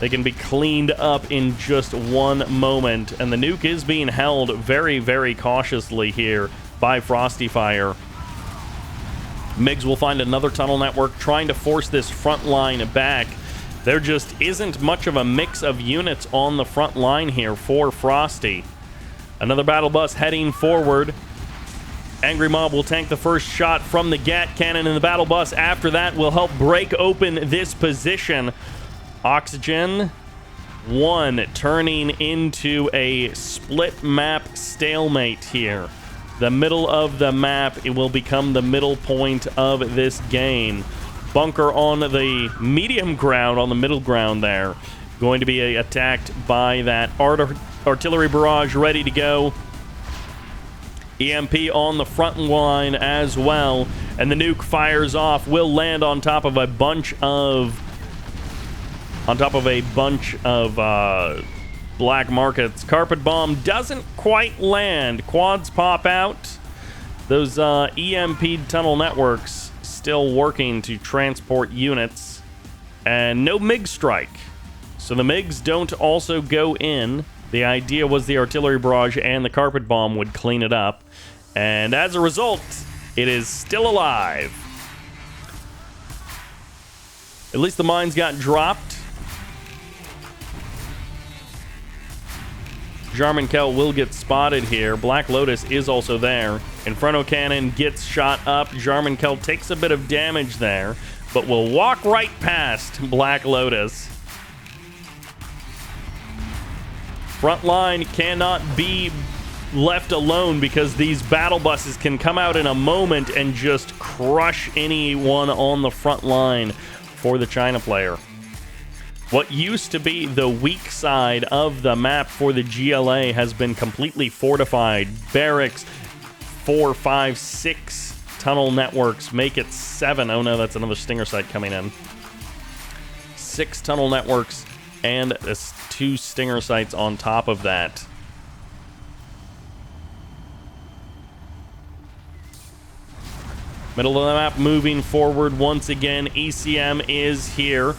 They can be cleaned up in just one moment, and the nuke is being held very, very cautiously here by Frosty Fire. MiGs will find another tunnel network, trying to force this front line back. There just isn't much of a mix of units on the front line here for Frosty. Another battle bus heading forward. Angry Mob will tank the first shot from the Gat cannon, and the battle bus after that will help break open this position. Oxygen 1 turning into a split map stalemate here. The middle of the map, it will become the middle point of this game. Bunker on the medium ground, on the middle ground there, going to be attacked by that artillery barrage ready to go. EMP on the front line as well, and the nuke fires off, will land on top of a bunch of black markets. Carpet bomb doesn't quite land. Quads pop out. Those EMP'd tunnel networks still working to transport units, and no MiG strike, so the MiGs don't also go in. The idea was the artillery barrage and the carpet bomb would clean it up, and as a result, it is still alive. At least the mines got dropped. Jarmankel will get spotted here. Black Lotus is also there. Inferno Cannon gets shot up. Jarmankel takes a bit of damage there, but will walk right past Black Lotus. Front line cannot be left alone because these battle buses can come out in a moment and just crush anyone on the front line for the China player. What used to be the weak side of the map for the GLA has been completely fortified. Barracks, 4, 5, 6 tunnel networks make it 7. Oh no, that's another Stinger site coming in. 6 tunnel networks and 2 Stinger sites on top of that. Middle of the map moving forward once again. ECM is here.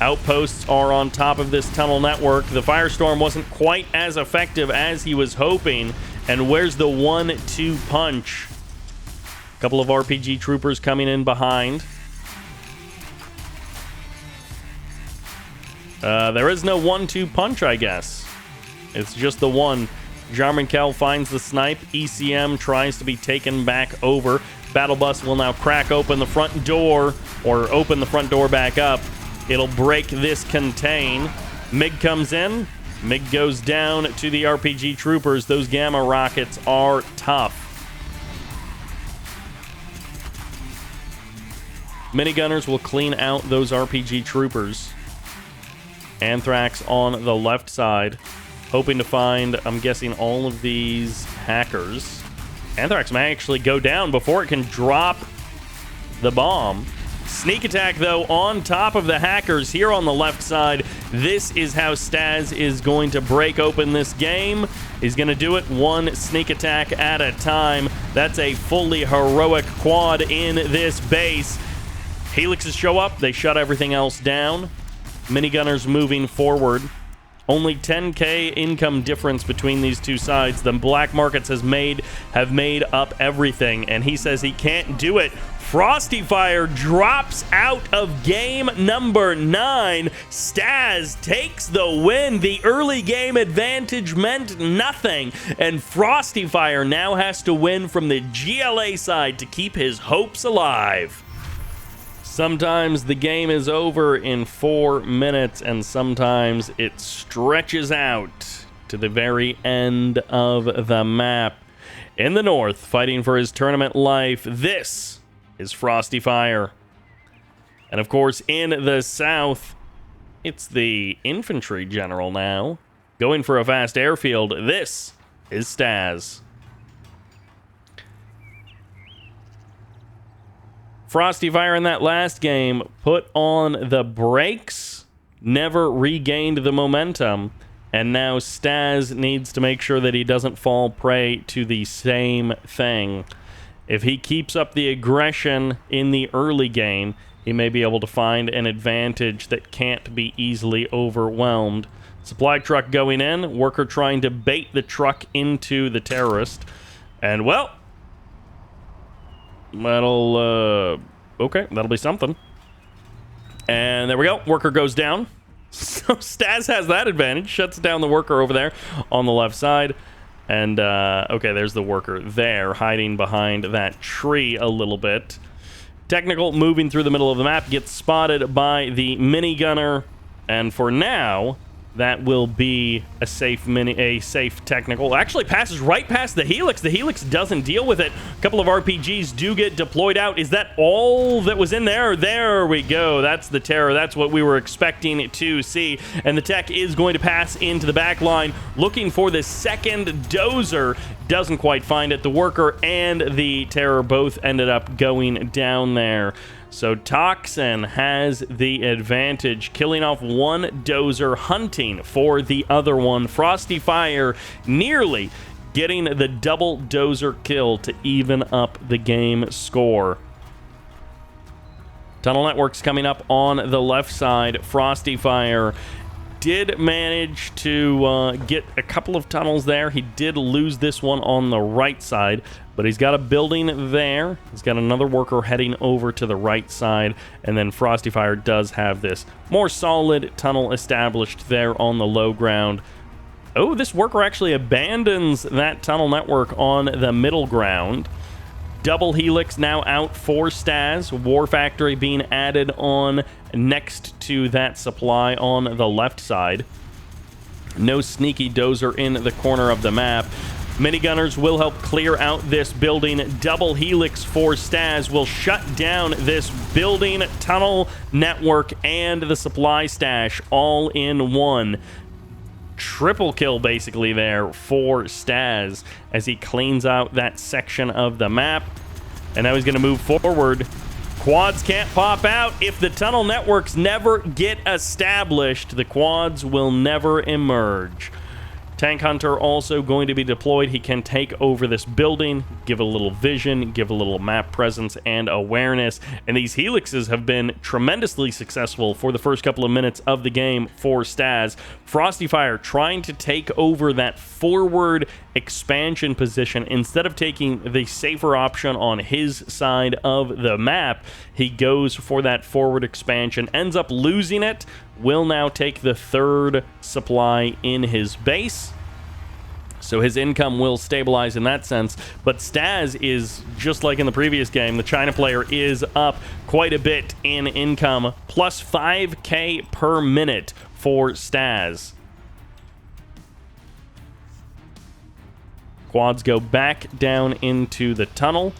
Outposts are on top of this tunnel network. The Firestorm wasn't quite as effective as he was hoping. And where's the 1-2 punch? A couple of RPG troopers coming in behind. There is no 1-2 punch, I guess. It's just the one. Jarmankel finds the snipe. ECM tries to be taken back over. Battle Bus will now crack open the front door, or open the front door back up. It'll break this contain. MiG comes in. MiG goes down to the RPG troopers. Those gamma rockets are tough. Minigunners will clean out those RPG troopers. Anthrax on the left side, hoping to find, I'm guessing, all of these hackers. Anthrax may actually go down before it can drop the bomb. Sneak attack, though, on top of the hackers here on the left side. This is how Staz is going to break open this game. He's going to do it one sneak attack at a time. That's a fully heroic quad in this base. Helixes show up. They shut everything else down. Minigunners moving forward. Only 10k income difference between these two sides. The black markets have made up everything, and he says he can't do it. Frosty Fire drops out of game number 9. Staz takes the win. The early game advantage meant nothing, and Frosty Fire now has to win from the GLA side to keep his hopes alive. Sometimes the game is over in 4 minutes, and sometimes it stretches out to the very end of the map. In the north, fighting for his tournament life, this is Frosty Fire. And of course, in the south, it's the infantry general now. Going for a fast airfield, this is Staz. Frosty Fire in that last game put on the brakes, never regained the momentum, and now Staz needs to make sure that he doesn't fall prey to the same thing. If he keeps up the aggression in the early game, he may be able to find an advantage that can't be easily overwhelmed. Supply truck going in, worker trying to bait the truck into the terrorist, and well, Okay, that'll be something. And there we go. Worker goes down. So Staz has that advantage. Shuts down the worker over there on the left side. And, okay, there's the worker there, hiding behind that tree a little bit. Technical, moving through the middle of the map, gets spotted by the minigunner. And for now, that will be a safe technical. Actually passes right past the Helix. The Helix doesn't deal with it. A couple of RPGs do get deployed out. Is that all that was in there? There we go. That's the terror. That's what we were expecting to see. And the tech is going to pass into the back line, looking for the second dozer. Doesn't quite find it. The worker and the terror both ended up going down there. So Toxin has the advantage, killing off one dozer, hunting for the other one. Frosty Fire nearly getting the double dozer kill to even up the game score. Tunnel Networks coming up on the left side. Frosty Fire did manage to get a couple of tunnels there. He did lose this one on the right side, but he's got a building there. He's got another worker heading over to the right side, and then Frosty Fire does have this more solid tunnel established there on the low ground. Oh, this worker actually abandons that tunnel network on the middle ground. Double Helix now out for Staz. War Factory being added on next to that supply on the left side. No sneaky dozer in the corner of the map. Minigunners will help clear out this building. Double Helix for Staz will shut down this building, tunnel network, and the supply stash all in one. Triple kill basically there for Staz as he cleans out that section of the map. And now he's going to move forward. Quads can't pop out. If the tunnel networks never get established, the quads will never emerge. Tank Hunter also going to be deployed. He can take over this building, give a little vision, give a little map presence and awareness. And these Helixes have been tremendously successful for the first couple of minutes of the game for Staz. Frosty Fire trying to take over that forward expansion position. Instead of taking the safer option on his side of the map, he goes for that forward expansion, ends up losing it, will now take the third supply in his base. So his income will stabilize in that sense. But Staz is, just like in the previous game, the China player is up quite a bit in income. Plus 5K per minute for Staz. Quads go back down into the tunnel.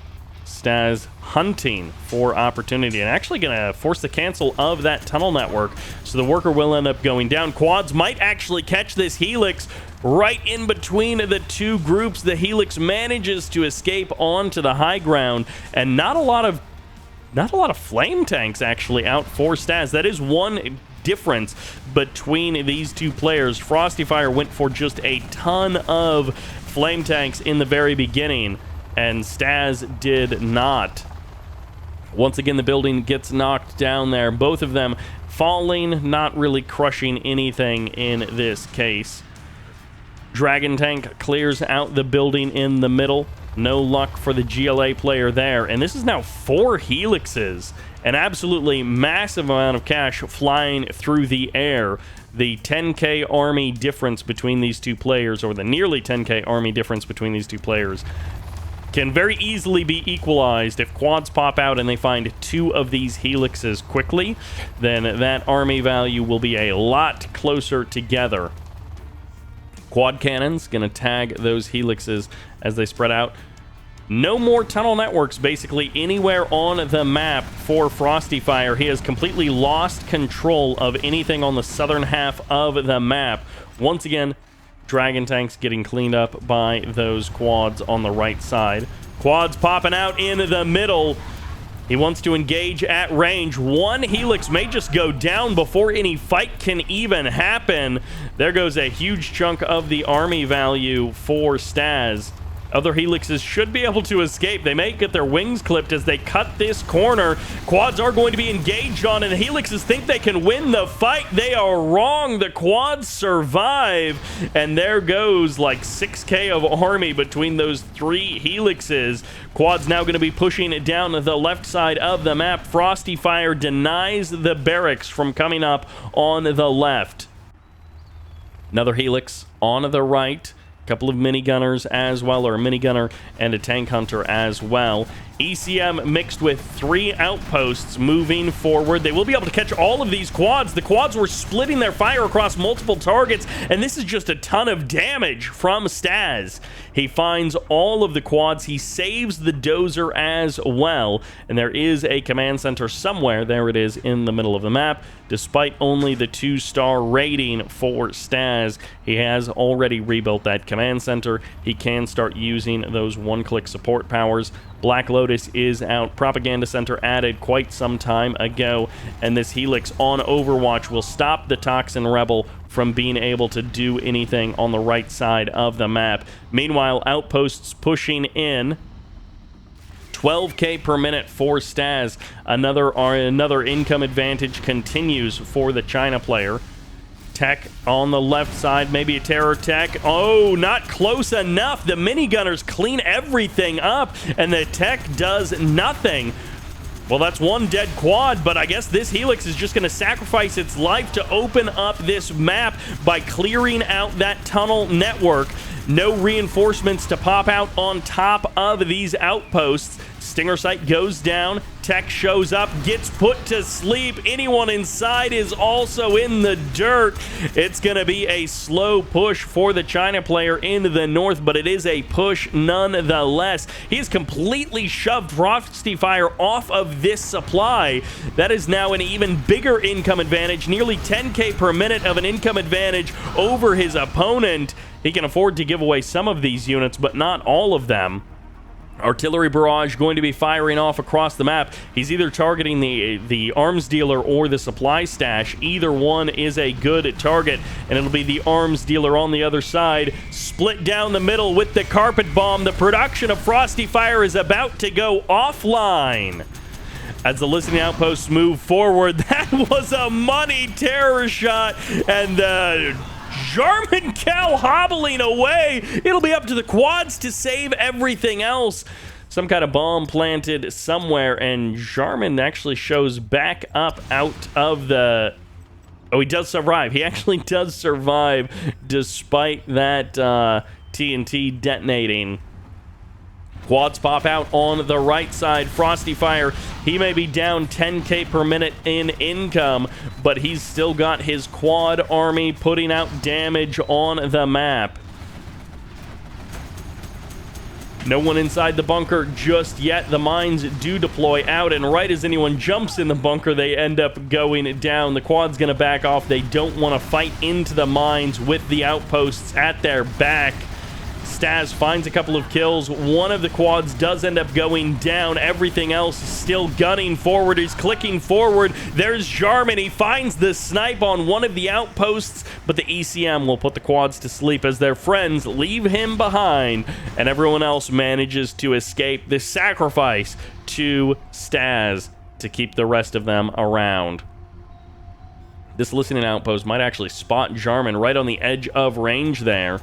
Staz hunting for opportunity and actually going to force the cancel of that tunnel network. So the worker will end up going down. Quads might actually catch this Helix right in between the two groups. The Helix manages to escape onto the high ground, and not a lot of flame tanks actually out for Staz. That is one difference between these two players. Frosty Fire went for just a ton of flame tanks in the very beginning, and Staz did not. Once again, the building gets knocked down there. Both of them falling, not really crushing anything in this case. Dragon Tank clears out the building in the middle. No luck for the GLA player there. And this is now 4 Helixes. An absolutely massive amount of cash flying through the air. The 10K army difference between these two players, or the nearly 10K army difference between these two players, can very easily be equalized. If quads pop out and they find 2 of these Helixes quickly, then that army value will be a lot closer together. Quad cannons gonna tag those Helixes as they spread out. No more tunnel networks basically anywhere on the map for Frosty Fire. He has completely lost control of anything on the southern half of the map. Once again, Dragon Tanks getting cleaned up by those quads on the right side. Quads popping out in the middle. He wants to engage at range. One Helix may just go down before any fight can even happen. There goes a huge chunk of the army value for Staz. Other helixes should be able to escape. They may get their wings clipped as they cut this corner. Quads are going to be engaged on, and the helixes think they can win the fight. They are wrong. The quads survive, and there goes like 6k of army between those 3 helixes. Quad's now going to be pushing it down the left side of the map. Frosty Fire denies the barracks from coming up on the left. Another helix on the right. Couple of minigunners as well, or a minigunner and a tank hunter as well. ECM mixed with 3 outposts moving forward. They will be able to catch all of these quads. The quads were splitting their fire across multiple targets, and this is just a ton of damage from Staz. He finds all of the quads. He saves the dozer as well, and there is a command center somewhere. There it is in the middle of the map. Despite only the 2-star rating for Staz, he has already rebuilt that command center. He can start using those one-click support powers. Black Lotus is out. Propaganda Center added quite some time ago, and this Helix on Overwatch will stop the Toxin Rebel from being able to do anything on the right side of the map. Meanwhile, outposts pushing in. 12k per minute for Staz. Another income advantage continues for the China player. Tech on the left side, maybe a terror tech. Oh, not close enough. The minigunners clean everything up, and the tech does nothing. Well, that's one dead quad, but I guess this Helix is just going to sacrifice its life to open up this map by clearing out that tunnel network. No reinforcements to pop out on top of these outposts. Stinger sight goes down. Tech shows up, gets put to sleep. Anyone inside is also in the dirt. It's going to be a slow push for the China player into the north, but it is a push nonetheless. He has completely shoved Frosty Fire off of this supply. That is now an even bigger income advantage, nearly 10k per minute of an income advantage over his opponent. He can afford to give away some of these units, but not all of them. Artillery barrage going to be firing off across the map. He's either targeting the arms dealer or the supply stash. Either one is a good target, and it'll be the arms dealer on the other side. Split down the middle with the carpet bomb. The production of Frosty Fire is about to go offline. As the listening outposts move forward, that was a money terror shot, and the Jarman cow hobbling away. It'll be up to the quads to save everything else. Some kind of bomb planted somewhere, and Jarman actually shows back up out of the... Oh, he does survive. He actually does survive despite that TNT detonating. Quads pop out on the right side. Frosty Fire, he may be down 10k per minute in income, but he's still got his quad army putting out damage on the map. No one inside the bunker just yet. The mines do deploy out, and right as anyone jumps in the bunker, they end up going down. The quad's going to back off. They don't want to fight into the mines with the outposts at their back. Staz finds a couple of kills. One of the quads does end up going down. Everything else is still gunning forward. He's clicking forward. There's Jarman. He finds the snipe on one of the outposts, but the ECM will put the quads to sleep as their friends leave him behind, and everyone else manages to escape. The sacrifice to Staz to keep the rest of them around. This listening outpost might actually spot Jarman right on the edge of range there.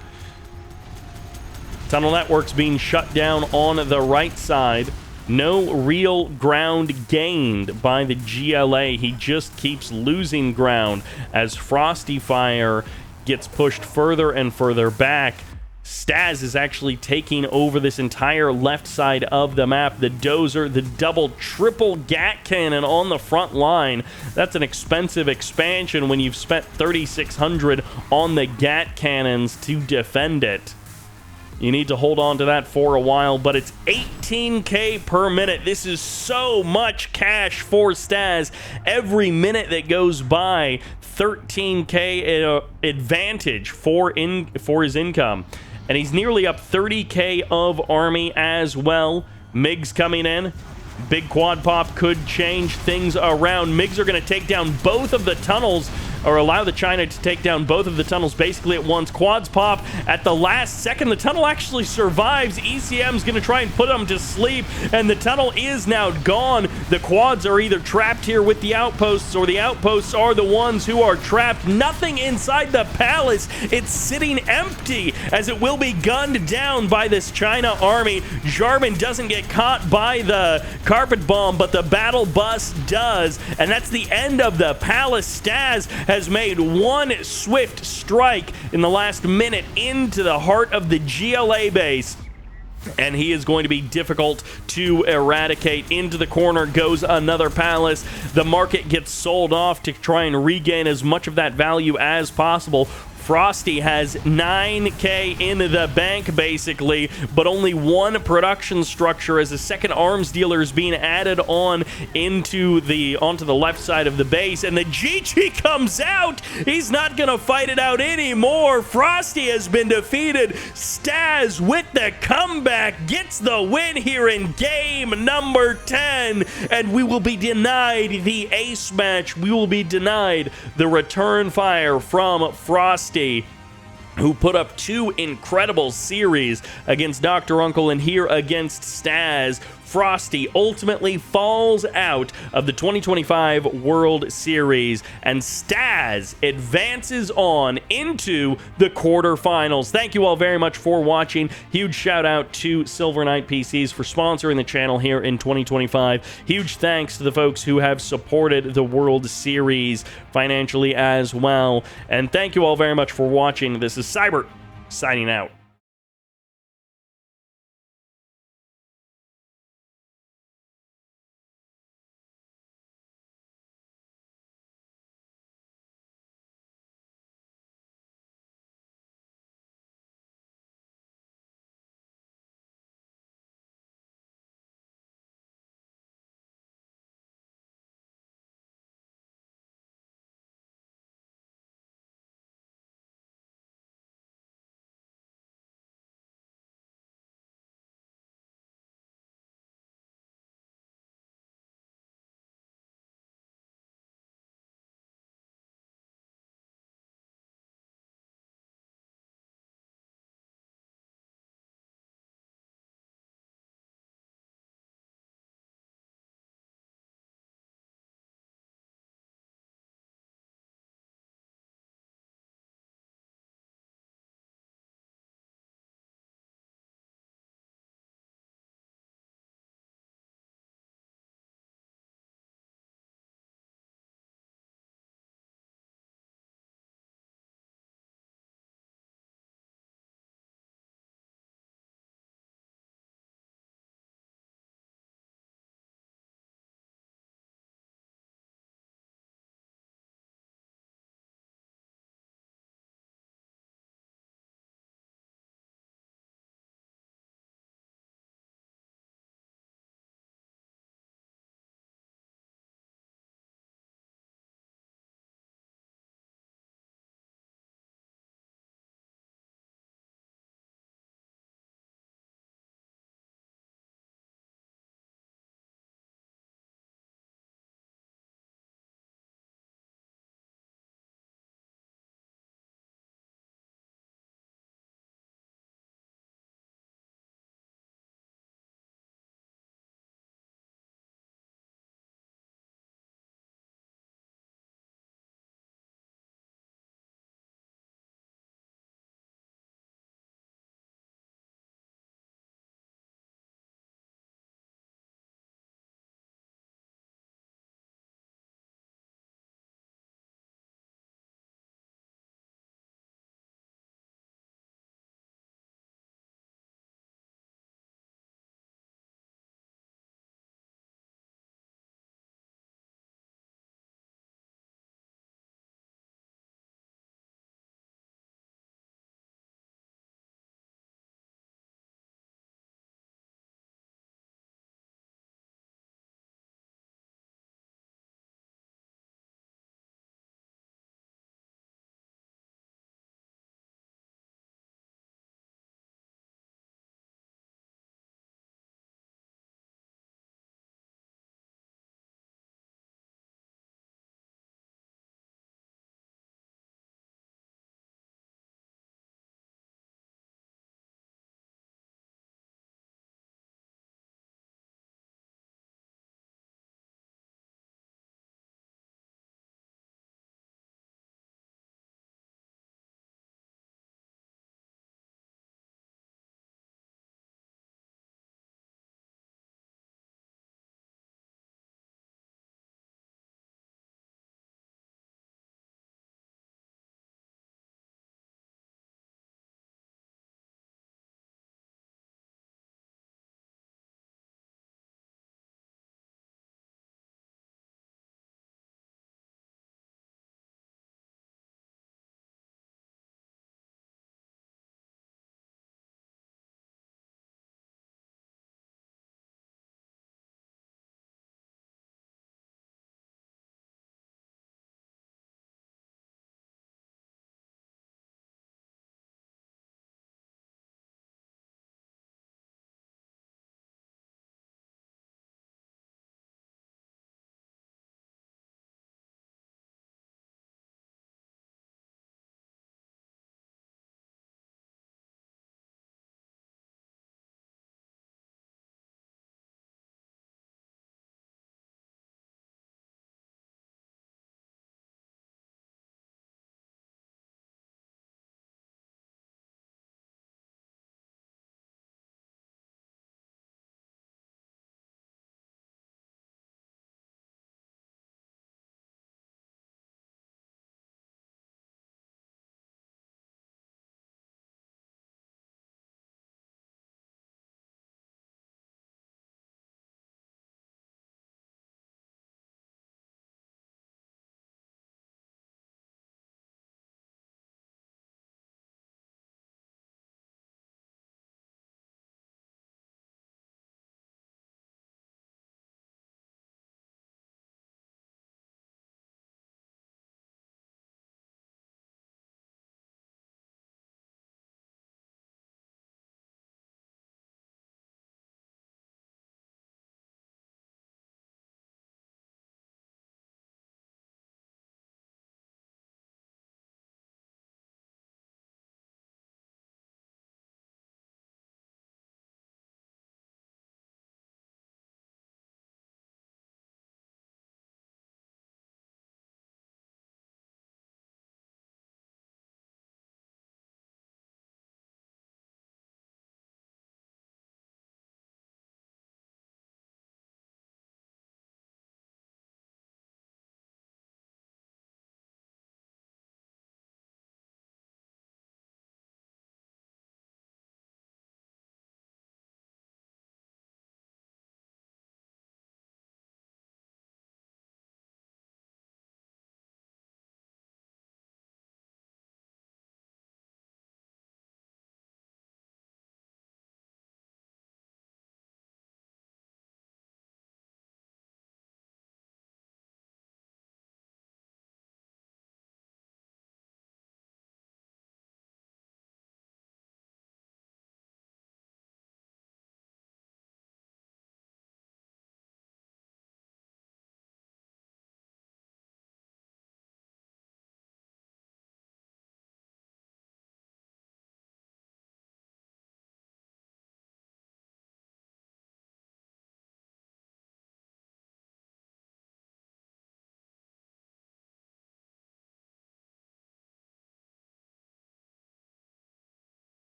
Tunnel network's being shut down on the right side. No real ground gained by the GLA. He just keeps losing ground as Frosty Fire gets pushed further and further back. Staz is actually taking over this entire left side of the map. The dozer, the double, triple gat cannon on the front line. That's an expensive expansion when you've spent 3,600 on the gat cannons to defend it. You need to hold on to that for a while, but it's 18k per minute. This is so much cash for Staz. Every minute that goes by, 13k advantage for his income. And he's nearly up 30k of army as well. MiGs coming in. Big quad pop could change things around. MiGs are going to take down both of the tunnels or allow the China to take down both of the tunnels basically at once. Quads pop at the last second. The tunnel actually survives. ECM's going to try and put them to sleep, and the tunnel is now gone. The quads are either trapped here with the outposts, or the outposts are the ones who are trapped. Nothing inside the palace. It's sitting empty, as it will be gunned down by this China army. Jarvan doesn't get caught by the carpet bomb, but the battle bus does, and that's the end of the palace. Staz has made one swift strike in the last minute into the heart of the GLA base, and he is going to be difficult to eradicate. Into the corner goes another palace. The market gets sold off to try and regain as much of that value as possible. Frosty has 9K in the bank, basically, but only one production structure, as a second arms dealer is being added on onto the left side of the base, and the GG comes out. He's not going to fight it out anymore. Frosty has been defeated. Staz with the comeback gets the win here in game number 10, and we will be denied the ace match. We will be denied the return fire from Frosty, who put up two incredible series against Dr. Uncle and here against Staz. Frosty ultimately falls out of the 2025 World Series, and Staz advances on into the quarterfinals. Thank you all very much for watching. Huge shout out to Knight PCs for sponsoring the channel here in 2025. Huge thanks to the folks who have supported the World Series financially as well. And thank you all very much for watching. This is Sybert signing out.